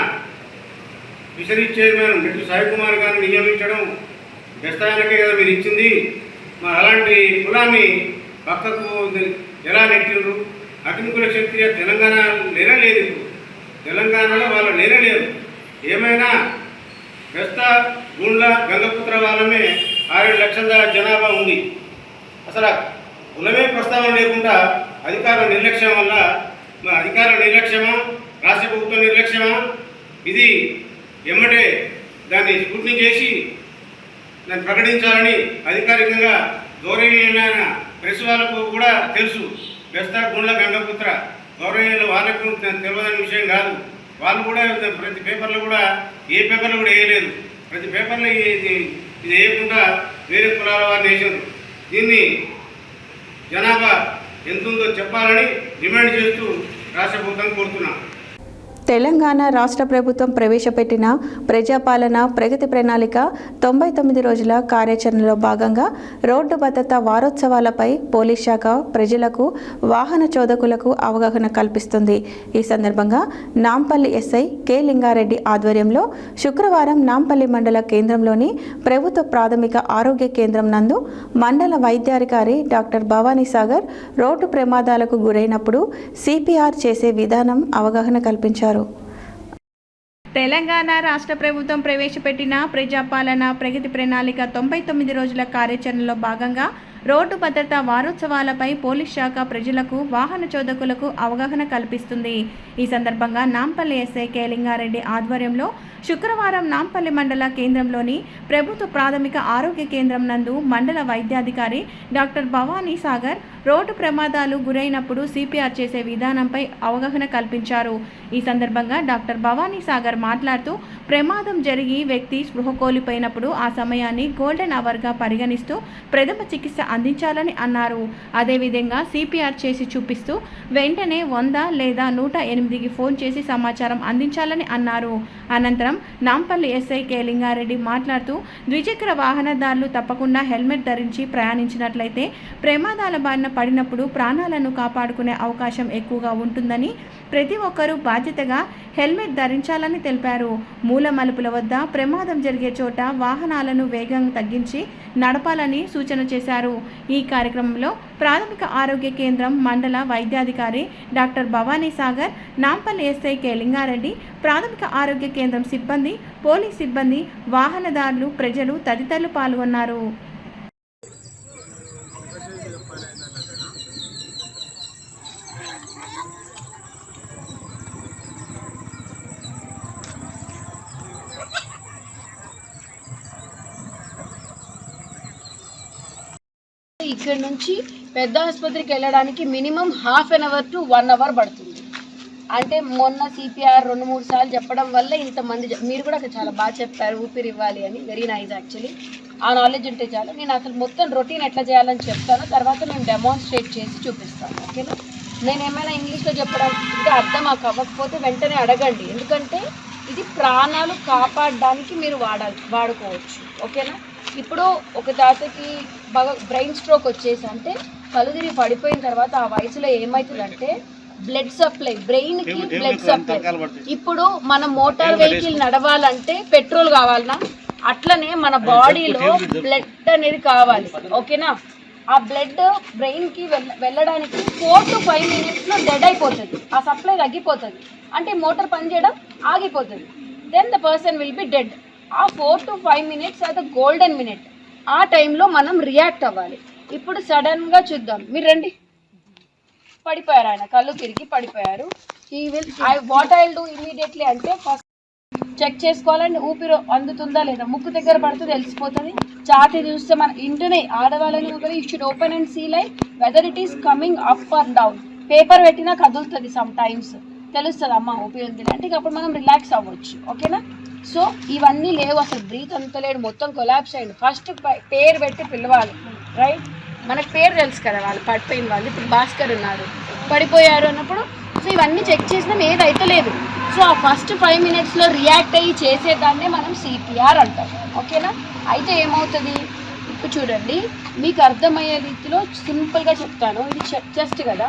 ఫిషరీ చైర్మన్ గట్టి సాయి కుమార్ గారిని నియమించడం బెస్తాయానికే కదా మీరు ఇచ్చింది. మరి అలాంటి కులాన్ని పక్కకు ఎలా నెట్టిండ్రు? అగ్నికుల క్షత్రియ తెలంగాణ లేరలేదు, తెలంగాణలో వాళ్ళు లేరలేరు. ఏమైనా బెస్త గూండ్ల గంగపుత్ర వాళ్ళమే 6 లక్షల జనాభా ఉంది. అసలు కులమే ప్రస్తావన లేకుండా అధికారుల నిర్లక్ష్యం వల్ల అధికారుల నిర్లక్ష్యమా, రాష్ట్ర ప్రభుత్వ నిర్లక్ష్యమా? ఇది ఎమ్మటే దాన్ని స్ఫూర్తి చేసి దాన్ని ప్రకటించాలని అధికారికంగా గౌరవనీయులైన ప్రెస్ వాళ్ళకు కూడా తెలుసు. బెస్త గూండ్ల గంగపుత్ర గౌరవనీయులు వాళ్ళకు తెలియని విషయం కాదు. వాళ్ళు కూడా ప్రతి పేపర్లో కూడా ఏ పేపర్లో కూడా వేయలేదు. ప్రతి పేపర్లో ఇది వేయకుండా వేరే కులాల వారిని వేసారు. దీన్ని జనాభా ఎంతుందో చెప్పాలని డిమాండ్ చేస్తూ రాష్ట్ర ప్రభుత్వాన్ని కోరుతున్నాం. తెలంగాణ రాష్ట్ర ప్రభుత్వం ప్రవేశపెట్టిన ప్రజాపాలన ప్రగతి ప్రణాళిక 99 రోజుల కార్యాచరణలో భాగంగా రోడ్డు భద్రతా వారోత్సవాలపై పోలీస్ శాఖ ప్రజలకు, వాహన చోదకులకు అవగాహన కల్పిస్తుంది. ఈ సందర్భంగా నాంపల్లి ఎస్ఐ కె లింగారెడ్డి ఆధ్వర్యంలో శుక్రవారం నాంపల్లి మండల కేంద్రంలోని ప్రభుత్వ ప్రాథమిక ఆరోగ్య కేంద్రం నందు మండల వైద్యాధికారి డాక్టర్ భవానీ సాగర్ రోడ్డు ప్రమాదాలకు గురైనప్పుడు CPR చేసే విధానం అవగాహన కల్పించారు. తెలంగాణ రాష్ట్ర ప్రభుత్వం ప్రవేశపెట్టిన ప్రజాపాలన ప్రగతి ప్రణాళిక 99 రోజుల కార్యాచరణలో భాగంగా రోడ్డు భద్రతా వారోత్సవాలపై పోలీస్ శాఖ ప్రజలకు, వాహన చోదకులకు అవగాహన కల్పిస్తుంది. ఈ సందర్భంగా నాంపల్లి ఎస్ఐ కె లింగారెడ్డి ఆధ్వర్యంలో శుక్రవారం నాంపల్లి మండల కేంద్రంలోని ప్రభుత్వ ప్రాథమిక ఆరోగ్య కేంద్రం నందు మండల వైద్యాధికారి డాక్టర్ భవానీ సాగర్ రోడ్డు ప్రమాదాలు గురైనప్పుడు CPR చేసే విధానంపై అవగాహన కల్పించారు. ఈ సందర్భంగా డాక్టర్ భవానీ సాగర్ మాట్లాడుతూ ప్రమాదం జరిగి వ్యక్తి స్పృహ కోల్పోయినప్పుడు ఆ సమయాన్ని గోల్డెన్ అవర్గా పరిగణిస్తూ ప్రథమ చికిత్స అందించాలని అన్నారు. అదేవిధంగా CPR చేసి చూపిస్తూ వెంటనే 100 లేదా 108కి ఫోన్ చేసి సమాచారం అందించాలని అన్నారు. అనంతరం నాంపల్లి ఎస్ఐ కె లింగారెడ్డి మాట్లాడుతూ ద్విచక్ర వాహనదారులు తప్పకుండా హెల్మెట్ ధరించి ప్రయాణించినట్లయితే ప్రమాదాల బారిన పడినప్పుడు ప్రాణాలను కాపాడుకునే అవకాశం ఎక్కువగా ఉంటుందని, ప్రతి ఒక్కరూ బాధ్యతగా హెల్మెట్ ధరించాలని తెలిపారు. మూల పూల మలుపుల వద్ద ప్రమాదం జరిగే చోట వాహనాలను వేగం తగ్గించి నడపాలని సూచన చేశారు. ఈ కార్యక్రమంలో ప్రాథమిక ఆరోగ్య కేంద్రం మండల వైద్యాధికారి doctor Bhavani Sagar, Nampally SI K Lingareddy, ప్రాథమిక ఆరోగ్య కేంద్రం సిబ్బంది, పోలీస్ సిబ్బంది, వాహనదారులు, ప్రజలు తదితరులు పాల్గొన్నారు. ఇక్కడ నుంచి పెద్ద ఆసుపత్రికి వెళ్ళడానికి minimum ½ an hour to 1 hour పడుతుంది. అంటే మొన్న సిపిఆర్ 2-3 సార్లు చెప్పడం వల్ల ఇంతమంది మీరు కూడా చాలా బాగా చెప్పారు, ఊపిరి ఇవ్వాలి అని. Very nice. యాక్చువల్లీ ఆ నాలెడ్జ్ ఉంటే చాలు. నేను అసలు మొత్తం రొటీన్ ఎట్లా చేయాలని చెప్తాను, తర్వాత నేను డెమాన్స్ట్రేట్ చేసి చూపిస్తాను. ఓకేనా? నేను ఏమైనా ఇంగ్లీష్లో చెప్పడం ఇంకా అర్థం అవ్వకపోతే వెంటనే అడగండి, ఎందుకంటే ఇది ప్రాణాలు కాపాడడానికి మీరు వాడుకోవచ్చు. ఓకేనా? ఇప్పుడు ఒక తాతకి బాగా బ్రెయిన్ స్ట్రోక్ వచ్చేసి అంటే కళ్ళు తిరిగి పడిపోయిన తర్వాత ఆ వయసులో ఏమవుతుందంటే బ్లడ్ సప్లై, బ్రెయిన్కి బ్లడ్ సప్లై. ఇప్పుడు మన మోటార్ వెహికల్ నడవాలంటే పెట్రోల్ కావాలన్నా, అట్లనే మన బాడీలో బ్లడ్ అనేది కావాలి. ఓకేనా? ఆ బ్లడ్ బ్రెయిన్కి వెళ్ళడానికి 4 to 5 minutesలో డెడ్ అయిపోతుంది, ఆ సప్లై తగ్గిపోతుంది. అంటే మోటార్ పనిచేయడం ఆగిపోతుంది. Then the person will be dead. ఆ 4 to 5 minutes అది గోల్డెన్ మినిట్. ఆ టైంలో మనం రియాక్ట్ అవ్వాలి. ఇప్పుడు సడన్గా చూద్దాం, మీరు రండి. పడిపోయారు, ఆయన కళ్ళు తిరిగి పడిపోయారు. What I will do immediately అంటే ఫస్ట్ చెక్ చేసుకోవాలండి ఊపిరి అందుతుందా లేదా. ముక్కు దగ్గర పడితే తెలిసిపోతుంది. ఛాతీ చూస్తే మన ఇంటనే ఆడవాళ్ళని ఒకరు you should open and see like whether it is coming up or down. Paper పెట్టినా కదులుతుంది, సమ్ టైమ్స్ తెలుస్తుంది అమ్మ ఊపిరి ఉంది అంటే. అప్పుడు మనం రిలాక్స్ అవ్వచ్చు. ఓకేనా? సో ఇవన్నీ లేవు, అసలు బ్రీత్ అంతలేడు, మొత్తం కొలాప్స్ అయ్యింది. ఫస్ట్ పేరు పెట్టి పిలవాలి. రైట్? మనకు పేరు తెలుసు కదా, వాళ్ళు పడిపోయిన వాళ్ళు. ఇప్పుడు భాస్కర్ ఉన్నారు, పడిపోయారు అన్నప్పుడు సో ఇవన్నీ చెక్ చేసినాం, ఏది అయితే లేదు. సో ఆ ఫస్ట్ 5 minutesలో రియాక్ట్ అయ్యి చేసేదాన్నే మనం సిపిఆర్ అంటాం. ఓకేనా? అయితే ఏమవుతుంది ఇప్పుడు చూడండి, మీకు అర్థమయ్యే రీతిలో సింపుల్గా చెప్తాను. ఇది చెస్ట్ కదా,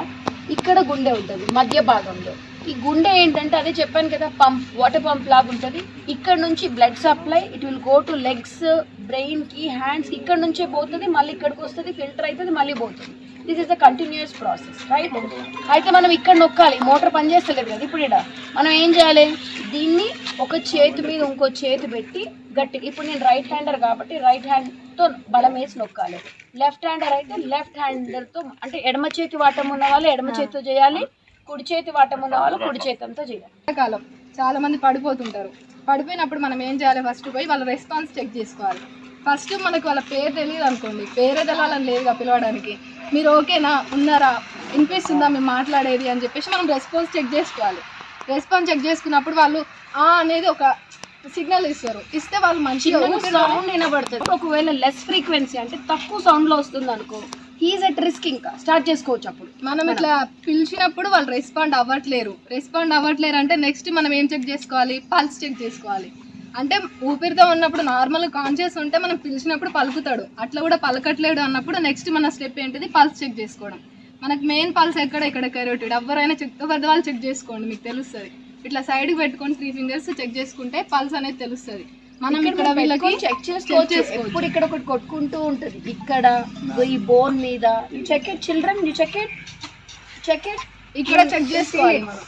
ఇక్కడ గుండె ఉంటుంది మధ్య భాగంలో. ఈ గుండె ఏంటంటే అదే చెప్పాను కదా, పంప్, వాటర్ పంప్ లాగా ఉంటుంది. ఇక్కడ నుంచి blood supply it will go to legs, బ్రెయిన్కి, హ్యాండ్స్కి. ఇక్కడ నుంచే పోతుంది, మళ్ళీ ఇక్కడికి వస్తుంది, ఫిల్టర్ అవుతుంది, మళ్ళీ పోతుంది. This is the continuous process. Right? అయితే మనం ఇక్కడ నొక్కాలి, మోటార్ పనిచేస్తలేదు కదా. ఇప్పుడు ఇక్కడ మనం ఏం చేయాలి, దీన్ని ఒక చేతి మీద ఇంకో చేతి పెట్టి గట్టిగా, ఇప్పుడు నేను రైట్ హ్యాండర్ కాబట్టి రైట్ హ్యాండ్తో బలం వేసి నొక్కాలి. లెఫ్ట్ హ్యాండర్ అయితే లెఫ్ట్ హ్యాండర్తో, అంటే ఎడమ చేతి వాటం ఉన్న వాళ్ళు ఎడమ చేతితో చేయాలి, కుడి చేతి వాటం ఉన్న వాళ్ళు కుడి చేతంతో చేయాలి. కాలం చాలా మంది పడిపోతుంటారు. పడిపోయినప్పుడు మనం ఏం చేయాలి, ఫస్ట్ పోయి వాళ్ళ రెస్పాన్స్ చెక్ చేసుకోవాలి. ఫస్ట్ మనకు వాళ్ళ పేరు తెలియదు అనుకోండి, పేరే తెలవాలని లేదుగా పిలవడానికి. మీరు ఓకేనా, ఉన్నారా, వినిపిస్తుందా మేము మాట్లాడేది అని చెప్పేసి మనం రెస్పాన్స్ చెక్ చేసుకోవాలి. రెస్పాన్స్ చెక్ చేసుకున్నప్పుడు వాళ్ళు అనేది ఒక సిగ్నల్ ఇస్తారు. ఇస్తే వాళ్ళు మంచిగా సౌండ్ వినబడుతుంది. ఒకవేళ లెస్ ఫ్రీక్వెన్సీ అంటే తక్కువ సౌండ్లో వస్తుంది అనుకో, హీఈస్ ఎట్ రిస్క్, ఇంకా స్టార్ట్ చేసుకోవచ్చు. అప్పుడు మనం ఇట్లా పిలిచినప్పుడు వాళ్ళు రెస్పాండ్ అవ్వట్లేరు అంటే నెక్స్ట్ మనం ఏం చెక్ చేసుకోవాలి, పల్స్ చెక్ చేసుకోవాలి. అంటే ఊపిరితో ఉన్నప్పుడు నార్మల్ కాన్షియస్ ఉంటే మనం పిలిచినప్పుడు పలుకుతాడు, అట్లా కూడా పలకట్లేడు అన్నప్పుడు నెక్స్ట్ మన స్టెప్ ఏంటిది, పల్స్ చెక్ చేసుకోవడం. మనకు మెయిన్ పల్స్ ఇక్కడ కెరోటిడ్. ఎవరైనా పెద్దవాళ్ళు చెక్ చేసుకోండి, మీకు తెలుస్తుంది. ఇట్లా సైడ్కి పెట్టుకొని 3 fingers చెక్ చేసుకుంటే పల్స్ అనేది తెలుస్తుంది. మనం ఇక్కడ వీళ్ళకి చెక్ చేసుకోవచ్చు. ఇప్పుడు ఇక్కడ ఒకటి కొట్టుకుంటూ ఉంటుంది, ఇక్కడ ఈ బోన్ మీద. Check it children, you check it ఇక్కడ చెక్ చేసుకోవాలి. మనం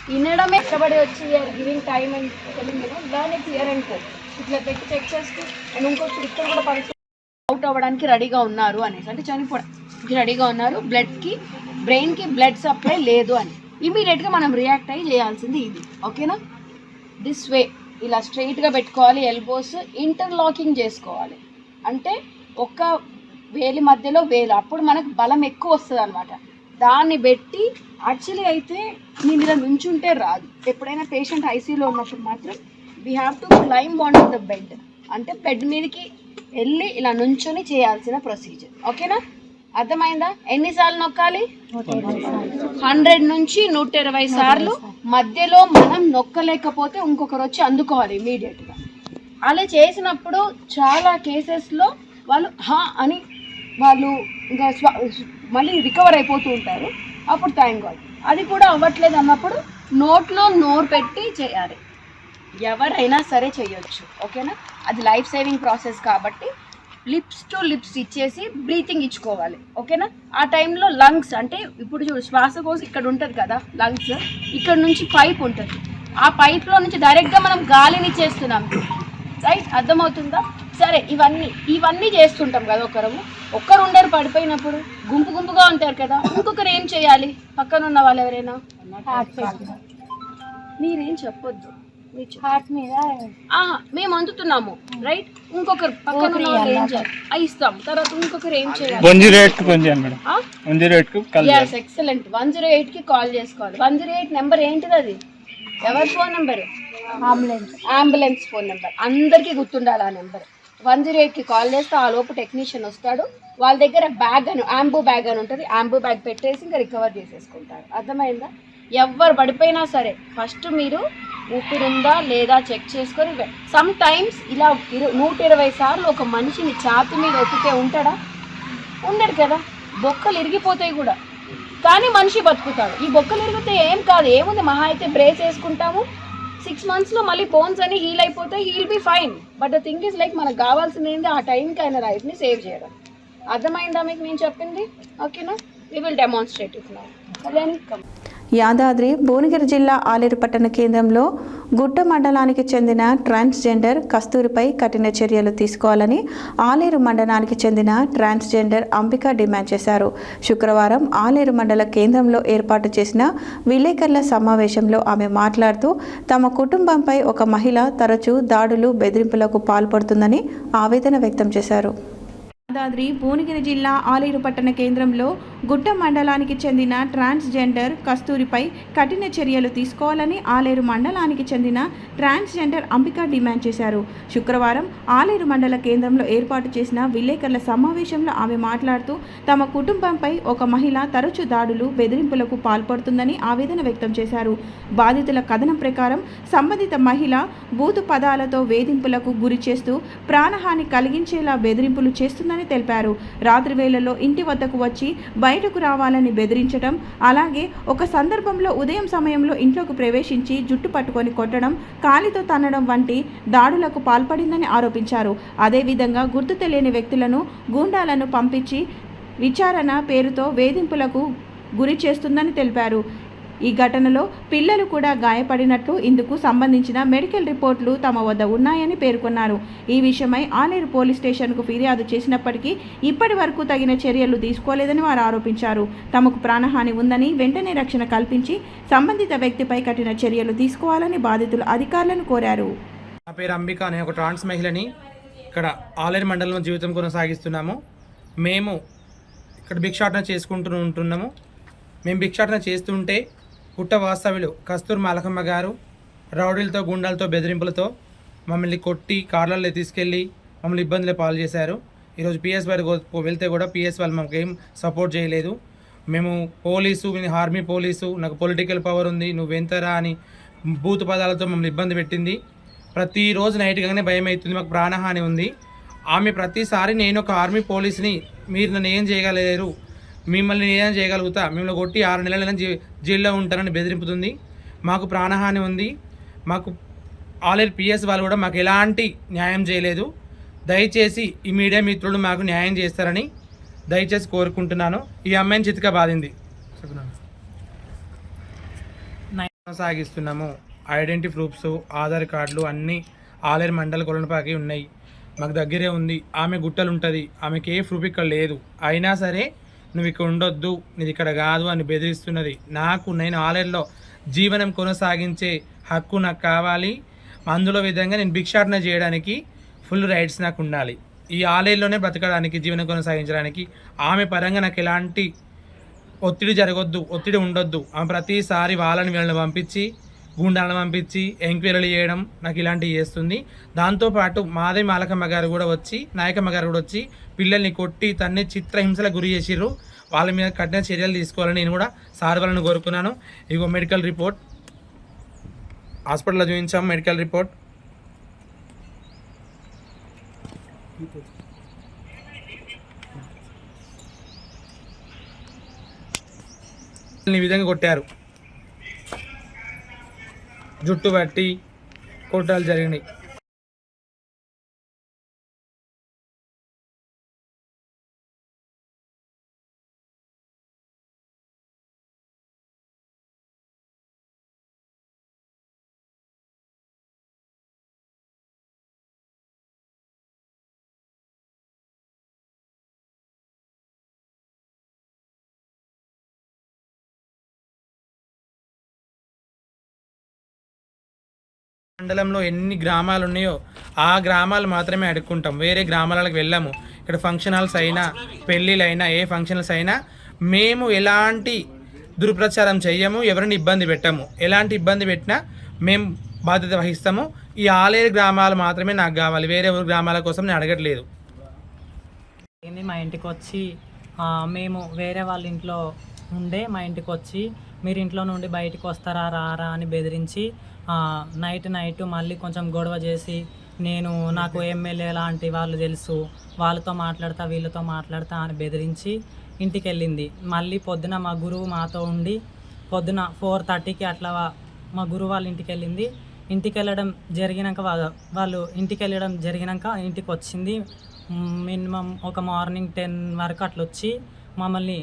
వినడమే కష్టపడి వచ్చి గివింగ్ టైమ్ అండ్ టెలింగ్ దాన్ని క్లియర్ అండ్ ఇట్లా పెట్టి చెక్ చేస్తూ అండ్ ఇంకొకటి ఇక్కడ కూడా పరిస్థితి అవుట్ అవ్వడానికి రెడీగా ఉన్నారు అనేసి, అంటే చనిపోవడానికి రెడీగా ఉన్నారు, బ్లడ్కి బ్రెయిన్కి బ్లడ్ సప్లై లేదు అని. ఇమీడియట్గా మనం రియాక్ట్ అయ్యి చేయాల్సింది ఇది. ఓకేనా? దిస్ వే ఇలా స్ట్రైట్గా పెట్టుకోవాలి, ఎల్బోస్ ఇంటర్లాకింగ్ చేసుకోవాలి. అంటే ఒక వేలి మధ్యలో వేలు, అప్పుడు మనకు బలం ఎక్కువ వస్తుంది అనమాట. దాన్ని పెట్టి యాక్చువల్లీ అయితే నేను ఇలా నుంచుంటే రాదు. ఎప్పుడైనా పేషెంట్ ఐసీయూలో ఉన్నప్పుడు మాత్రం we have to climb on the bed, అంటే బెడ్ మీదకి వెళ్ళి ఇలా నుంచొని చేయాల్సిన ప్రొసీజర్. ఓకేనా? అర్థమైందా? ఎన్నిసార్లు నొక్కాలి? 100 నుంచి 120 సార్లు. మధ్యలో మనం నొక్కలేకపోతే ఇంకొకరు వచ్చి అందుకోవాలి ఇమీడియట్గా. అలా చేసినప్పుడు చాలా కేసెస్లో వాళ్ళు అని వాళ్ళు ఇంకా మళ్ళీ రికవర్ అయిపోతూ ఉంటారు. అప్పుడు థ్యాంక్ గాడ్. అది కూడా అవ్వట్లేదు అన్నప్పుడు నోట్లో నోరు పెట్టి చేయాలి. ఎవరైనా సరే చేయొచ్చు, ఓకేనా? అది లైఫ్ సేవింగ్ ప్రాసెస్ కాబట్టి లిప్స్ టు లిప్స్ ఇచ్చేసి బ్రీతింగ్ ఇచ్చుకోవాలి, ఓకేనా? ఆ టైంలో లంగ్స్ అంటే ఇప్పుడు చూడు శ్వాసకోశ ఇక్కడ ఉంటుంది కదా, లంగ్స్ ఇక్కడ నుంచి పైప్ ఉంటుంది, ఆ పైప్లో నుంచి డైరెక్ట్గా మనం గాలిని చేస్తున్నాం, రైట్? అర్థమవుతుందా? సరే, ఇవన్నీ చేస్తుంటాం కదా. ఒక్కరు ఉండరు పడిపోయినప్పుడు, గుంపుగా ఉంటారు కదా. ఇంకొకరు ఏం చేయాలి? పక్కన ఉన్న వాళ్ళు ఎవరైనా మీరేం చెప్పొద్దు, హార్ట్ మీద మేము అందుతున్నాము, రైట్? ఇంకొకరు పక్కన ఉన్న వాళ్ళు ఏం చేయాలి? ఇస్తాం. తర్వాత ఇంకొకరు ఏం చేయాలి? 108 ఎక్సలెంట్. 108కి కాల్ చేసుకోవాలి. 108 నెంబర్ ఏంటిది? అది ఎవరి phone number? Ambulance phone number. అందరికీ గుర్తుండాలి ఆ నెంబర్. 108కి కాల్ చేస్తే ఆ లోపు టెక్నీషియన్ వస్తాడు. వాళ్ళ దగ్గర బ్యాగ్ అని ఆంబూ బ్యాగ్ అని ఉంటుంది, ఆంబూ బ్యాగ్ పెట్టేసి ఇంకా రికవర్ చేసేసుకుంటారు. అర్థమైందా? ఎవరు పడిపోయినా సరే ఫస్ట్ మీరు ఊపిరిందా లేదా చెక్ చేసుకొని, సమ్ టైమ్స్ ఇలా 120 సార్లు ఒక మనిషిని ఛాతి మీద ఒత్తితే ఉంటాడా? ఉండడు కదా. బొక్కలు ఇరిగిపోతాయి కూడా, కానీ మనిషి బతుకుతాడు. ఈ బొక్కలు ఇరిగితే ఏం కాదు, ఏముంది, మహా అయితే బ్రేస్ వేసుకుంటాము, 6 monthsలో మళ్ళీ బోన్స్ అని హీల్ అయిపోతాయి, he'll be fine. But the thing is like మనకు కావాల్సింది ఏంటి? ఆ టైంకి ఆయన లైఫ్ని సేవ్ చేయడం. అర్థమైందా మీకు నేను చెప్పింది? ఓకేనా? We will demonstrate it now. Yadadri Bhuvanagiri జిల్లా ఆలేరు పట్టణ కేంద్రంలో గుట్ట మండలానికి చెందిన ట్రాన్స్జెండర్ కస్తూరిపై కఠిన చర్యలు తీసుకోవాలని ఆలేరు మండలానికి చెందిన ట్రాన్స్జెండర్ అంబిక డిమాండ్ చేశారు. శుక్రవారం ఆలేరు మండల కేంద్రంలో ఏర్పాటు చేసిన విలేకరుల సమావేశంలో ఆమె మాట్లాడుతూ తమ కుటుంబంపై ఒక మహిళ తరచూ దాడులు, బెదిరింపులకు పాల్పడుతుందని ఆవేదన వ్యక్తం చేశారు. యాదాద్రి భువనగిరి జిల్లా ఆలేరు పట్టణ కేంద్రంలో గుట్ట మండలానికి చెందిన ట్రాన్స్జెండర్ కస్తూరిపై కఠిన చర్యలు తీసుకోవాలని ఆలేరు మండలానికి చెందిన ట్రాన్స్జెండర్ అంబిక డిమాండ్ చేశారు. శుక్రవారం ఆలేరు మండల కేంద్రంలో ఏర్పాటు చేసిన విలేకరుల సమావేశంలో ఆమె మాట్లాడుతూ తమ కుటుంబంపై ఒక మహిళ తరచు దాడులు, బెదిరింపులకు పాల్పడుతుందని ఆవేదన వ్యక్తం చేశారు. బాధితుల కథనం ప్రకారం సంబంధిత మహిళ బూతు పదాలతో వేధింపులకు గురి చేస్తూ ప్రాణహాని కలిగించేలా బెదిరింపులు చేస్తుందని తెలిపారు. రాత్రి వేళల్లో ఇంటి వద్దకు వచ్చి బయటకు రావాలని బెదిరించడం, అలాగే ఒక సందర్భంలో ఉదయం సమయంలో ఇంట్లోకి ప్రవేశించి జుట్టు పట్టుకొని కొట్టడం, కాలితో తన్నడం వంటి దాడులకు పాల్పడిందని ఆరోపించారు. అదేవిధంగా గుర్తు తెలియని వ్యక్తులను, గూండాలను పంపించి విచారణ పేరుతో వేధింపులకు గురి చేస్తుందని తెలిపారు. ఈ ఘటనలో పిల్లలు కూడా గాయపడినట్లు, ఇందుకు సంబంధించిన మెడికల్ రిపోర్టులు తమ వద్ద ఉన్నాయని పేర్కొన్నారు. ఈ విషయమై ఆలేరు పోలీస్ స్టేషన్కు ఫిర్యాదు చేసినప్పటికీ ఇప్పటి వరకు తగిన చర్యలు తీసుకోలేదని వారు ఆరోపించారు. తమకు ప్రాణహాని ఉందని వెంటనే రక్షణ కల్పించి సంబంధిత వ్యక్తిపై కఠిన చర్యలు తీసుకోవాలని బాధితులు అధికారులను కోరారు. నా పేరు అంబిక, నేను ఒక ట్రాన్స్ మహిళని. ఇక్కడ ఆలేరు మండలంలో జీవితం కొనసాగిస్తున్నాము. మేము ఇక్కడ భిక్షాటన చేసుకుంటూ ఉంటున్నాము. మేము భిక్షాటన చేస్తుంటే పుట్ట వాస్తవ్యులు కస్తూరి మాలకమ్మ గారు రౌడీలతో, గుండాలతో, బెదిరింపులతో మమ్మల్ని కొట్టి కార్లలో తీసుకెళ్ళి మమ్మల్ని ఇబ్బందులు పాలు చేశారు. ఈరోజు పిఎస్ వారికి వెళ్తే కూడా పిఎస్ వాళ్ళు మాకు ఏం సపోర్ట్ చేయలేదు. మేము పోలీసు, ఆర్మీ పోలీసు, నాకు పొలిటికల్ పవర్ ఉంది, నువ్వెంతరా అని బూతు పదాలతో మమ్మల్ని ఇబ్బంది పెట్టింది. ప్రతిరోజు నైట్ కాగానే భయం అవుతుంది, మాకు ప్రాణహాని ఉంది. ఆమె ప్రతిసారి నేను ఒక ఆర్మీ పోలీస్ని, మీరు నన్ను ఏం చేయగలేరు, మిమ్మల్ని ఏం చేయగలుగుతా, మిమ్మల్ని కొట్టి 6 నెలల జైల్లో ఉంటారని బెదిరింపుతుంది. మాకు ప్రాణహాని ఉంది. మాకు ఆల్రెడీ పిఎస్ వాళ్ళు కూడా మాకు ఎలాంటి న్యాయం చేయలేదు. దయచేసి ఈ మీడియా మిత్రులు మాకు న్యాయం చేస్తారని దయచేసి కోరుకుంటున్నాను. ఈ అమ్మాయిని చితిక బాధింది కొనసాగిస్తున్నాము. ఐడెంటిటీ ప్రూఫ్స్, ఆధార్ కార్డులు అన్నీ ఆలేరు మండల కొలనపాకి ఉన్నాయి. మాకు దగ్గరే ఉంది. ఆమె గుట్టలు ఉంటుంది, ఆమెకి ఏ ప్రూఫ్ ఇక్కడ లేదు. అయినా సరే నువ్వు ఇక్కడ ఉండొద్దు, నీది ఇక్కడ కాదు అని బెదిరిస్తున్నది. నేను ఆలేరులో జీవనం కొనసాగించే హక్కు నాకు కావాలి. అందులో విధంగా నేను భిక్షాటన చేయడానికి ఫుల్ రైట్స్ నాకు ఉండాలి. ఈ ఆలేరులోనే బ్రతకడానికి, జీవనం కొనసాగించడానికి ఆమె పరంగా నాకు ఎలాంటి ఒత్తిడి జరగొద్దు, ఒత్తిడి ఉండొద్దు. ఆమె ప్రతిసారి వీళ్ళని పంపించి, గుండాలను పంపించి ఎంక్వైరీలు చేయడం, నాకు ఇలాంటివి చేస్తుంది. దాంతోపాటు మాదే మాలకమ్మ గారు కూడా వచ్చి, నాయకమ్మ గారు కూడా వచ్చి పిల్లల్ని కొట్టి తన్ని చిత్రహింసలకు గురి చేసిర్రు. వాళ్ళ మీద కఠిన చర్యలు తీసుకోవాలని నేను కూడా సార్ వాళ్ళని కోరుకున్నాను. ఇగో మెడికల్ రిపోర్ట్, హాస్పిటల్లో చూపించాము. మెడికల్ రిపోర్ట్ ఈ విధంగా కొట్టారు. జుట్టు పట్టి కొట్టాలు జరిగినాయి. మండలంలో ఎన్ని గ్రామాలు ఉన్నాయో ఆ గ్రామాలు మాత్రమే అడుక్కుంటాం, వేరే గ్రామాలకు వెళ్ళాము. ఇక్కడ ఫంక్షన్ హాల్స్ అయినా పెళ్ళిళ్ళు అయినా ఏ ఫంక్షన్స్ అయినా మేము ఎలాంటి దుర్ప్రచారం చెయ్యము, ఎవరిని ఇబ్బంది పెట్టాము. ఎలాంటి ఇబ్బంది పెట్టినా మేము బాధ్యత వహిస్తాము. ఈ ఆలేరు గ్రామాలు మాత్రమే నాకు కావాలి, వేరే ఊరు గ్రామాల కోసం నేను అడగట్లేదు. మా ఇంటికి వచ్చి మేము వేరే వాళ్ళ ఇంట్లో ఉండే మా ఇంటికి వచ్చి మీరు ఇంట్లో నుండి బయటికి వస్తారా రారా అని బెదిరించి నైట్ మళ్ళీ కొంచెం గొడవ చేసి నాకు ఎమ్మెల్యే లాంటి వాళ్ళు తెలుసు, వాళ్ళతో మాట్లాడతా వీళ్ళతో మాట్లాడతా అని బెదిరించి ఇంటికి వెళ్ళింది. మళ్ళీ పొద్దున మా గురువు మాతో ఉండి పొద్దున 4:30కి అట్లా మా గురువు వాళ్ళ ఇంటికి వెళ్ళింది. ఇంటికి వెళ్ళడం జరిగినాక వాళ్ళు ఇంటికి వెళ్ళడం జరిగినాక ఇంటికి వచ్చింది. మినిమం ఒక మార్నింగ్ 10 వరకు అట్లా వచ్చి మమ్మల్ని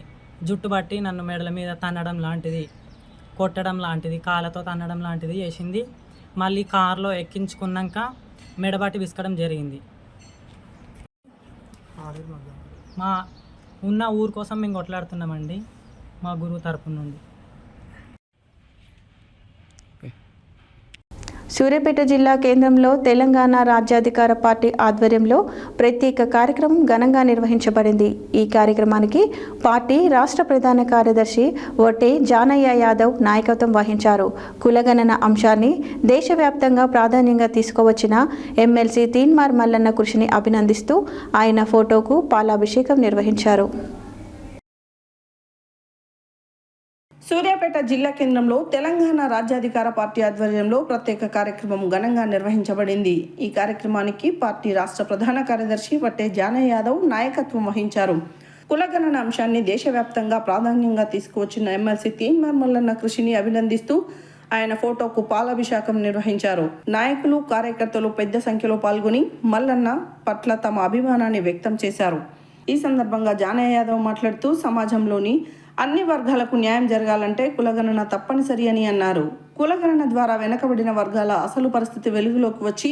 జుట్టు పట్టి నన్ను మెడల మీద తన్నడం లాంటిది, కొట్టడం లాంటిది, కాళ్ళతో తన్నడం లాంటిది చేసింది. మళ్ళీ కారులో ఎక్కించుకున్నాక మెడబట్టి విసకడం జరిగింది. మా ఉన్న ఊరు కోసం మేము కొట్లాడుతున్నామండి మా గురువు తరపు నుండి. సూర్యాపేట జిల్లా కేంద్రంలో తెలంగాణ రాజ్యాధికార పార్టీ ఆధ్వర్యంలో ప్రత్యేక కార్యక్రమం ఘనంగా నిర్వహించబడింది. ఈ కార్యక్రమానికి పార్టీ రాష్ట్ర ప్రధాన కార్యదర్శి వొట్టే జానయ్య యాదవ్ నాయకత్వం వహించారు. కులగణన అంశాన్ని దేశవ్యాప్తంగా ప్రాధాన్యంగా తీసుకువచ్చిన ఎమ్మెల్సీ తీన్మార్ మల్లన్న కృషిని అభినందిస్తూ ఆయన ఫోటోకు పాలాభిషేకం నిర్వహించారు. సూర్యాపేట జిల్లా కేంద్రంలో తెలంగాణ రాజ్యాధికార పార్టీ ఆధ్వర్యంలో ప్రత్యేక కార్యక్రమం ఘనంగా నిర్వహించబడింది. ఈ కార్యక్రమానికి పార్టీ రాష్ట్ర ప్రధాన కార్యదర్శి వట్టే జానయ్య యాదవ్ నాయకత్వం వహించారు. కులగణన అంశాన్ని దేశవ్యాప్తంగా ప్రాధాన్యంగా తీసుకువచ్చిన ఎమ్మెల్సీ తీన్మార్ మల్లన్న కృషిని అభినందిస్తూ ఆయన ఫోటోకు పాలాభిషేకం నిర్వహించారు. నాయకులు కార్యకర్తలు పెద్ద సంఖ్యలో పాల్గొని మల్లన్న పట్ల తమ అభిమానాన్ని వ్యక్తం చేశారు. ఈ సందర్భంగా జానయ్య యాదవ్ మాట్లాడుతూ సమాజంలోని అన్ని వర్గాలకు న్యాయం జరగాలంటే కులగణన తప్పనిసరి అని అన్నారు. కులగణన ద్వారా వెనకబడిన వర్గాల అసలు పరిస్థితి వెలుగులోకి వచ్చి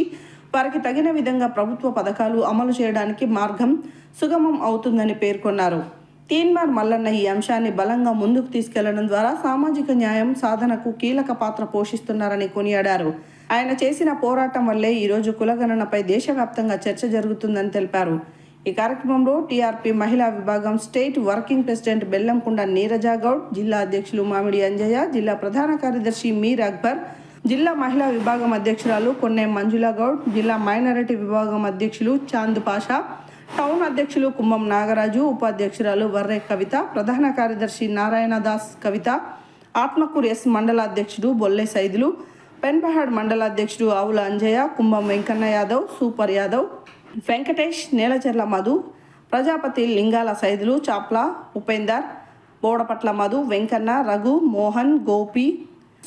వారికి తగిన విధంగా ప్రభుత్వ పథకాలు అమలు చేయడానికి మార్గం సుగమం అవుతుందని పేర్కొన్నారు. తీన్మార్ మల్లన్న ఈ అంశాన్ని బలంగా ముందుకు తీసుకెళ్లడం ద్వారా సామాజిక న్యాయం సాధనకు కీలక పాత్ర పోషిస్తున్నారని కొనియాడారు. ఆయన చేసిన పోరాటం వల్లే ఈరోజు కులగణనపై దేశవ్యాప్తంగా చర్చ జరుగుతుందని తెలిపారు. ఈ కార్యక్రమంలో టీఆర్పీ మహిళా విభాగం state working president Bellamkonda Neeraja Goud, జిల్లా అధ్యక్షులు మామిడి అంజయ్య, జిల్లా ప్రధాన కార్యదర్శి మీర్ అక్బర్, జిల్లా మహిళా విభాగం అధ్యక్షురాలు కొన్నేం మంజులా గౌడ్, జిల్లా మైనారిటీ విభాగం అధ్యక్షులు చాంద్ పాషా, టౌన్ అధ్యక్షులు కుంభం నాగరాజు, ఉపాధ్యక్షురాలు వర్రే కవిత, ప్రధాన కార్యదర్శి నారాయణ దాస్ కవిత, ఆత్మకూరు ఎస్ మండల అధ్యక్షుడు బొల్లె సైదులు, పెన్పహాడ్ మండల అధ్యక్షుడు ఆవుల అంజయ్య, కుంభం వెంకన్న యాదవ్, సూపర్ యాదవ్, వెంకటేష్, నేలచెర్ల మధు, ప్రజాపతి, లింగాల సైదులు, చాప్లా ఉపేందర్, బోడపట్ల మధు, వెంకన్న, రఘు, మోహన్, గోపి,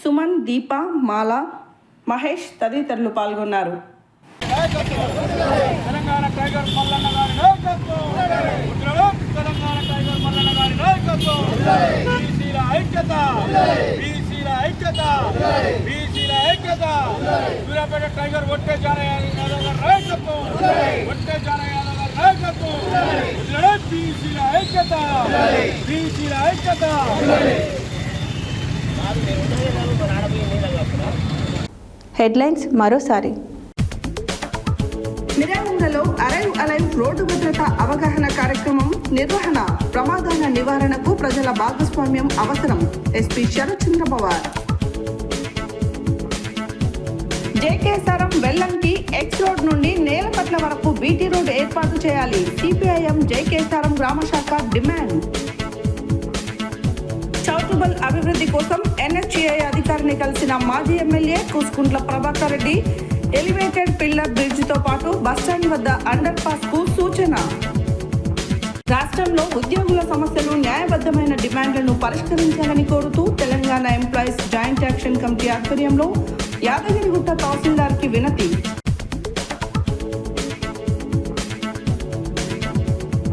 సుమన్, దీప, మాల, మహేష్ తదితరులు పాల్గొన్నారు. సూర్యాపేట టైగర్ వట్టే జానయ్య యాదవ్ గారి నాయకత్వం, వట్టే జానయ్య యాదవ్ గారి నాయకత్వం, బీసీల ఐక్యత, బీసీల ఐక్యత. హెడ్లైన్స్ మరోసారి. మిర్యాలగూడలో అరైవ్ అలైవ్ రోడ్డు భద్రత అవగాహన కార్యక్రమం నిర్వహణ, ప్రమాదాల నివారణకు ప్రజల భాగస్వామ్యం అవసరం. ఎస్పీ శరత్ చంద్ర పవార్. జేకేసారం వెల్లంకి ఎక్స్ రోడ్ నుండి నేలపట్ల వరకు బీటీ రోడ్ ఏర్పాటు చేయాలి. సిపిఐఎం జేకేసారం గ్రామ శాఖ డిమాండ్. చౌటుబల్ అభివృద్ధి కోసం ఎన్హెచ్ఏఐ అధికారిని కలిసిన మాజీ MLA Kusukuntla Prabhakar Reddy. Elevated pillar బ్రిడ్జితో పాటు బస్టాండ్ వద్ద అండర్ పాస్ కు సూచన. రాష్ట్రంలో ఉద్యోగుల సమస్యలు, న్యాయబద్ధమైన డిమాండ్లను పరిష్కరించాలని కోరుతూ Telangana employees joint action committee ఆధ్వర్యంలో యాదగిరిగుట్ట తహసీల్దార్కి వినతి.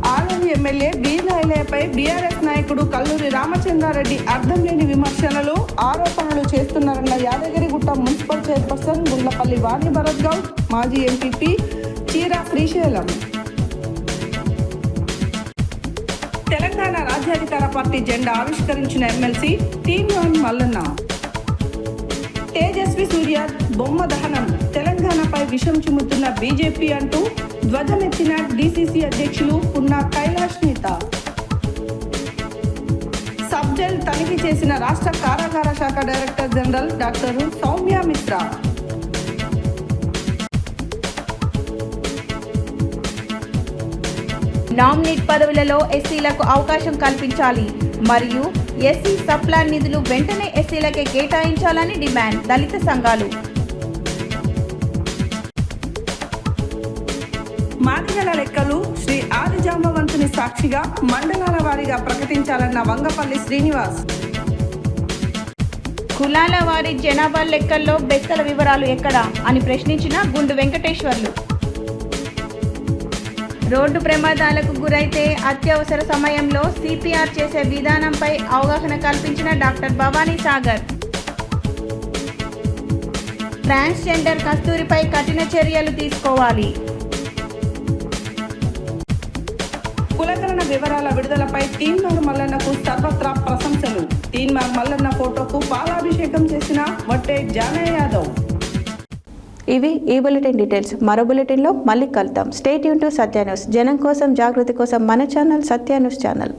ఆలయ ఎమ్మెల్యే బీర్లాయలపై బీఆర్ఎస్ నాయకుడు కల్లూరి రామచంద్రారెడ్డి అర్థం లేని విమర్శనలు, ఆరోపణలు చేస్తున్నారన్న యాదగిరిగుట్ట మున్సిపల్ చైర్పర్సన్ గుండ్లపల్లి వాణి భరత్ గౌడ్, మాజీ ఎంపీపీ చీరా శ్రీశైలం. తెలంగాణ రాజ్యాధికార పార్టీ జెండా ఆవిష్కరించిన ఎమ్మెల్సీ టీఎన్ మల్లన్న. తేజస్వి సూర్య బొమ్మ దహనం, తెలంగాణపై విషం చిమ్ముతున్న బీజేపీ అంటూ ధ్వజమెత్తిన డీసీసీ అధ్యక్షులు పున్నా కైలాష్ నేత. సబ్ జైల్ తనిఖీ చేసిన రాష్ట్ర కారాగార శాఖ director general doctor Soumya Mishra. Nominate పదవులలో ఎస్సీలకు అవకాశం కల్పించాలి మరియు ఎస్సీ సప్లాన్ నిధులు వెంటనే ఎస్సీలకే కేటాయించాలని డిమాండ్ దళిత సంఘాలు. మాదిగల లెక్కలు శ్రీ ఆదిజాంబవంతుని సాక్షిగా మండలాల వారీగా ప్రకటించాలన్న వంగపల్లి శ్రీనివాస్. కులాల వారి జనాభా లెక్కల్లో బెస్తల వివరాలు ఎక్కడా అని ప్రశ్నించిన గుండు వెంకటేశ్వర్లు. రోడ్డు ప్రమాదాలకు గురైతే అత్యవసర సమయంలో సిపిఆర్ చేసే విధానంపై అవగాహన కల్పించిన డాక్టర్ భవానీ సాగర్. ట్రాన్స్జెండర్ కస్తూరిపై కఠిన చర్యలు తీసుకోవాలి. కులగణన వివరాల విడుదలపై తీన్మార్ మల్లన్నకు సర్వత్రా ప్రశంసలు. తీన్మార్ మల్లన్న ఫోటోకు పాలాభిషేకం చేసిన వట్టే జానయ్య యాదవ్. ఇవి ఈ బులెటిన్ డీటెయిల్స్. మరో బులెటిన్లో మళ్ళీ కలుద్దాం. Stay tune to Satya news. జనం కోసం, జాగృతి కోసం మన ఛానల్ సత్య న్యూస్ ఛానల్.